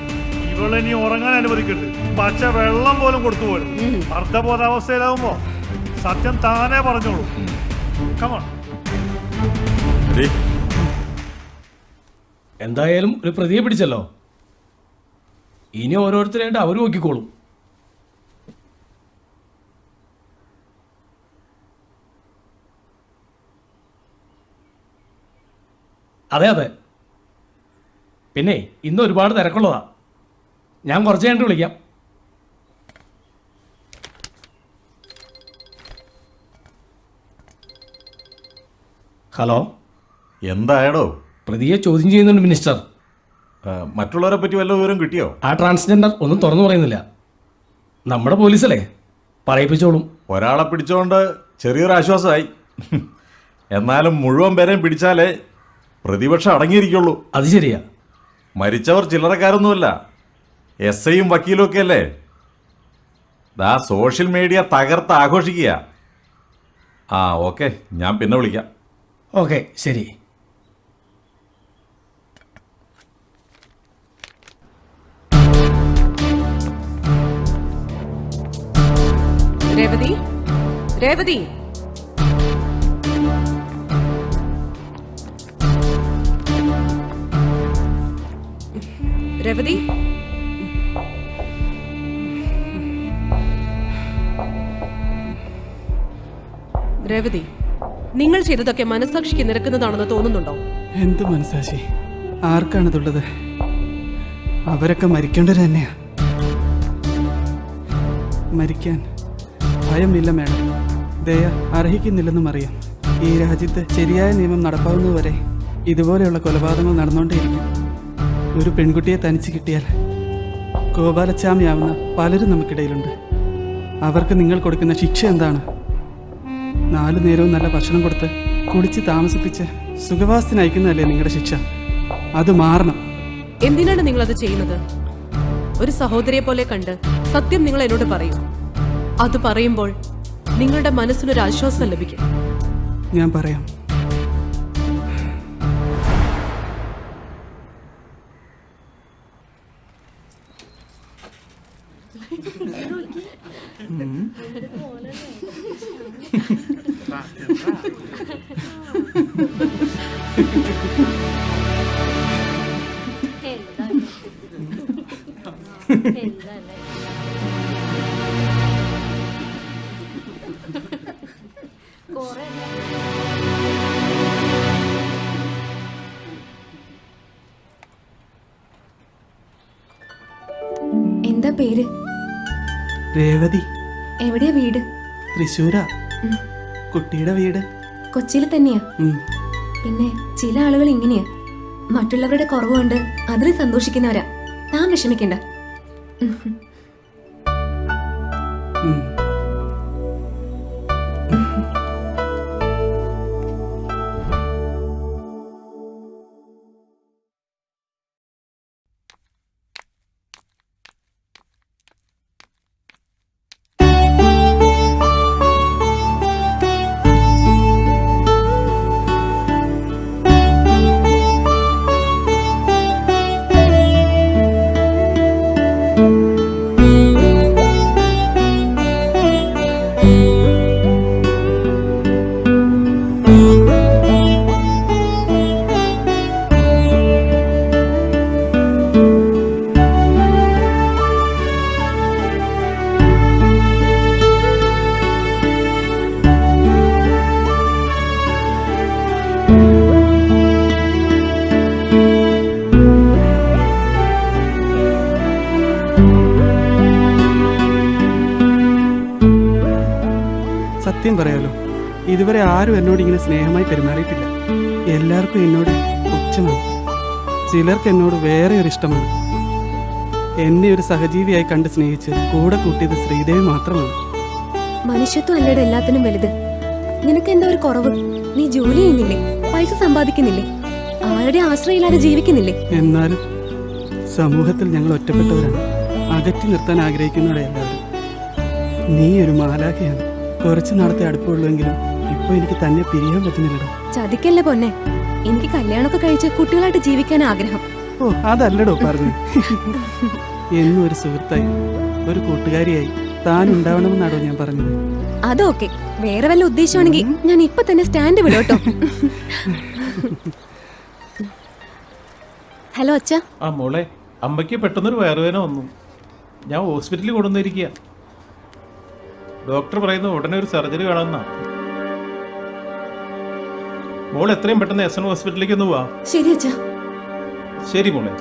ഇവളിനി ഉറങ്ങാൻ അനുവദിക്കരുത്. പച്ച വെള്ളം പോലും കൊടുത്തു പോലും. അർദ്ധബോധാവസ്ഥയിലാവുമ്പോ സത്യം താനേ പറഞ്ഞോളൂ. കമോൺ. എന്തായാലും ഒരു പ്രതിയെ പിടിച്ചല്ലോ. ഇനി ഓരോരുത്തരായിട്ട് അവർ നോക്കിക്കോളും. അതെ അതെ. പിന്നെ ഇന്ന് ഒരുപാട് തിരക്കുള്ളതാ. ഞാൻ കുറച്ച് കഴിഞ്ഞിട്ട് വിളിക്കാം. ഹലോ, എന്തായടോ? പ്രതിയെ ചോദ്യം ചെയ്യുന്നുണ്ട് മിനിസ്റ്റർ. മറ്റുള്ളവരെ പറ്റി വല്ല വിവരം കിട്ടിയോ? ആ ട്രാൻസ്ജെൻഡർ ഒന്നും തുറന്നു പറയുന്നില്ല. നമ്മുടെ പോലീസല്ലേ, പറയിപ്പിച്ചോളും. ഒരാളെ പിടിച്ചോണ്ട് ചെറിയൊരു ആശ്വാസമായി. എന്നാലും മുഴുവൻ പേരെയും പിടിച്ചാലേ പ്രതിപക്ഷം അടങ്ങിയിരിക്കുള്ളൂ. അത് ശരിയാ. മരിച്ചവർ ചില്ലറക്കാരൊന്നുമല്ല. SIയും വക്കീലും ഒക്കെ അല്ലേ. ദാ സോഷ്യൽ മീഡിയ തകർത്ത് ആഘോഷിക്കുക. ഓക്കെ, ഞാൻ പിന്നെ വിളിക്കാം. ഓക്കെ, ശരി. രേവതി, രേവതി, രേവതി, രേവതി, നിങ്ങൾ ചെയ്തതൊക്കെ മനസാക്ഷിക്ക് നിരക്കുന്നതാണെന്ന് തോന്നുന്നുണ്ടോ? എന്ത് മനസാക്ഷി? ആർക്കാണതുള്ളത്? അവരൊക്കെ മരിക്കേണ്ടത് തന്നെയാ. മരിക്കാൻ ഭയമില്ല മാഡം. ദയ അർഹിക്കുന്നില്ലെന്നും അറിയാം. ഈ രാജ്യത്ത് ശരിയായ നിയമം നടപ്പാവുന്നതുവരെ ഇതുപോലെയുള്ള കൊലപാതകങ്ങൾ നടന്നുകൊണ്ടേയിരിക്കും. ഒരു പെൺകുട്ടിയെ തനിച്ച് കിട്ടിയാൽ ഗോപാലച്ചാമിയാവുന്ന പലരും നമുക്കിടയിലുണ്ട്. അവർക്ക് നിങ്ങൾ കൊടുക്കുന്ന ശിക്ഷ എന്താണ്? 4 നേരവും നല്ല ഭക്ഷണം കൊടുത്ത് കുടിച്ച് താമസിപ്പിച്ച് സുഖവാസത്തിനയക്കുന്നതല്ലേ നിങ്ങളുടെ ശിക്ഷ? അത് മാറണം. എന്തിനാണ് നിങ്ങൾ അത് ചെയ്യുന്നത്? ഒരു സഹോദരിയെ പോലെ കണ്ട് സത്യം നിങ്ങൾ എന്നോട് പറയൂ. അത് പറയുമ്പോൾ നിങ്ങളുടെ മനസ്സിനൊരു ആശ്വാസം ലഭിക്കും. ഞാൻ പറയാം. എന്താ പേര്? രേവതി. എവിടെയാ വീട്? തൃശ്ശൂരാ. കുട്ടിയുടെ വീട് കൊച്ചിയിൽ തന്നെയാ. പിന്നെ ചില ആളുകൾ ഇങ്ങനെയാ, മറ്റുള്ളവരുടെ കുറവുകൊണ്ട് അതിൽ സന്തോഷിക്കുന്നവരാ. താൻ വിഷമിക്കണ്ട. സത്യം പറയാലോ, ഇതുവരെ ആരും എന്നോട് ഇങ്ങനെ സ്നേഹമായി പെരുമാറിയിട്ടില്ല. എല്ലാവർക്കും എന്നോട് പുച്ഛമാണ്. ചിലർക്ക് എന്നോട് വേറെ ഒരു ഇഷ്ടമാണ്. എന്നെ ഒരു സഹജീവിയായി കണ്ട് സ്നേഹിച്ച് കൂടെ കൂട്ടിയത് ശ്രീദേവി മാത്രമാണ്. മനുഷ്യത്വം അല്ലയുടെ എല്ലാത്തിനും വലുത്. നിനക്ക് എന്താ ഒരു കുറവ്? നീ ജോലി ചെയ്യുന്നില്ലേ? പൈസ സമ്പാദിക്കുന്നില്ലേ? ആരുടെ ആശ്രയമില്ലാതെ ജീവിക്കുന്നില്ലേ? എന്നാലും സമൂഹത്തിൽ ഞങ്ങൾ ഒറ്റപ്പെട്ടവരാണ്. അകറ്റി നിർത്താൻ ആഗ്രഹിക്കുന്നവരെ എല്ലാവരും. നീ ഒരു മാലാഖയാണ്. കുറച്ച് നാളത്തെ അടുപ്പമുള്ളെങ്കിലും ഇപ്പൊ എനിക്ക് തന്നെ പിരിയാൻ പറ്റുന്നില്ലടോ. ചതിക്കല്ലേ പൊന്നെ. എനിക്ക് കല്യാണമൊക്കെ കഴിച്ച് കുട്ടികളായിട്ട് ജീവിക്കാൻ ആഗ്രഹം. ഓ, അതല്ലടോ പറഞ്ഞു. എന്നും ഒരു സുഹൃത്തായി, ഒരു കൂട്ടുകാരിയായി താൻ ഉണ്ടാവണമെന്നാണോ ഞാൻ പറഞ്ഞത്. അതൊക്കെ വേറെ വല്ല ഉദ്ദേശമാണെങ്കിൽ ഞാൻ ഇപ്പൊ തന്നെ സ്റ്റാൻഡ് വിടോട്ടോ. ഹലോ അച്ഛ. ആ മോളെ, അമ്മയ്ക്ക് പെട്ടെന്നൊരു വയറുവേദന വന്നു. ഞാൻ ഹോസ്പിറ്റലിൽ കൊണ്ടുവന്നിരിക്കുക. ഡോക്ടർ പറയുന്നത് ഉടനെ ഒരു സർജറി വേണമെന്നാ. മോൾ എത്രയും പെട്ടെന്ന് എസ് എൻ ഹോസ്പിറ്റലിലേക്ക് ഒന്ന് പോവാ. ശരി അച്ഛ. ശരി മോളെ.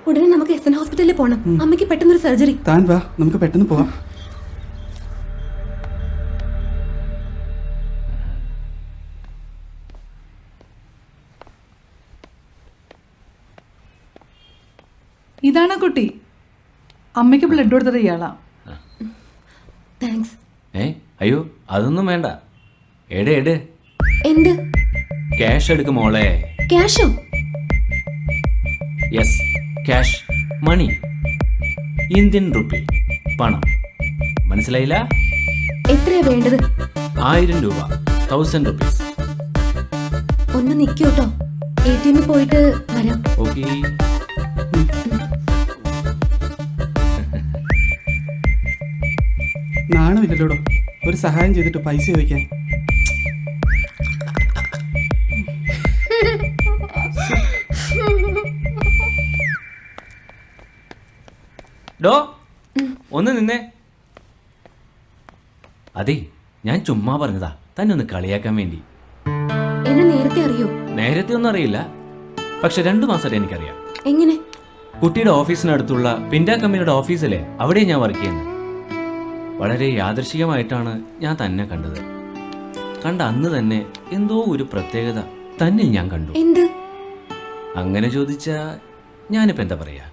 ഉടനെ നമുക്ക് എസ് എൻ ഹോസ്പിറ്റലിൽ പോകണം. അമ്മയ്ക്ക് പെട്ടെന്നൊരു സർജറി. താൻ വാ, നമുക്ക് പെട്ടെന്ന് പോവാം. ഇതാണ് കുട്ടി. അമ്മയ്ക്ക് ബ്ലഡ് കൊടുത്തത് ഇയാളാ. താങ്ക്സ്. അയ്യോ, അതൊന്നും വേണ്ട. എട് എന്ത്? ക്യാഷ് എടുക്കും മോളെ. ക്യാഷോ? യെസ്, ക്യാഷ്, മണി, ഇന്ത്യൻ റുപ്പി, പണം. മനസ്സിലായില്ല? എത്രയാ വേണ്ടത്? 1000 രൂപ, 1000 റുപ്പീസ്. ഒന്ന് നിൽക്കൂട്ടോ, ATM പോയിട്ട് വരാം. ഓക്കേ. നാണമില്ലല്ലോടോ ഒരു സഹായം ചെയ്തിട്ട് പൈസ ചോദിക്കാൻ. ഡോ, ഒന്ന് നിന്നേ. അതെ, ഞാൻ ചുമ്മാ പറഞ്ഞതാ, തന്നെ ഒന്ന് കളിയാക്കാൻ വേണ്ടി. എന്നെ നേരത്തെ അറിയോ? നേരത്തെ ഒന്നും അറിയില്ല, പക്ഷെ 2 മാസമായിട്ട് എനിക്കറിയാം. എങ്ങനെ? കുട്ടിയുടെ ഓഫീസിനടുത്തുള്ള പിൻഡ കമ്പനിയുടെ ഓഫീസിലെ അവിടെ ഞാൻ വർക്ക് ചെയ്യുന്നു. വളരെ യാദൃശികമായിട്ടാണ് ഞാൻ തന്നെ കണ്ടത്. കണ്ട അന്ന് തന്നെ എന്തോ ഒരു പ്രത്യേകത തന്നിൽ ഞാൻ കണ്ടു. എന്ത്? അങ്ങനെ ചോദിച്ചാ ഞാനിപ്പോ എന്താ പറയാ,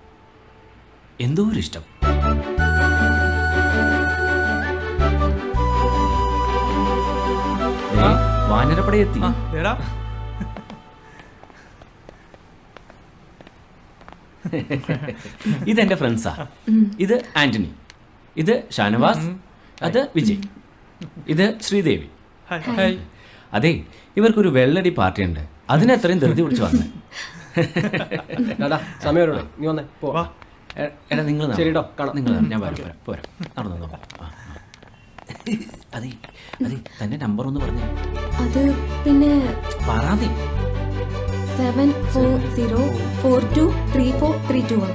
എന്തോ ഒരു ഇഷ്ടം. ആ വാനരപ്പടയെത്തി. ഇതെന്റെ ഫ്രണ്ട്സാ. ഇത് ആന്റണി, ഇത് ഷാനവാസ്, അത് വിജയ്, ഇത് ശ്രീദേവി. അതെ, ഇവർക്കൊരു വെള്ളടി പാർട്ടി ഉണ്ട്. അതിനെത്രയും ധൃതി പിടിച്ച് വന്നേ. എടാ നിങ്ങൾ നിങ്ങൾ ഞാൻ വരാം പോരാ നടന്നു. അതെ അതെ, തന്റെ നമ്പർ ഒന്ന് പറഞ്ഞു. അത് പിന്നെ പറയാതെ 7404234321.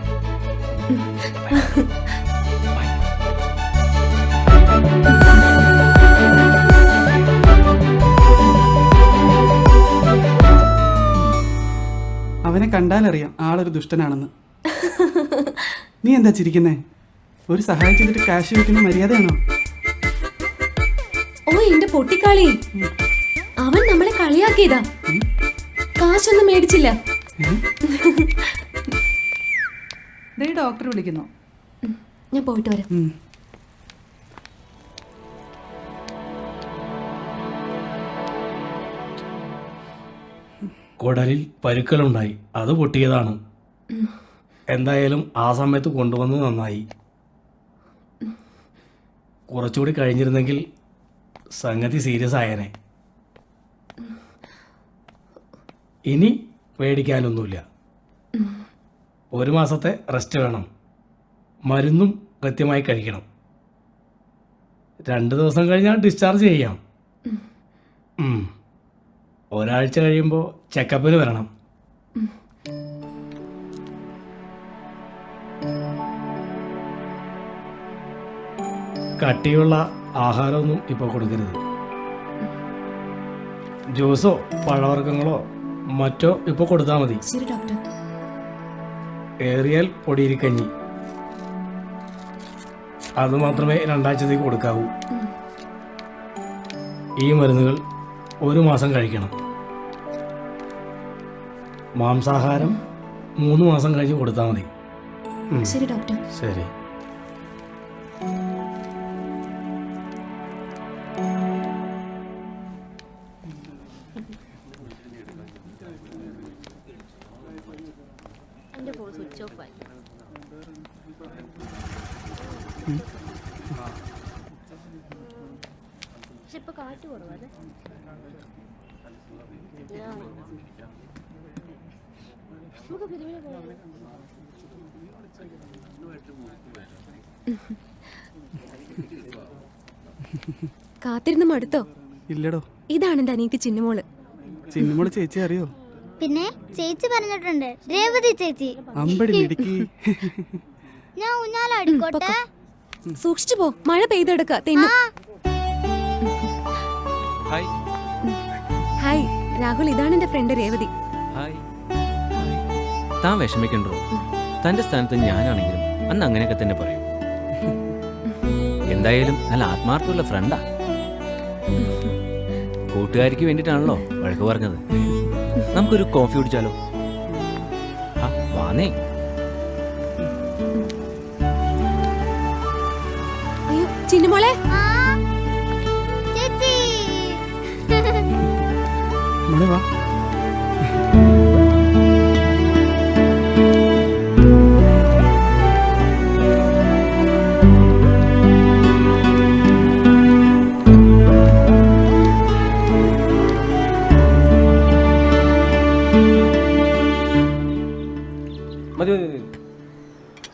അവനെ കണ്ടാലറിയാം ആളൊരു ദുഷ്ടനാണെന്ന്. നീ എന്താ ചിരിക്കുന്നേ? ഒരു സഹായം ചെയ്തിട്ട് കാശ് വെക്കുന്ന മര്യാദയാണോ? ഓ എന്റെ പൊട്ടിക്കാളി, അവൻ നമ്മളെ കളിയാക്കിയതാ. കാശൊന്നും മേടിച്ചില്ല. ഡോക്ടർ വിളിക്കുന്നു. ഞാൻ പോയിട്ട് വരാം. കുടലിൽ പരുക്കലുണ്ടായി, അത് പൊട്ടിയതാണ്. എന്തായാലും ആ സമയത്ത് കൊണ്ടുവന്ന് നന്നായി. കുറച്ചുകൂടി കഴിഞ്ഞിരുന്നെങ്കിൽ സംഗതി സീരിയസ് ആയേനെ. ഇനി പേടിക്കാനൊന്നുമില്ല. 1 മാസത്തെ റെസ്റ്റ് വേണം. മരുന്നും കൃത്യമായി കഴിക്കണം. 2 ദിവസം കഴിഞ്ഞാൽ ഡിസ്ചാർജ് ചെയ്യാം. ഒരാഴ്ച കഴിയുമ്പോൾ ചെക്കപ്പിന് വരണം. കട്ടിയുള്ള ആഹാരമൊന്നും ഇപ്പോൾ കൊടുക്കരുത്. ജ്യൂസോ പഴവർഗ്ഗങ്ങളോ മറ്റോ ഇപ്പോൾ കൊടുത്താൽ മതി. ശരി ഡോക്ടർ. ഏറിയാൽ പൊടിയിരിക്കഞ്ഞി, അത് മാത്രമേ 2 ആഴ്ചത്തേക്ക് കൊടുക്കാവൂ. ഈ മരുന്നുകൾ 1 മാസം കഴിക്കണം. മാംസാഹാരം 3 മാസം കഴിഞ്ഞ് കൊടുത്താൽ മതി. ശരി ഡോക്ടർ. ശരി. കാത്തിരുന്ന് മടുത്തോ? ഇല്ലടോ. ഇതാണ് എന്റെ അനിയത്തി ചിന്നുമോള്. ചിന്നുമോള് ചേച്ചി അറിയോ? പിന്നെ ചേച്ചി പറഞ്ഞിട്ടുണ്ട്, രേവതി ചേച്ചി. അമ്പടി മിടുക്കി. ഞാൻ ഊഞ്ഞാലാടിക്കോട്ടെ? സൂക്ഷിച്ചു പോ, മഴ പെയ്തെടുക്ക തെന്നു. ഹായ് രാഹുൽ, ഇതാണ് എന്റെ ഫ്രണ്ട് രേവതി. താൻ വിഷമിക്കണ്ടോ? തന്റെ സ്ഥാനത്ത് ഞാനാണെങ്കിലും അന്ന് അങ്ങനെയൊക്കെ തന്നെ പറയും. എന്തായാലും നല്ല ആത്മാർത്ഥമുള്ള ഫ്രണ്ടാ. കൂട്ടുകാരിക്ക് വേണ്ടിയിട്ടാണല്ലോ വഴക്ക് പറഞ്ഞത്. നമുക്കൊരു കോഫി കുടിച്ചാലോ? വാന്നേ. അയ്യോ ചിന്നുമോളെ. ചേച്ചി മോളെ വാ.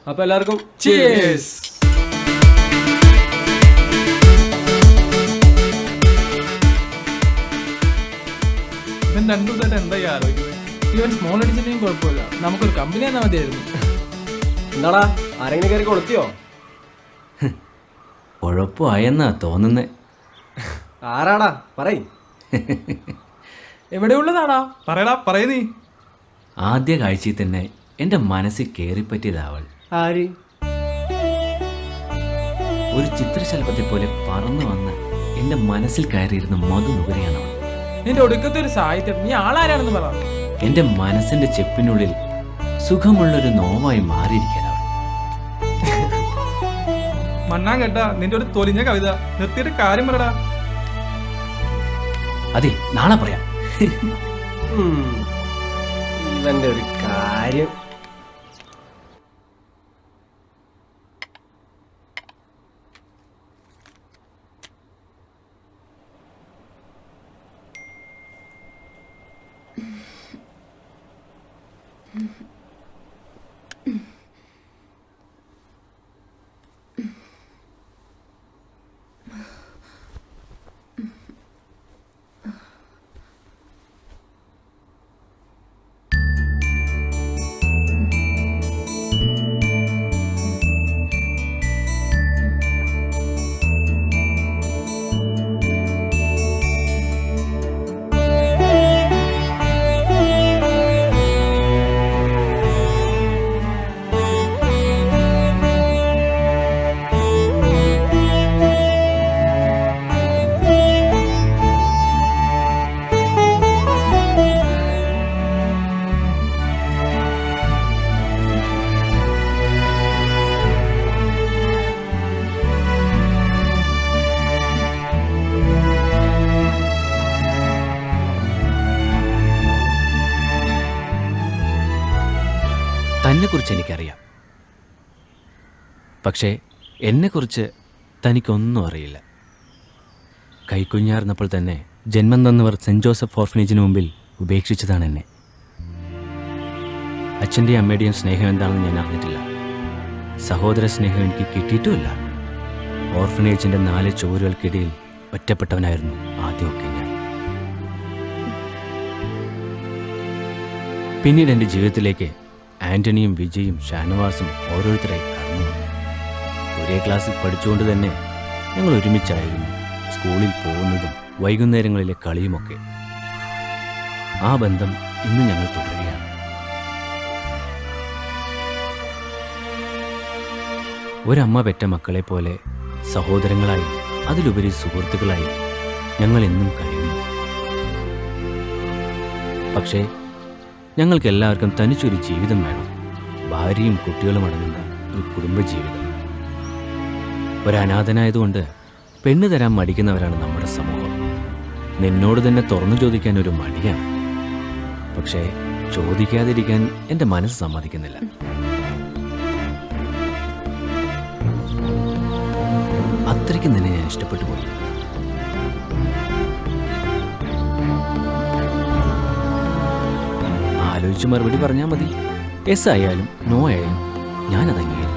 അപ്പൊ എല്ലാവർക്കും ഇവൻ 2 ദിവസമായിട്ട് എന്തായി ആലോചിക്കുന്നത്? ഇവൻ സ്മോൾ അടിച്ചിട്ടുണ്ടെങ്കിൽ കുഴപ്പമില്ല, നമുക്കൊരു കമ്പനി തന്നെ മതിയായിരുന്നു. എന്താടാ, ആരെങ്കിലും കയറി കൊളുത്തിയോ? കുഴപ്പമായെന്നാ തോന്നുന്നേ. ആരാടാ പറയ്. എവിടെയുള്ളതാടാ? പറയടാ, പറയ നീ. ആദ്യ കാഴ്ചയിൽ തന്നെ എന്റെ മനസ്സിൽ കയറിപ്പറ്റിയതാവൾ. ആര്? ഒരു ചിത്രശലഭത്തെ പോലെ പറന്നു വന്ന് എന്റെ മനസ്സിൽ കയറിയിരുന്ന മധുനുകരയാണ് അവൾ. നിന്റെ ഒടുക്കത്തെ ഒരു സാഹിത്യം. നീ ആളാരാണെന്ന് പറ. എന്റെ മനസ്സിന്റെ ചെപ്പിനുള്ളിൽ സുഖമുള്ളൊരു നോവായി മാറിയിരിക്കാൻ അവൾ. മണ്ണാൻ കേട്ടാ നിന്റെ ഒരു തൊലിഞ്ഞ കവിത നിർത്തിയിട്ട് കാര്യം പറടാ. അതെ, നാളെ പറയാം. ഇവന്റെ ഒരു കാര്യം. തന്നെക്കുറിച്ച് എനിക്കറിയാം, പക്ഷേ എന്നെക്കുറിച്ച് തനിക്കൊന്നും അറിയില്ല. കൈക്കുഞ്ഞാർന്നപ്പോൾ തന്നെ ജന്മം തന്നവർ സെൻറ് ജോസഫ് ഓർഫനേജിന് മുമ്പിൽ ഉപേക്ഷിച്ചതാണ് എന്നെ. അച്ഛൻ്റെയും അമ്മയുടെയും സ്നേഹം എന്താണെന്ന് ഞാൻ അറിഞ്ഞിട്ടില്ല. സഹോദര സ്നേഹം എനിക്ക് കിട്ടിയിട്ടുമില്ല. ഓർഫനേജിൻ്റെ 4 ചുവരുകൾക്കിടയിൽ ഒറ്റപ്പെട്ടവനായിരുന്നു ആദ്യമൊക്കെ ഞാൻ. പിന്നീട് എൻ്റെ ജീവിതത്തിലേക്ക് ആൻ്റണിയും വിജയും ഷാനവാസും ഓരോരുത്തരായി കടന്നു വന്നു. ഒരേ ക്ലാസ്സിൽ പഠിച്ചുകൊണ്ട് തന്നെ ഞങ്ങൾ ഒരുമിച്ചായിരുന്നു സ്കൂളിൽ പോകുന്നതും വൈകുന്നേരങ്ങളിലെ കളിയുമൊക്കെ. ആ ബന്ധം ഇന്ന് ഞങ്ങൾ തുടരുകയാണ്. ഒരമ്മ പെറ്റ മക്കളെ പോലെ സഹോദരങ്ങളായി, അതിലുപരി സുഹൃത്തുക്കളായി ഞങ്ങൾ എന്നും കഴിയുന്നു. പക്ഷേ ഞങ്ങൾക്ക് എല്ലാവർക്കും തനിച്ചൊരു ജീവിതം വേണം. ഭാര്യയും കുട്ടികളും അടങ്ങുന്ന ഒരു കുടുംബജീവിതം. ഒരനാഥനായതുകൊണ്ട് പെണ്ണ് തരാൻ മടിക്കുന്നവരാണ് നമ്മുടെ സമൂഹം. നിന്നോട് തന്നെ തുറന്നു ചോദിക്കാൻ ഒരു മടിയാണ്. പക്ഷേ ചോദിക്കാതിരിക്കാൻ എൻ്റെ മനസ്സ് സമ്മതിക്കുന്നില്ല. അത്രയ്ക്ക് നിന്നെ ഞാൻ ഇഷ്ടപ്പെട്ടു പോയി. ആലോചിച്ച് മറുപടി പറഞ്ഞാൽ മതി. യെസ് ആയാലും നോ ആയാലും ഞാനത് അംഗീകരിക്കും.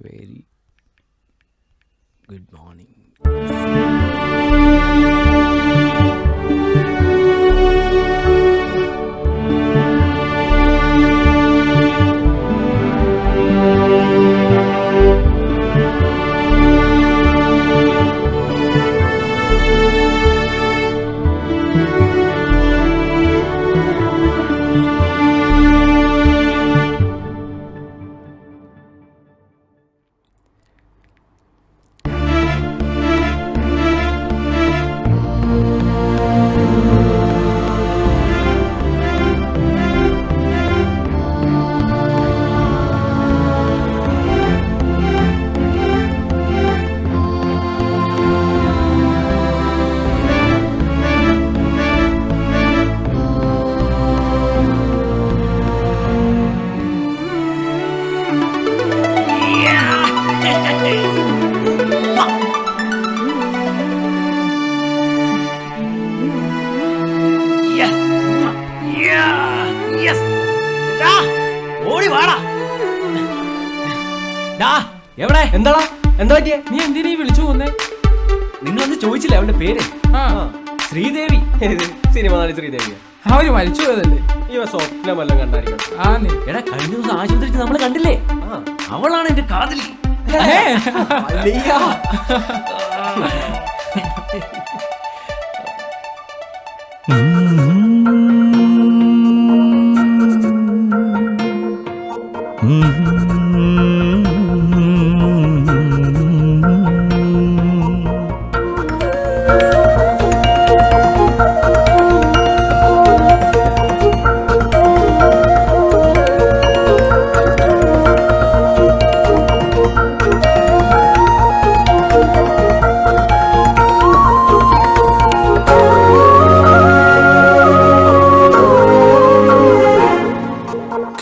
Very good morning. ഓടി വാടാ. എവിടെ എന്താടാ എന്താ പറ്റിയേ? നീ എന്തിനാ ഈ വിളിച്ചു പോന്നേ? നിങ്ങളൊന്ന് ചോദിച്ചില്ലേ അവളുടെ പേര്? ശ്രീദേവി. സിനിമ നടി ശ്രീദേവി. അവര് മരിച്ചു പോയതല്ലേ? ഇവ സ്വപ്നം വല്ലതും കണ്ടായിരിക്കും. എടാ കഴിഞ്ഞ ദിവസം ആശുപത്രിക്ക് നമ്മള് കണ്ടില്ലേ? അവളാണ് എന്റെ കാതലി.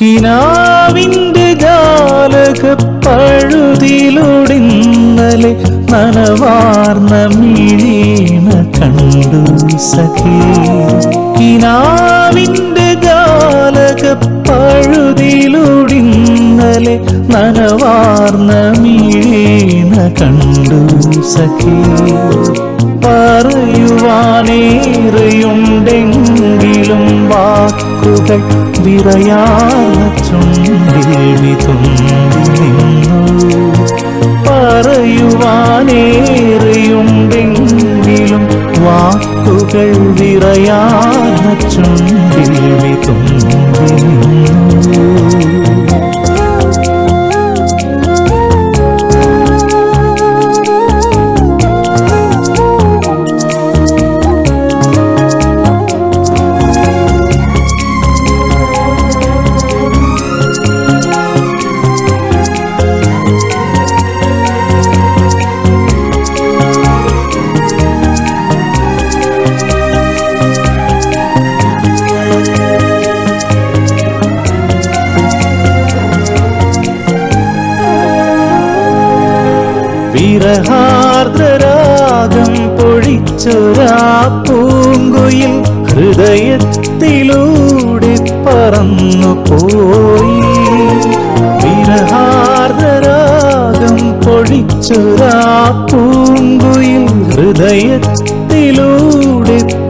കിനാവിന്റെ ജാലക പഴുതിലൊടിന്നലെ നനവാർന്ന മിഴീണ കണ്ടു സഖി. കിനാവിന്റെ ജാലക പഴുതിലൊടിന്നലെ നനവാർന്ന മിഴീണ കണ്ടു സഖി. പറയുവാനേറെയുണ്ടെങ്കിലും വാക്കുകൾ വിറയാർന്ന ചുണ്ടിൽ വിതുമ്പി നിന്നു. പറയുവാനേറെയുണ്ടെങ്കിലും വാക്കുകൾ വിറയാർന്ന ചുണ്ടിൽ വിതുമ്പി നിന്നു. വിരഹാർദ്രരാഗം പൊഴിച്ചൊരാ പൂങ്കുയിൽ ഹൃദയത്തിലൂടെ പറന്നു പോയി. വിരഹാർദ്രരാഗം പൊഴിച്ചൊരാ പൂങ്കുയിൽ ഹൃദയത്തിലൂടെ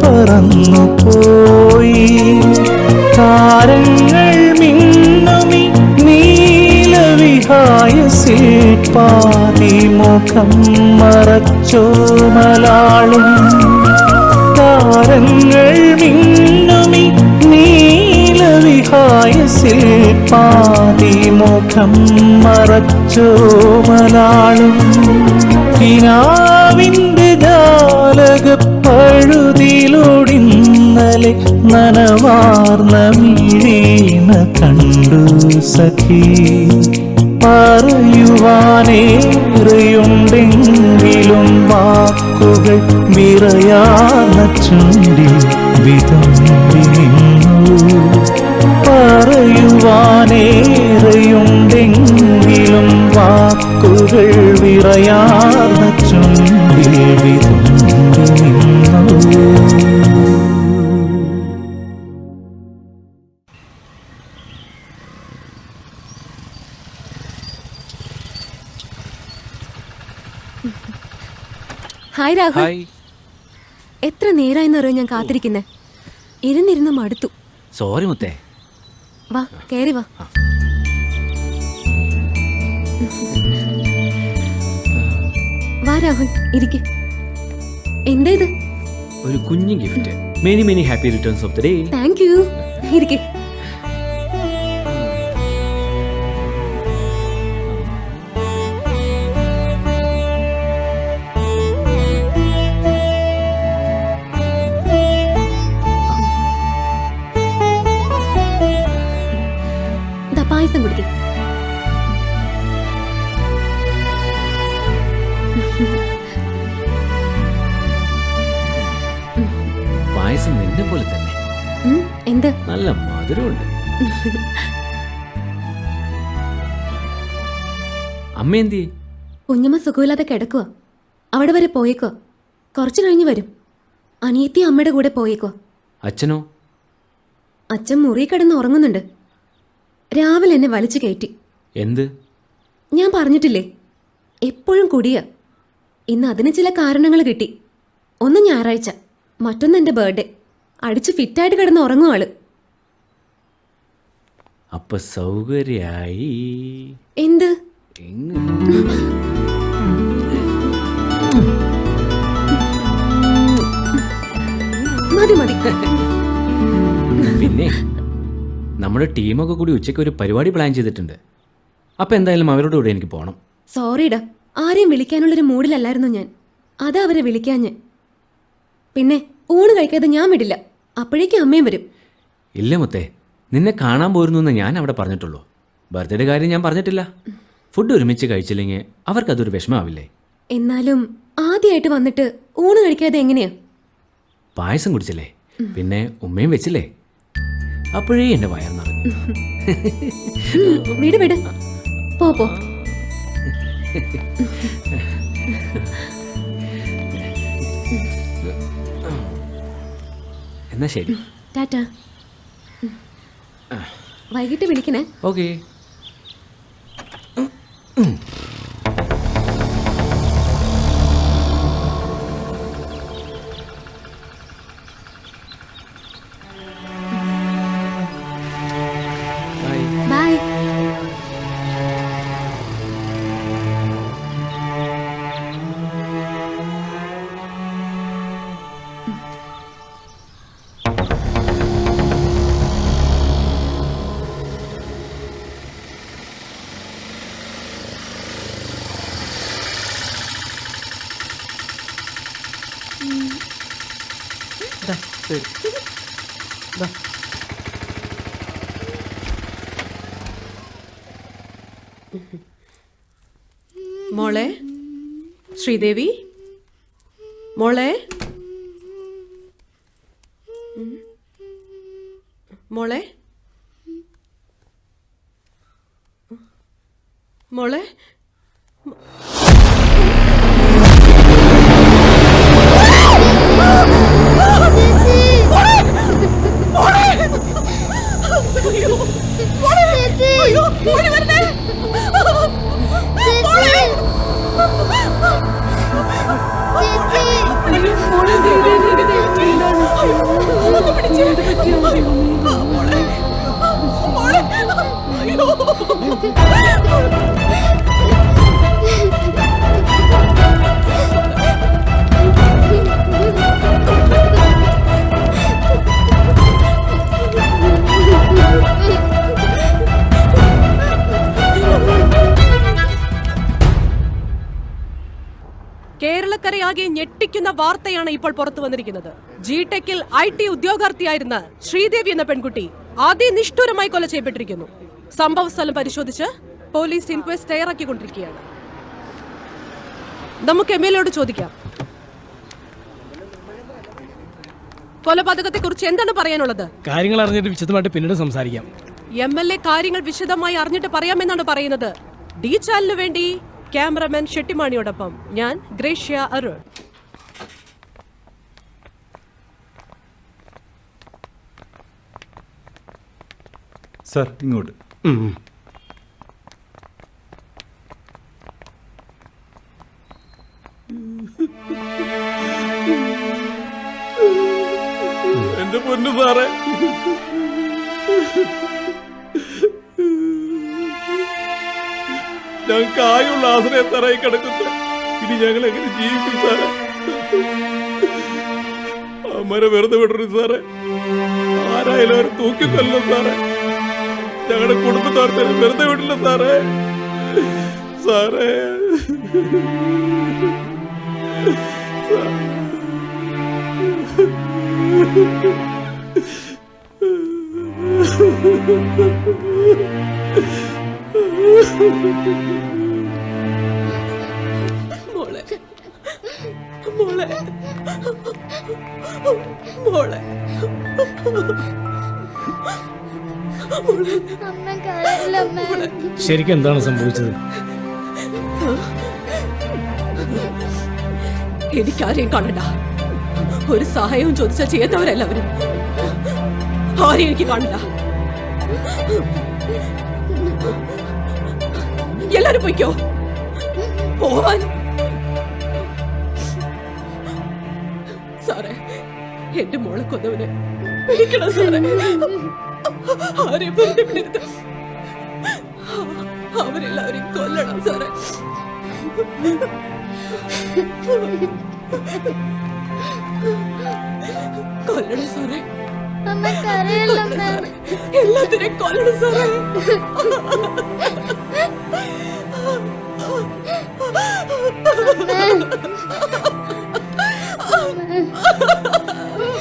പറന്നു പോയി. താരങ്ങൾ മിന്നുമി നീലവിഹായസിൽ പാതിമുഖം മറച്ചോമലാളും. താരങ്ങൾ മിന്നുമി നീലവിഹായസിൽ പാതിമുഖം മറച്ചോമലാളും. കിനാവിന്റെ ജാലക പഴുതിലൊടിന്നലെ നനവാർന്ന മിഴീണ കണ്ടു സഖി. പറയുവാനേറെയുണ്ടെങ്കിലും വാക്കുകൾ വിറയാർന്ന ചുണ്ടിൽ വിതുമ്പി നിന്നു. പറയുവാനേറെയുണ്ടെങ്കിലും വാക്കുകൾ വിറയാർന്ന ചുണ്ടിൽ വിതുമ്പി നിന്നു. ഹായ് രാഹുൽ. എത്ര നേരായെന്നറിയോ ഞാൻ കാത്തിരിക്കുന്നേ. ഇരുന്നിരുന്ന് മടുത്തു. സോറി മുത്തേ. വാ കേറി വാ. വാ രാഹുൽ ഇരിക്ക്. എന്താ ഇത്? ഒരു കുഞ്ഞു gift. Many many happy returns of the day. Thank you. ഇരിക്ക്. പായസം കുടിക്കും. പായസം നിന്നെ പോലെ തന്നെ. എന്ത് നല്ല മധുരമുണ്ട്. അമ്മ എന്തി? കുഞ്ഞമ്മ സുഖമില്ലാതെ കിടക്കുക. അവിടെ വരെ പോയേക്കോ. കുറച്ചു കഴിഞ്ഞ് വരും. അനിയത്തി അമ്മയുടെ കൂടെ പോയേക്കോ. അച്ഛനോ? അച്ഛൻ മുറി കിടന്ന് ഉറങ്ങുന്നുണ്ട്. രാവിലെ എന്നെ വലിച്ചു കയറ്റി. എന്ത്? ഞാൻ പറഞ്ഞിട്ടില്ലേ എപ്പോഴും കുടിയ. ഇന്ന് അതിന് ചില കാരണങ്ങൾ കിട്ടി. ഒന്ന് ഞായറാഴ്ച, മറ്റൊന്ന് എൻ്റെ ബർത്ത്ഡേ. അടിച്ച് ഫിറ്റായിട്ട് കിടന്ന് ഉറങ്ങും ആള്. അപ്പൊ സൗകര്യായി. എന്ത്? മതി മതി. പിന്നെ നമ്മുടെ ടീമൊക്കെ കൂടി ഉച്ചയ്ക്ക് ഒരു പരിപാടി പ്ലാൻ ചെയ്തിട്ടുണ്ട്. അപ്പൊ എന്തായാലും അവരോട് കൂടെ എനിക്ക് പോകണം. സോറിടാ, ആരെയും വിളിക്കാനുള്ളൊരു മൂഡിലല്ലായിരുന്നു ഞാൻ. അതാ അവരെ വിളിക്കാഞ്ഞ്. പിന്നെ ഊണ് കഴിക്കാതെ ഞാൻ വിടില്ല. അപ്പോഴേക്കും അമ്മയും വരും. ഇല്ല മുത്തേ, നിന്നെ കാണാൻ പോരുന്നു എന്ന് ഞാൻ അവിടെ പറഞ്ഞിട്ടുള്ളൂ. ബർത്ത്ഡേ കാര്യം ഞാൻ പറഞ്ഞിട്ടില്ല. ഫുഡ് ഒരുമിച്ച് കഴിച്ചില്ലെങ്കിൽ അവർക്കതൊരു വിഷമാവില്ലേ? എന്നാലും ആദ്യമായിട്ട് വന്നിട്ട് ഊണ് കഴിക്കാതെ എങ്ങനെയാ? പായസം കുടിച്ചില്ലേ, പിന്നെ ഉമ്മയും വെച്ചില്ലേ, അപ്പോഴേ എൻ്റെ വയർ നിറഞ്ഞു. വിട് വിട്, പോ പോ. എന്നാ ശരി, ടാറ്റ. വൈകിട്ട് വിളിക്കണേ. ഓക്കേ. ബൈ. മോളെ ശ്രീദേവി, മോളെ മോളെ മോളെ കേരളക്കരയാകെ ഞെട്ടിക്കുന്ന വാർത്തയാണ് ഇപ്പോൾ പുറത്തു വന്നിരിക്കുന്നത്. ജിടെക്കിൽ IT ഉദ്യോഗാർത്ഥിയായിരുന്ന ശ്രീദേവി എന്ന പെൺകുട്ടി അതിനിഷ്ഠുരമായി കൊല ചെയ്യപ്പെട്ടിരിക്കുന്നു. സംഭവ സ്ഥലം പരിശോധിച്ച് പോലീസ് ഇൻക്വസ്റ്റ് തയ്യാറാക്കിക്കൊണ്ടിരിക്കുകയാണ്. നമുക്ക് MLA യോട് ചോദിക്കാം, കൊലപാതകത്തെ കുറിച്ച് എന്താണ് പറയാനുള്ളത്? കാര്യങ്ങൾ അറിഞ്ഞിട്ട് വിശദമായിട്ട് പിന്നീട് സംസാരിക്കാം. MLA കാര്യങ്ങൾ വിശദമായി അറിഞ്ഞിട്ട് പറയാമെന്നാണ് പറയുന്നത്. ഡി ചാനലിനു വേണ്ടി ക്യാമറമാൻ ഷെട്ടിമാണിയോടൊപ്പം ഞാൻ ഗ്രേഷ്യ അരുൺ. സർ ഇങ്ങോട്ട്. എന്റെ പൊന്നു സാറേ, ഞങ്ങൾക്ക് ആയുള്ള ആശ്രയത്തറായി കിടക്കുന്ന ഇനി ഞങ്ങൾ എങ്ങനെ ജീവിക്കും സാറേ? അമ്മരെ വെറുതെ വിടരുത് സാറേ. ആരായാലും അവരെ തൂക്കിക്കൊല്ലോ സാറേ. ഞങ്ങളുടെ കുടുംബത്തോർത്തെ വെറുതെ വിടില്ല സാറേ. സാറേ മോളെ മോളെ മോളെ ശരിക്കും എന്താണ് സംഭവിച്ചത്? എനിക്കാരെയും കാണണ്ട. ഒരു സഹായവും ചോദിച്ചാൽ ചെയ്യാത്തവരെല്ലാവരും. ആരെയും എനിക്ക് കാണണ്ട. എല്ലാരും പൊയ്ക്കോ. പോവാൻ. സാറേ, എന്റെ മോളെ കൊന്നവനെ പിടിക്കണം സാറേ. ആരെയും വെറുതെ വിടരുത്. അവരെല്ലാവരെയും കൊല്ലണം സാറേ. കൊല്ലണം സാറേ. എല്ലാത്തിനെയും കൊല്ലണം സാറേ.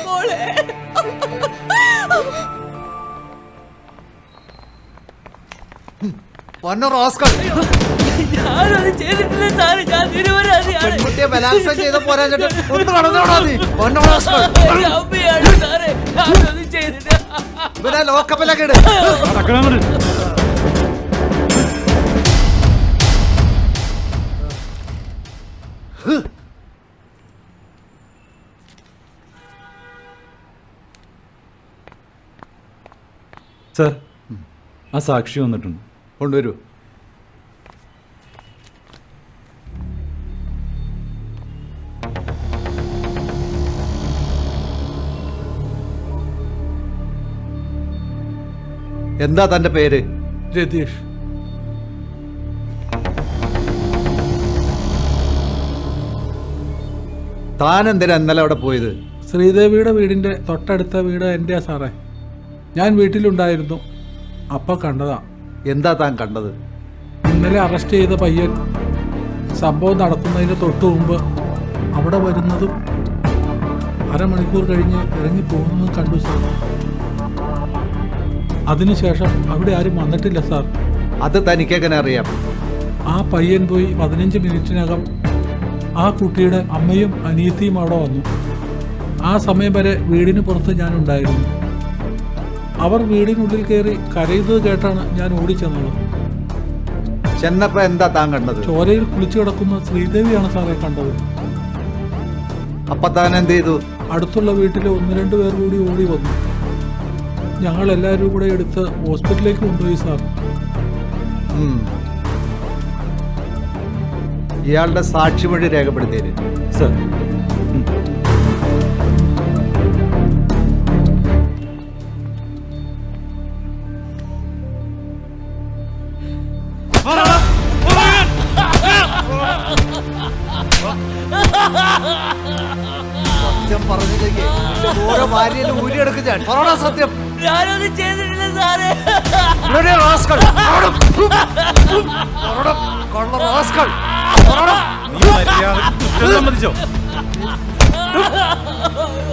മോളെ, ഞാനത് ചെയ്തിട്ടില്ല സാറേ. ഞാൻ നിരപരാധിയാണ്. ബലാത്സംഗം ചെയ്ത പോരാഞ്ഞിട്ട് ഒന്ന് നടന്നോടാ നീ. എന്റെ അമ്മയാണ് സാറേ. ഞാനത് ചെയ്തില്ല. ഇവനെ ലോക്കപ്പിലൊക്കെ ഇട്. സാർ, ആ സാക്ഷി വന്നിട്ടുണ്ട്. കൊണ്ടുവരൂ. എന്താ തന്റെ പേര്? രതീഷ്. താൻ എന്തിനാ ഇന്നലെ അവിടെ പോയത്? ശ്രീദേവിയുടെ വീടിന്റെ തൊട്ടടുത്ത വീട് എൻ്റെ സാറേ. ഞാൻ വീട്ടിലുണ്ടായിരുന്നു. അപ്പൊ കണ്ടതാ. എന്താ താൻ കണ്ടത്? ഇന്നലെ അറസ്റ്റ് ചെയ്ത പയ്യൻ സംഭവം നടക്കുന്നതിന് തൊട്ടു മുമ്പ് അവിടെ വരുന്നതും അരമണിക്കൂർ കഴിഞ്ഞ് ഇറങ്ങി പോകുന്നതും കണ്ടു സാർ. അതിനുശേഷം അവിടെ ആരും വന്നിട്ടില്ല സാർ. അത് തനിക്കെങ്ങനെ അറിയാം? ആ പയ്യൻ പോയി 15 മിനിറ്റിനകം ആ കുട്ടിയുടെ അമ്മയും അനിയത്തിയും അവിടെ വന്നു. ആ സമയം വരെ വീടിന് പുറത്ത് ഞാനുണ്ടായിരുന്നു. അവർ വീടിനുള്ളിൽ കയറി കരയുന്നത് കേട്ടാണ് ഞാൻ ഓടിച്ചെന്നത്. ചെന്നപ്പോ എന്താ താൻ കണ്ടത്? ചോരയിൽ കുളിച്ചു കിടക്കുന്ന ശ്രീദേവിയാണ് സാറേ കണ്ടത്. അപ്പൊ താൻ എന്ത് ചെയ്തു? അടുത്തുള്ള വീട്ടിലെ 1-2 പേർ കൂടി ഓടി വന്നു. ഞങ്ങൾ എല്ലാവരും കൂടെ എടുത്ത് ഹോസ്പിറ്റലിലേക്ക് കൊണ്ടുപോയി സാർ. ഇയാളുടെ സാക്ഷിമൊഴി രേഖപ്പെടുത്തിയത് സാർ. സത്യം പറഞ്ഞില്ലെങ്കിൽ ഓരോ ഭാര്യയിലും ഊരിയെടുക്കും ഞാൻ. പറയണ സത്യം. ഞാനത് ചെയ്തിട്ടില്ല സാറേ.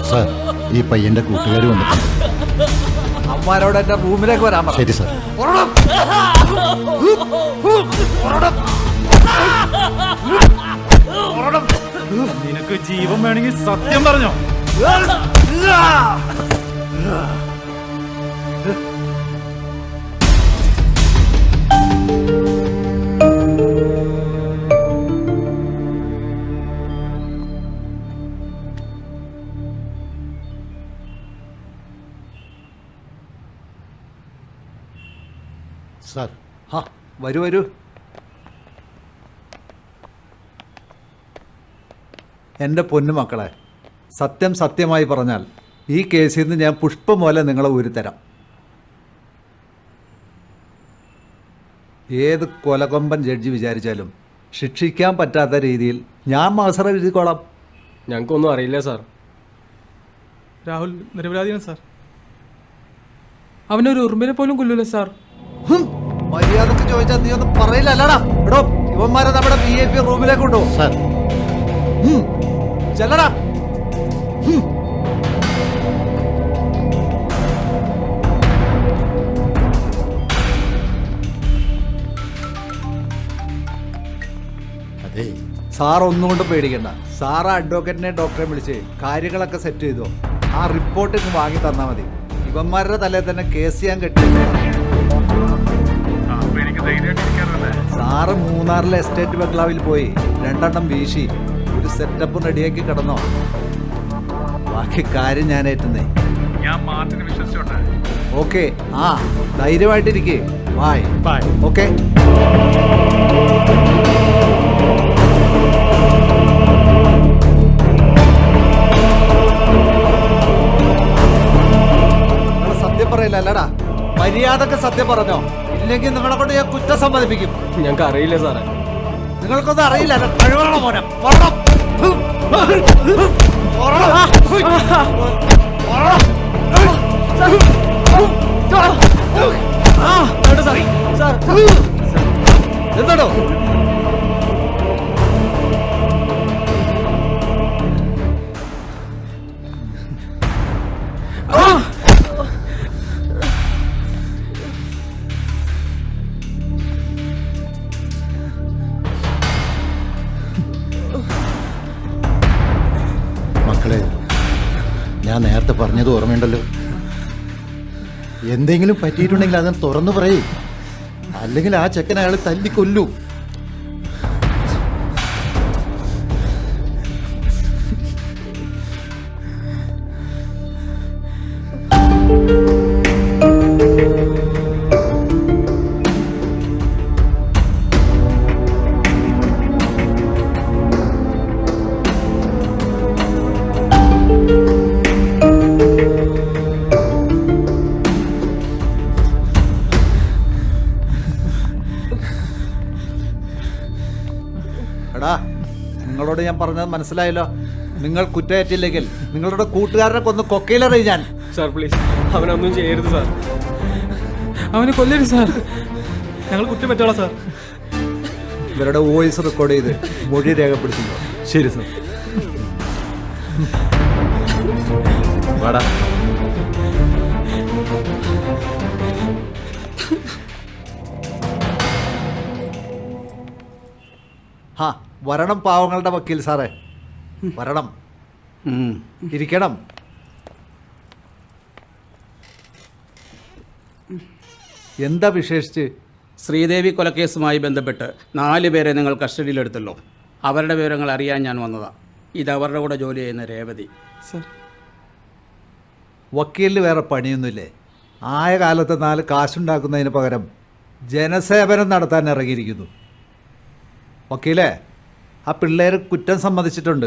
സാർ, ഈ പയ്യന്റെ കൂട്ടുകാർ വന്നിട്ടുണ്ട്. അമ്മാരോട് എന്റെ റൂമിലേക്ക് വരാൻ പറ. ശരി സാർ. നിനക്ക് ജീവൻ വേണമെങ്കിൽ സത്യം പറഞ്ഞോ? സാർ, വരൂ വരൂ. എൻ്റെ പൊന്നു മക്കളെ, സത്യം സത്യമായി പറഞ്ഞാൽ ഈ കേസിൽ നിന്ന് ഞാൻ പുഷ്പം പോലെ നിങ്ങളെ ഊരിത്തരാം. ഏത് കൊലകൊമ്പൻ ജഡ്ജി വിചാരിച്ചാലും ശിക്ഷിക്കാൻ പറ്റാത്ത രീതിയിൽ ഞാൻ മാസറ എഴുതിക്കോളാം. ഞങ്ങൾക്കൊന്നും അറിയില്ല സാർ. രാഹുൽ നിരപരാധിയാണ് സാർ. അവനൊരു ഉറുമ്പിനെ പോലും കൊല്ലൂല സാർ. മര്യാദക്ക് ചോദിച്ചാൽ നീ ഒന്നും പറയില്ല അല്ലടാ. എടോ, ഇവന്മാരെ നമ്മുടെ VIP റൂമിലേക്ക് കൊണ്ടുപോകും. സാർ, ചെല്ലടാ. അതെ, സാർ ഒന്നുകൊണ്ട് പേടിക്കണ്ട. സാർ ആ അഡ്വക്കേറ്റിനെ ഡോക്ടറെ വിളിച്ച് കാര്യങ്ങളൊക്കെ സെറ്റ് ചെയ്തോ. ആ റിപ്പോർട്ട് ഇങ്ങ് വാങ്ങി തന്നാൽ മതി. ഇവന്മാരുടെ തലയിൽ തന്നെ കേസ് ചെയ്യാൻ കെട്ടി. സാറ് മൂന്നാറിലെ എസ്റ്റേറ്റ് ബംഗ്ലാവിൽ പോയി 2 എണ്ണം വീശി ഒരു സെറ്റപ്പ് റെഡിയാക്കി കിടന്നോ. ബാക്കി കാര്യം ഞാൻ ഏറ്റുന്നേ. ഓക്കെ, ധൈര്യമായിട്ടിരിക്കേ. Bye bye. ഓക്കെ. നിങ്ങൾ സത്യം പറയില്ല അല്ലടാ, മര്യാദക്ക് സത്യം പറഞ്ഞോ, ഇല്ലെങ്കിൽ നിങ്ങളെ കൊണ്ട് ഞാൻ കുറ്റം സമ്മതിപ്പിക്കും. ഞങ്ങൾക്ക് അറിയില്ല സാറേ. നിങ്ങൾക്കൊന്നും അറിയില്ല. കഴിവുള്ള മോനെ പോണം. എന്താണോ മക്കളെ, ഞാൻ നേരത്തെ പറഞ്ഞത് ഓർമ്മയുണ്ടല്ലോ, എന്തെങ്കിലും പറ്റിയിട്ടുണ്ടെങ്കിൽ അതൻ തുറന്നു പറയും, അല്ലെങ്കിൽ ആ ചെക്കൻ അയാൾ തല്ലിക്കൊല്ലൂ. എടാ, നിങ്ങളോട് ഞാൻ പറഞ്ഞത് മനസ്സിലായല്ലോ. നിങ്ങൾ കുറ്റേറ്റില്ലെങ്കിൽ നിങ്ങളുടെ കൂട്ടുകാരനെ കൊന്ന് കൊക്കയിലെറിയും ഞാൻ. സാർ പ്ലീസ്, അവനൊന്നും ചെയ്യരുത് സാർ. അവനെ കൊല്ലരുത് സാർ. ഞങ്ങൾ കുറ്റം പറ്റോളാം സാർ. ഇവരുടെ വോയിസ് റെക്കോർഡ് ചെയ്ത് മൊഴി രേഖപ്പെടുത്തുന്നു. ശരി സാർ. വാടാ. ഹാ, വരണം പാവങ്ങളുടെ വക്കീൽ സാറേ, വരണം, ഇരിക്കണം. എന്താ വിശേഷിച്ച്? ശ്രീദേവി കൊലക്കേസുമായി ബന്ധപ്പെട്ട് 4 പേരെ നിങ്ങൾ കസ്റ്റഡിയിലെടുത്തല്ലോ. അവരുടെ വിവരങ്ങൾ അറിയാൻ ഞാൻ വന്നതാ. ഇത് അവരുടെ കൂടെ ജോലി ചെയ്യുന്ന രേവതി. വക്കീലിന് വേറെ പണിയൊന്നുമില്ലേ? ആയ കാലത്ത് 4 കാശുണ്ടാക്കുന്നതിന് പകരം ജനസേവനം നടത്താൻ ഇറങ്ങിയിരിക്കുന്നു. വക്കീലേ, ആ പിള്ളേർ കുറ്റം സമ്മതിച്ചിട്ടുണ്ട്.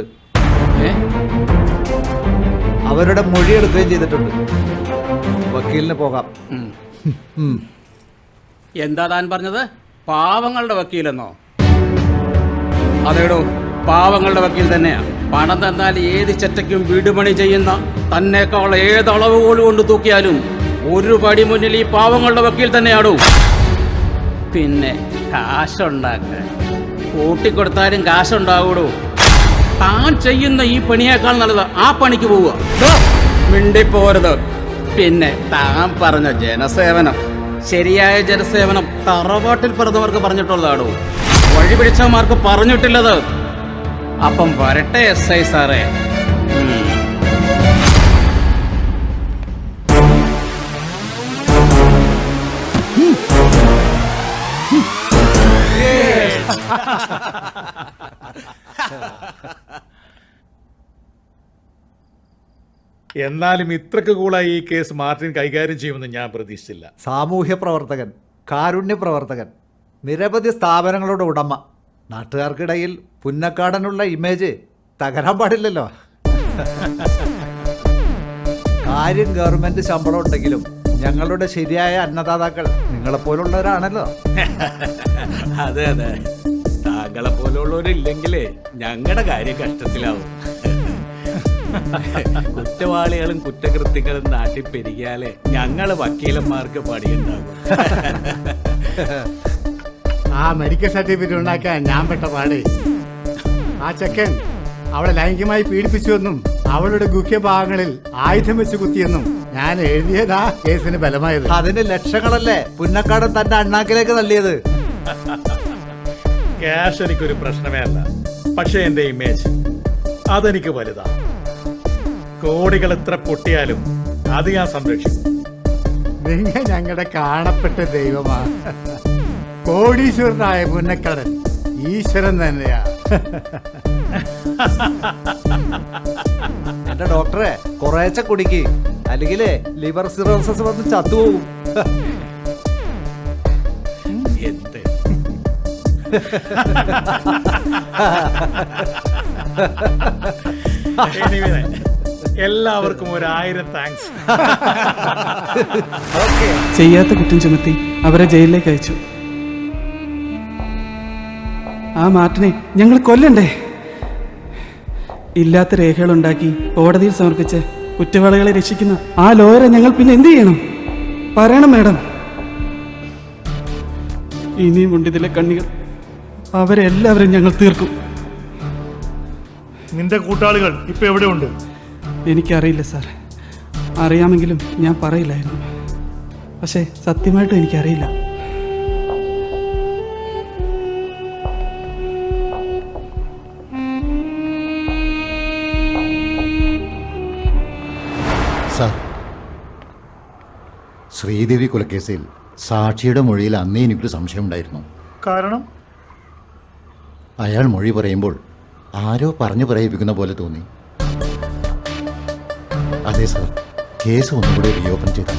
അവരുടെ മൊഴിയെടുക്കുകയും ചെയ്തിട്ടുണ്ട്. വക്കീലിന് പോകാം. എന്താ താൻ പറഞ്ഞത്? പാവങ്ങളുടെ വക്കീലെന്നോ? അതേടോ, പാവങ്ങളുടെ വക്കീൽ തന്നെയാ. പണം തന്നാൽ ഏത് ചെറ്റയ്ക്കും വീടുപണി ചെയ്യുന്ന തന്നേക്കാൾ ഏതളവ് പോലും കൊണ്ട് തൂക്കിയാലും ഒരു പടി മുന്നിൽ ഈ പാവങ്ങളുടെ വക്കീൽ തന്നെയാണോ. പിന്നെ കാശുണ്ടാക്കാൻ കൂട്ടിക്കൊടുത്താലും കാശുണ്ടാകൂടൂ. താൻ ചെയ്യുന്ന ഈ പണിയേക്കാൾ നല്ലത് ആ പണിക്ക് പോവുക. മിണ്ടിപ്പോരുത്. പിന്നെ താൻ പറഞ്ഞ ജനസേവനം, ശരിയായ ജനസേവനം തറവാട്ടിൽ പിറന്നവർക്ക് പറഞ്ഞിട്ടുള്ളതാണോ? വഴി പിടിച്ചവന്മാർക്ക് പറഞ്ഞിട്ടില്ലത്. അപ്പം വരട്ടെ SI സാറേ. എന്നാലും ഇത്രക്ക് കൂളായി ഈ കേസ് മാർട്ടിൻ കൈകാര്യം ചെയ്യുമെന്ന് ഞാൻ പ്രതീക്ഷിച്ചില്ല. സാമൂഹ്യ പ്രവർത്തകൻ, കാരുണ്യ പ്രവർത്തകൻ, നിരവധി സ്ഥാപനങ്ങളുടെ ഉടമ. നാട്ടുകാർക്കിടയിൽ പുന്നക്കാടനുള്ള ഇമേജ് തകരാൻ പാടില്ലല്ലോ. കാര്യം ഗവൺമെന്റ് ശമ്പളം ഉണ്ടെങ്കിലും ഞങ്ങളുടെ ശരിയായ അന്നദാതാക്കൾ നിങ്ങളെപ്പോലുള്ളവരാണല്ലോ. അതെ അതെ, താങ്കളെ പോലുള്ളവരില്ലെങ്കിലേ ഞങ്ങളുടെ കാര്യം കഷ്ടത്തിലാവും. കുറ്റവാളികളും കുറ്റകൃത്യങ്ങളും നാട്ടിൽ പെരുകിയാലേ ഞങ്ങള് വക്കീലന്മാർക്ക് പണിയുണ്ടാകും. ആ മെഡിക്കൽ സർട്ടിഫിക്കറ്റ് ഉണ്ടാക്കാൻ ഞാൻ പെട്ട പാടേ. ആ ചെക്കൻ അവളെ ലൈംഗികമായി പീഡിപ്പിച്ചുവെന്നും അവളുടെ ഗുഹ്യഭാഗങ്ങളിൽ ആയുധം വെച്ച് കുത്തിയെന്നും ഞാൻ എഴുതിയതാ കേസിന് ബലമായത്. അതിന് ലക്ഷങ്ങളല്ലേ പുന്നക്കാടൻ തന്റെ അണ്ണാക്കിലേക്ക് തള്ളിയത്. ക്യാഷ് എനിക്കൊരു പ്രശ്നമേ അല്ല, പക്ഷേ എന്റെ ഇമേജ് അതെനിക്ക് വലുതാ. കോടികൾ എത്ര പൊട്ടിയാലും അത് ഞാൻ സംരക്ഷിക്കും. നിങ്ങൾ ഞങ്ങളുടെ കാണപ്പെട്ട ദൈവമാ. കോടീശ്വരനായ പുന്നക്കടൻ ഈശ്വരൻ തന്നെയാ. എന്റെ ഡോക്ടറെ കുറേശ്ശെ കുടിക്ക്, അല്ലെങ്കിൽ ലിവർ സിറോസിസ് വന്ന് ചത്തുപോകും. എല്ലാവർക്കും 1000 താങ്ക്സ്. ചെയ്യാത്ത കുറ്റം ചുമത്തി അവരെ ജയിലിലേക്ക് അയച്ചു. ആ മാർട്ടിനെ ഞങ്ങൾ കൊല്ലണ്ടേ? ഇല്ലാത്ത രേഖകളുണ്ടാക്കി കോടതിയിൽ സമർപ്പിച്ച് കുറ്റവാളികളെ രക്ഷിക്കുന്ന ആ ലോയറെ ഞങ്ങൾ പിന്നെ എന്ത് ചെയ്യണം? പറയണം മാഡം. ഇനിയും ഉണ്ട് ഇതിലെ കണ്ണികൾ. അവരെ എല്ലാവരും ഞങ്ങൾ തീർക്കും. നിന്റെ കൂട്ടാളികൾ ഇപ്പൊ എവിടെയുണ്ട്? എനിക്കറിയില്ല സാർ. അറിയാമെങ്കിലും ഞാൻ പറയില്ലായിരുന്നു. പക്ഷേ സത്യമായിട്ടും എനിക്കറിയില്ല. സാർ, ശ്രീദേവി കൊലക്കേസിൽ സാക്ഷിയുടെ മൊഴിയിൽ അന്നേ എനിക്കൊരു സംശയമുണ്ടായിരുന്നു. കാരണം അയാൾ മൊഴി പറയുമ്പോൾ ആരോ പറഞ്ഞു പറയിപ്പിക്കുന്ന പോലെ തോന്നി. അതെ സാർ, കേസ് ഒന്നുകൂടി റീഓപ്പൺ ചെയ്തു.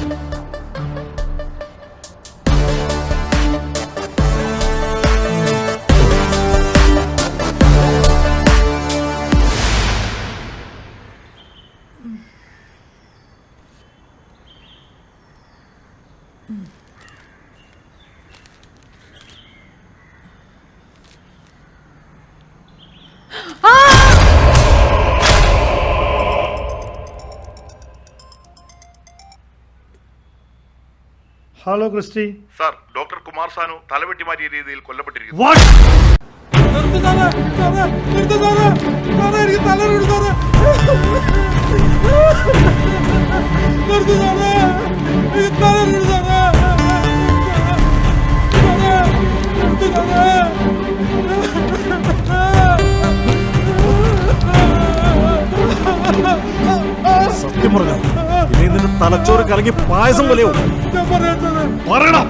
Hello Christy. Sir, doctor Kumar Sanu തലവെട്ടി മാറ്റിയ രീതിയിൽ കൊല്ലപ്പെട്ടിരിക്കുന്നു. സത്യം പറഞ്ഞ ഇനി നിന്റെ തലച്ചോറ് കലങ്ങി പായസം പോലെയോ പറയണം.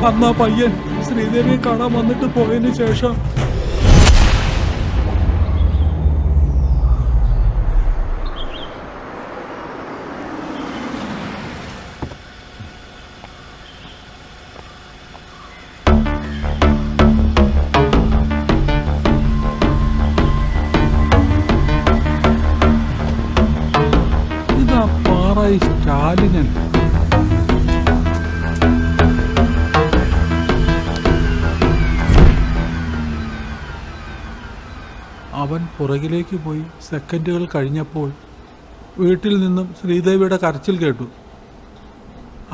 അന്നാ പയ്യൻ ശ്രീദേവിയെ കാണാൻ വന്നിട്ട് പോയതിനു ശേഷം ഇതാ പാറായി സ്റ്റാലിനൻ. അവൻ പുറകിലേക്ക് പോയി സെക്കൻഡുകൾ കഴിഞ്ഞപ്പോൾ വീട്ടിൽ നിന്നും ശ്രീദേവിയുടെ കരച്ചിൽ കേട്ടു.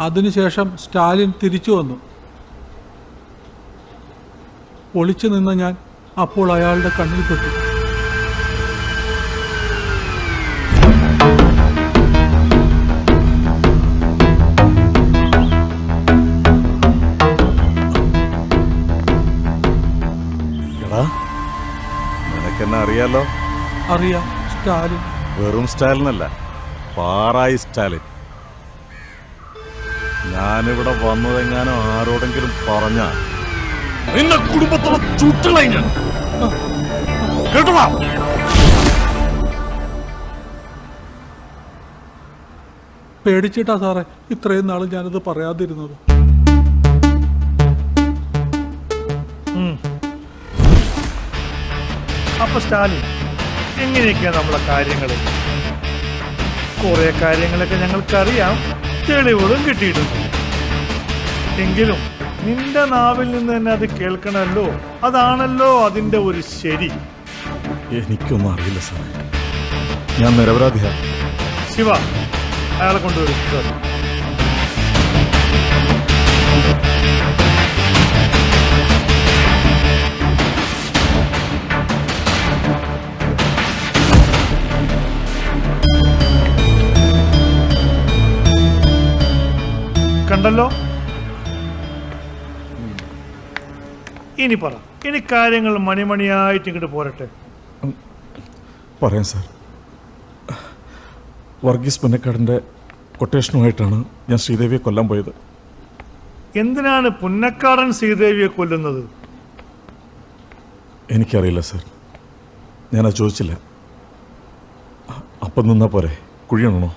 അതിനുശേഷം സ്റ്റാലിൻ തിരിച്ചു വന്നു. ഒളിച്ചു നിന്ന ഞാൻ അപ്പോൾ അയാളുടെ കണ്ണിൽപ്പെട്ടു. നിനക്കെന്നെ അറിയാലോ? അറിയാം, സ്റ്റാലിൻ. വെറും സ്റ്റാലിനല്ല, പാറായി സ്റ്റാലിൻ. ഞാനിവിടെ വന്നതെങ്ങാനും ആരോടെങ്കിലും പറഞ്ഞ നിന്റെ കുടുംബത്തോടെ ചുട്ടുകളായി ഞാൻ. കേട്ടോളാ. പേടിച്ചിട്ടാ സാറേ ഇത്രയും നാൾ ഞാനത് പറയാതിരുന്നത്. അപ്പൊ സ്റ്റാലിൻ, എങ്ങനെയൊക്കെയാണ് നമ്മളെ കാര്യങ്ങൾ? കുറെ കാര്യങ്ങളൊക്കെ ഞങ്ങൾക്കറിയാം, തെളിവുകളും കിട്ടിയിട്ടുണ്ട്. എങ്കിലും നിന്റെ നാവിൽ നിന്ന് തന്നെ അത് കേൾക്കണമല്ലോ. അതാണല്ലോ അതിന്റെ ഒരു ശരി. എനിക്കൊന്നും അറിയില്ല സാർ, ഞാൻ നിരപരാധിയാ. ശിവ, അയാളെ കൊണ്ടുവരും. സാർ, കണ്ടല്ലോ. ഇനി പറ, ഇനി കാര്യങ്ങൾ മണിമണിയായിട്ട് ഇങ്ങോട്ട് പോരട്ടെ. പറയാം സാർ. വർഗീസ് പുന്നക്കാടിൻ്റെ കൊട്ടേഷനുമായിട്ടാണ് ഞാൻ ശ്രീദേവിയെ കൊല്ലാൻ പോയത്. എന്തിനാണ് പുന്നക്കാടൻ ശ്രീദേവിയെ കൊല്ലുന്നത്? എനിക്കറിയില്ല സാർ, ഞാനത് ചോദിച്ചില്ല. അപ്പം നിന്നാ പോരെ, കുഴിയണോ?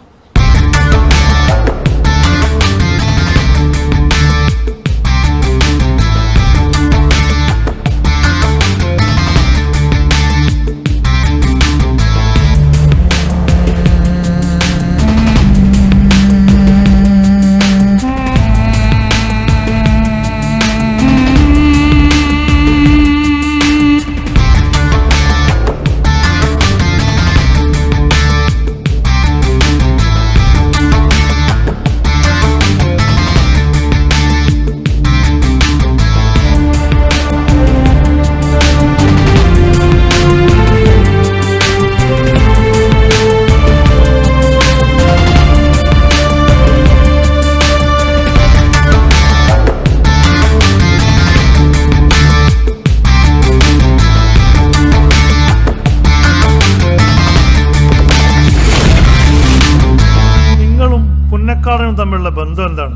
പുന്നക്കാടനും തമ്മിലുള്ള ബന്ധം എന്താണ്?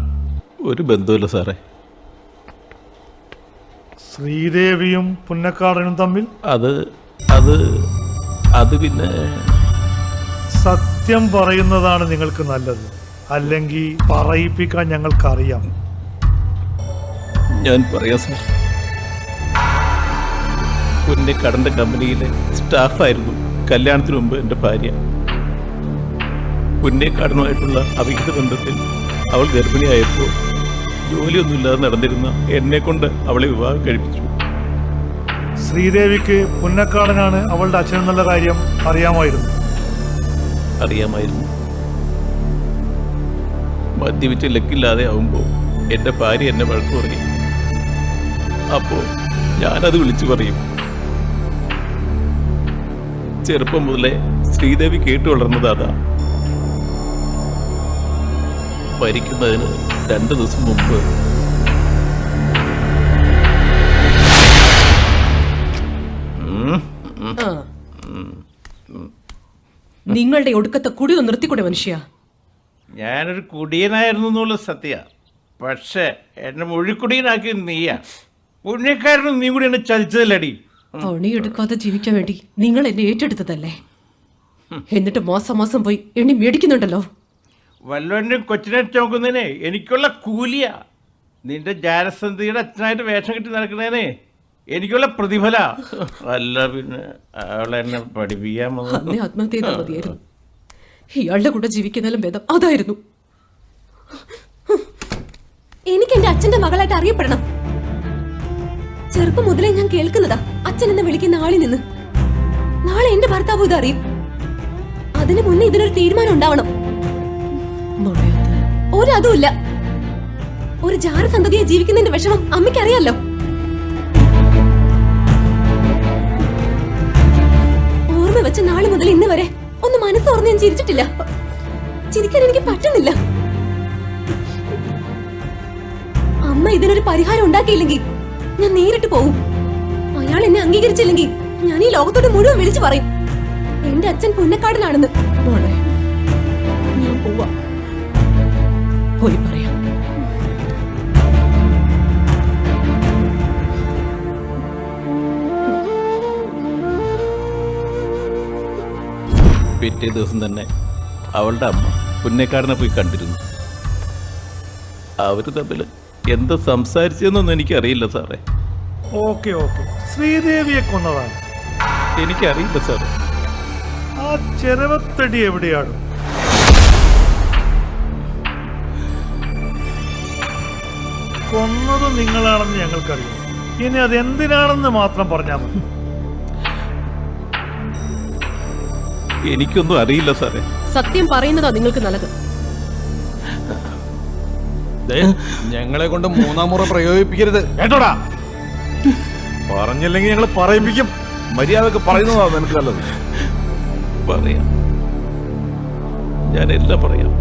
ഒരു ബന്ധമില്ല സാറേ. ശ്രീദേവിയും പുന്നക്കാടനും തമ്മിൽ അത് അത് അത് പിന്നെ സത്യം പറയുന്നതാണ് നിങ്ങൾക്ക് നല്ലത്, അല്ലെങ്കിൽ പറയിപ്പിക്കാൻ ഞങ്ങൾക്കറിയാം. ഞാൻ പറയാം സാർ. പുന്നക്കാടൻ്റെ കമ്പനിയിലെ സ്റ്റാഫായിരുന്നു കല്യാണത്തിന് മുമ്പ് എൻ്റെ ഭാര്യ. പുന്നക്കാടനുമായിട്ടുള്ള അവിഹിത ബന്ധത്തിൽ അവൾ ഗർഭിണിയായപ്പോൾ ജോലിയൊന്നുമില്ലാതെ നടന്നിരുന്ന എന്നെ കൊണ്ട് അവളെ വിവാഹം കഴിപ്പിച്ചു. ശ്രീദേവിക്ക് പുന്നക്കാടനാണ് അവളുടെ അച്ഛനെന്നുള്ള കാര്യം അറിയാമായിരുന്നു. മദ്യപിച്ച് ലക്കില്ലാതെ ആവുമ്പോൾ എൻ്റെ ഭാര്യ എന്നെ വഴക്ക് പറയും. അപ്പോൾ ഞാനത് വിളിച്ചു പറയും. ചെറുപ്പം മുതലേ ശ്രീദേവി കേട്ടു വളർന്നത് അതാ. മരിക്കുന്നതിന് 2 ദിവസം മുമ്പ് നിങ്ങളുടെ ഒടുക്കത്തെ കുടി ഒന്ന് നിർത്തിക്കൂടെ മനുഷ്യ? ഞാനൊരു കുടിയനായിരുന്നു എന്നുള്ള സത്യ, പക്ഷേ എന്നെ മൊഴിക്കുടിയനാക്കി നീയാ. പുണ്യക്കാരനും നീ കൂടി എന്നെ ചതിച്ചതല്ലടി. പണിയെടുക്കാതെ ജീവിക്കാൻ വേണ്ടി നിങ്ങൾ എന്നെ ഏറ്റെടുത്തതല്ലേ? എന്നിട്ട് മാസം മാസം പോയി എണ്ണി മേടിക്കുന്നുണ്ടല്ലോ. വല്ലവൻ്റെ കൊച്ചിനെ ചോക്കുന്നതിനെ എനിക്കുള്ള കൂലിയാ. നിന്റെ ജാരസന്ധിയുടെ അച്ഛനായിട്ട് വേഷം കെട്ടി നടക്കുന്നതിനെ എനിക്കുള്ള പ്രതിഫല. അല്ല പിന്നെ അവളെന്നെ പഠിപ്പിക്കാൻ അന്നേ ആത്മഹത്യ ചെയ്താൽ മതിയായിരുന്നു. ഇയാളുടെ കൂടെ ജീവിക്കുന്നതിലും ഭേദം അതായിരുന്നു. എനിക്ക് എന്റെ അച്ഛന്റെ മകളായിട്ട് അറിയപ്പെടണം. ചെറുപ്പം മുതലേ ഞാൻ കേൾക്കുന്നതാ അച്ഛൻ എന്ന് വിളിക്കുന്ന ആളിൽ നിന്ന്. നാളെ എന്റെ ഭർത്താവ് ഇത് അറിയും. അതിനു മുന്നേ ഇതിനൊരു തീരുമാനം ഉണ്ടാവണം. ഒരതുമില്ല. ഒരു ജാരസന്തതിയെ ജീവിക്കുന്നതിന്റെ വിഷമം അമ്മയ്ക്കറിയാലോ. ഓർമ്മ വെച്ച നാളെ മുതൽ ഇന്ന് വരെ ഒന്ന് മനസ്സോർന്ന് ഞാൻ ചിരിച്ചിട്ടില്ല. ചിരിക്കാൻ എനിക്ക് പറ്റുന്നില്ല. അമ്മ ഇതിനൊരു പരിഹാരം ഉണ്ടാക്കിയില്ലെങ്കിൽ ഞാൻ നേരിട്ട് പോവും. അയാൾ എന്നെ അംഗീകരിച്ചില്ലെങ്കിൽ ഞാൻ ഈ ലോകത്തോട് മുഴുവൻ വിളിച്ചു പറയും എന്റെ അച്ഛൻ പുന്നക്കാടനാണെന്ന്. ഞാൻ പോവാ, പോയി പറയാം. പിറ്റേ ദിവസം തന്നെ അവളുടെ അമ്മ പുന്നക്കാടനെ പോയി കണ്ടിരുന്നു. അവര് തമ്മിൽ എന്ത് സംസാരിച്ചെന്നൊന്നും എനിക്കറിയില്ല സാറേ. ഓക്കെ ശ്രീദേവിയെ കൊന്നതാണ്. എനിക്കറിയില്ല സാറേ. ആ ചെരവത്തടി എവിടെയാണ്? കൊന്നത് നിങ്ങളാണെന്ന് ഞങ്ങൾക്കറിയാം. ഇനി അതെന്തിനാണെന്ന് മാത്രം പറഞ്ഞാൽ മതി. എനിക്കൊന്നും അറിയില്ല സാറേ. സത്യം പറയുന്നതാ നിങ്ങൾക്ക് നല്ലത്. ഞങ്ങളെ കൊണ്ട് 3-ാം മുറ പ്രയോഗിപ്പിക്കരുത് കേട്ടോടാ. പറഞ്ഞില്ലെങ്കിൽ ഞങ്ങൾ പറയിപ്പിക്കും. മര്യാദക്ക് പറയുന്നതാണ് നിനക്ക് നല്ലത്. പറയാം, ഞാനെല്ലാം പറയാം.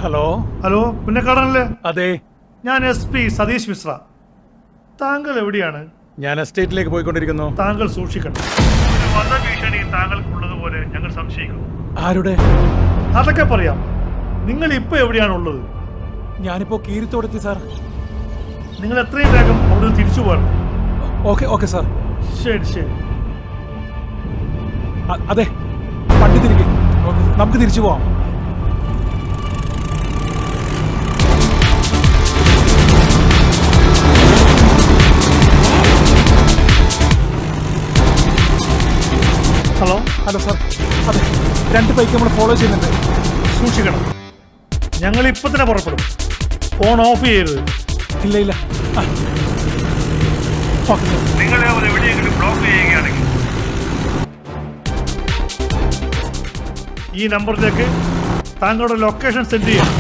ഹലോ ഹലോ പുന്നക്കാടനല്ലേ? അതെ, ഞാൻ SP സതീഷ് മിശ്ര. താങ്കൾ എവിടെയാണ്? ഞാൻ എസ്റ്റേറ്റിലേക്ക് പോയിക്കൊണ്ടിരിക്കുന്നു. താങ്കൾ സൂക്ഷിക്കണം. ഒരു വധഭീഷണി താങ്കൾക്കുള്ളതുപോലെ ഞങ്ങൾ സംശയിക്കുന്നു. ആരുടെ? അതൊക്കെ പറയാം. നിങ്ങൾ ഇപ്പൊ എവിടെയാണുള്ളത്? ഞാനിപ്പോ കീരിത്തോടെത്തി സാർ. നിങ്ങൾ എത്രയും വേഗം അവിടെ തിരിച്ചു പോകണം. Okay sir. ശരി ശരി. അതെ, വണ്ടി തിരികെ, നമുക്ക് തിരിച്ചു പോവാം. Hello sir. അതെ, 2 ബൈക്ക് നമ്മൾ ഫോളോ ചെയ്യുന്നുണ്ട്. സൂക്ഷിക്കണം. ഞങ്ങൾ ഇപ്പൊ തന്നെ പുറപ്പെടും. ഫോൺ ഓഫ് ചെയ്യരുത്. ഇല്ല. നിങ്ങളെ അവർ എവിടെയെങ്കിലും ബ്ലോക്ക് ചെയ്യുകയാണെങ്കിൽ ഈ നമ്പറിലേക്ക് താങ്കളുടെ ലൊക്കേഷൻ സെൻഡ് ചെയ്യാം.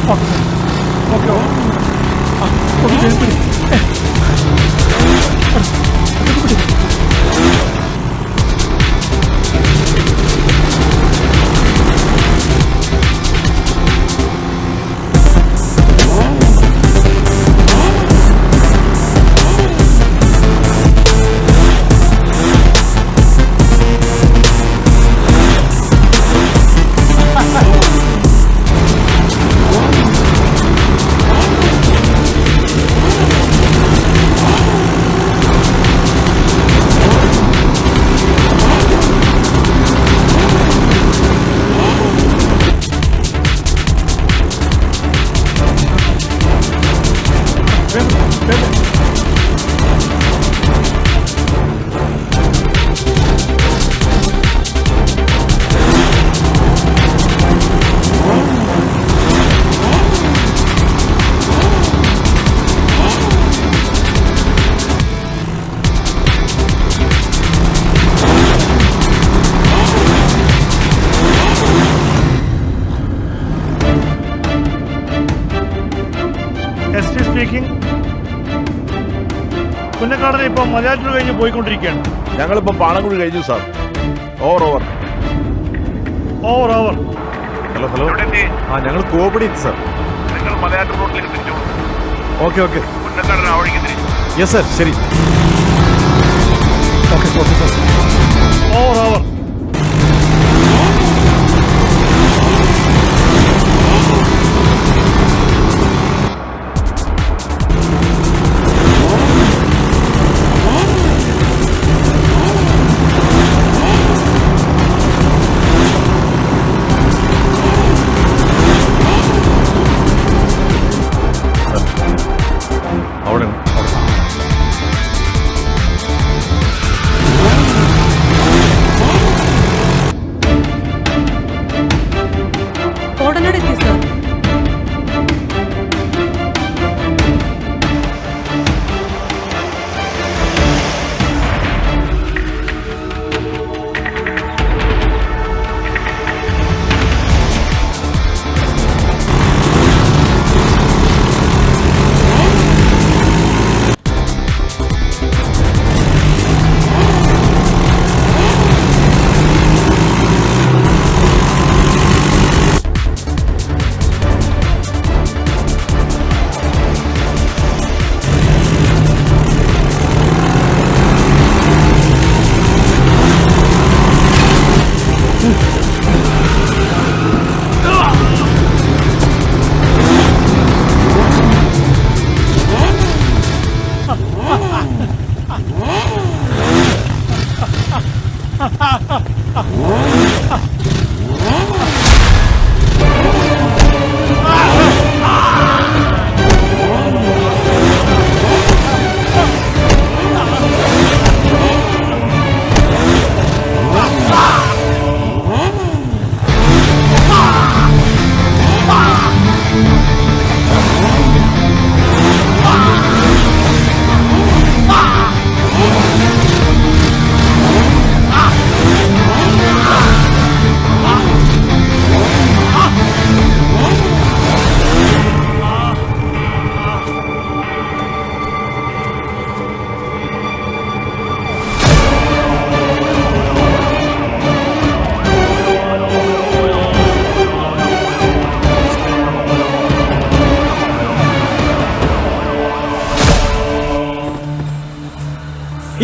പുന്നക്കാടനെ ഇപ്പൊ മലയാറ്റൂർ കഴിഞ്ഞ് പോയിക്കൊണ്ടിരിക്കുകയാണ്. ഞങ്ങളിപ്പോ പാണക്കുഴി കഴിഞ്ഞു സാർ. ഓവർ. ഹലോ ആ ഞങ്ങൾ കോപടി സാർ. നിങ്ങൾ മലയാറ്റൂർ റോഡിലേക്ക് തിരിച്ചു. ഓക്കെ പുന്നക്കാടൻ ആ വഴിക്ക് തിരിച്ചു. യെസ് സാർ ശരി. Okay sir. ഓവർ. കോടനാടെത്തി സാർ.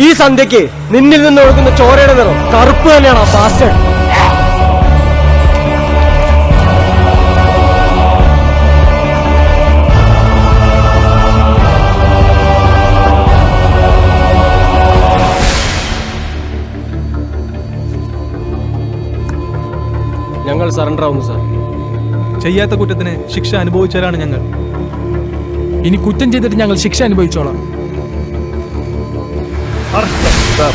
ഈ സന്ധ്യക്ക് നിന്നിൽ നിന്ന് ഒഴുകുന്ന ചോരയുടെ നിറം കറുപ്പ് തന്നെയാണോ ബാസ്റ്റേഡ്? ഞങ്ങൾ സറണ്ടർ ആവുന്നു സാർ. ചെയ്യാത്ത കുറ്റത്തിന് ശിക്ഷ അനുഭവിച്ചവരാണ് ഞങ്ങൾ. ഇനി കുറ്റം ചെയ്തിട്ട് ഞങ്ങൾ ശിക്ഷ അനുഭവിച്ചോളാം. സാർ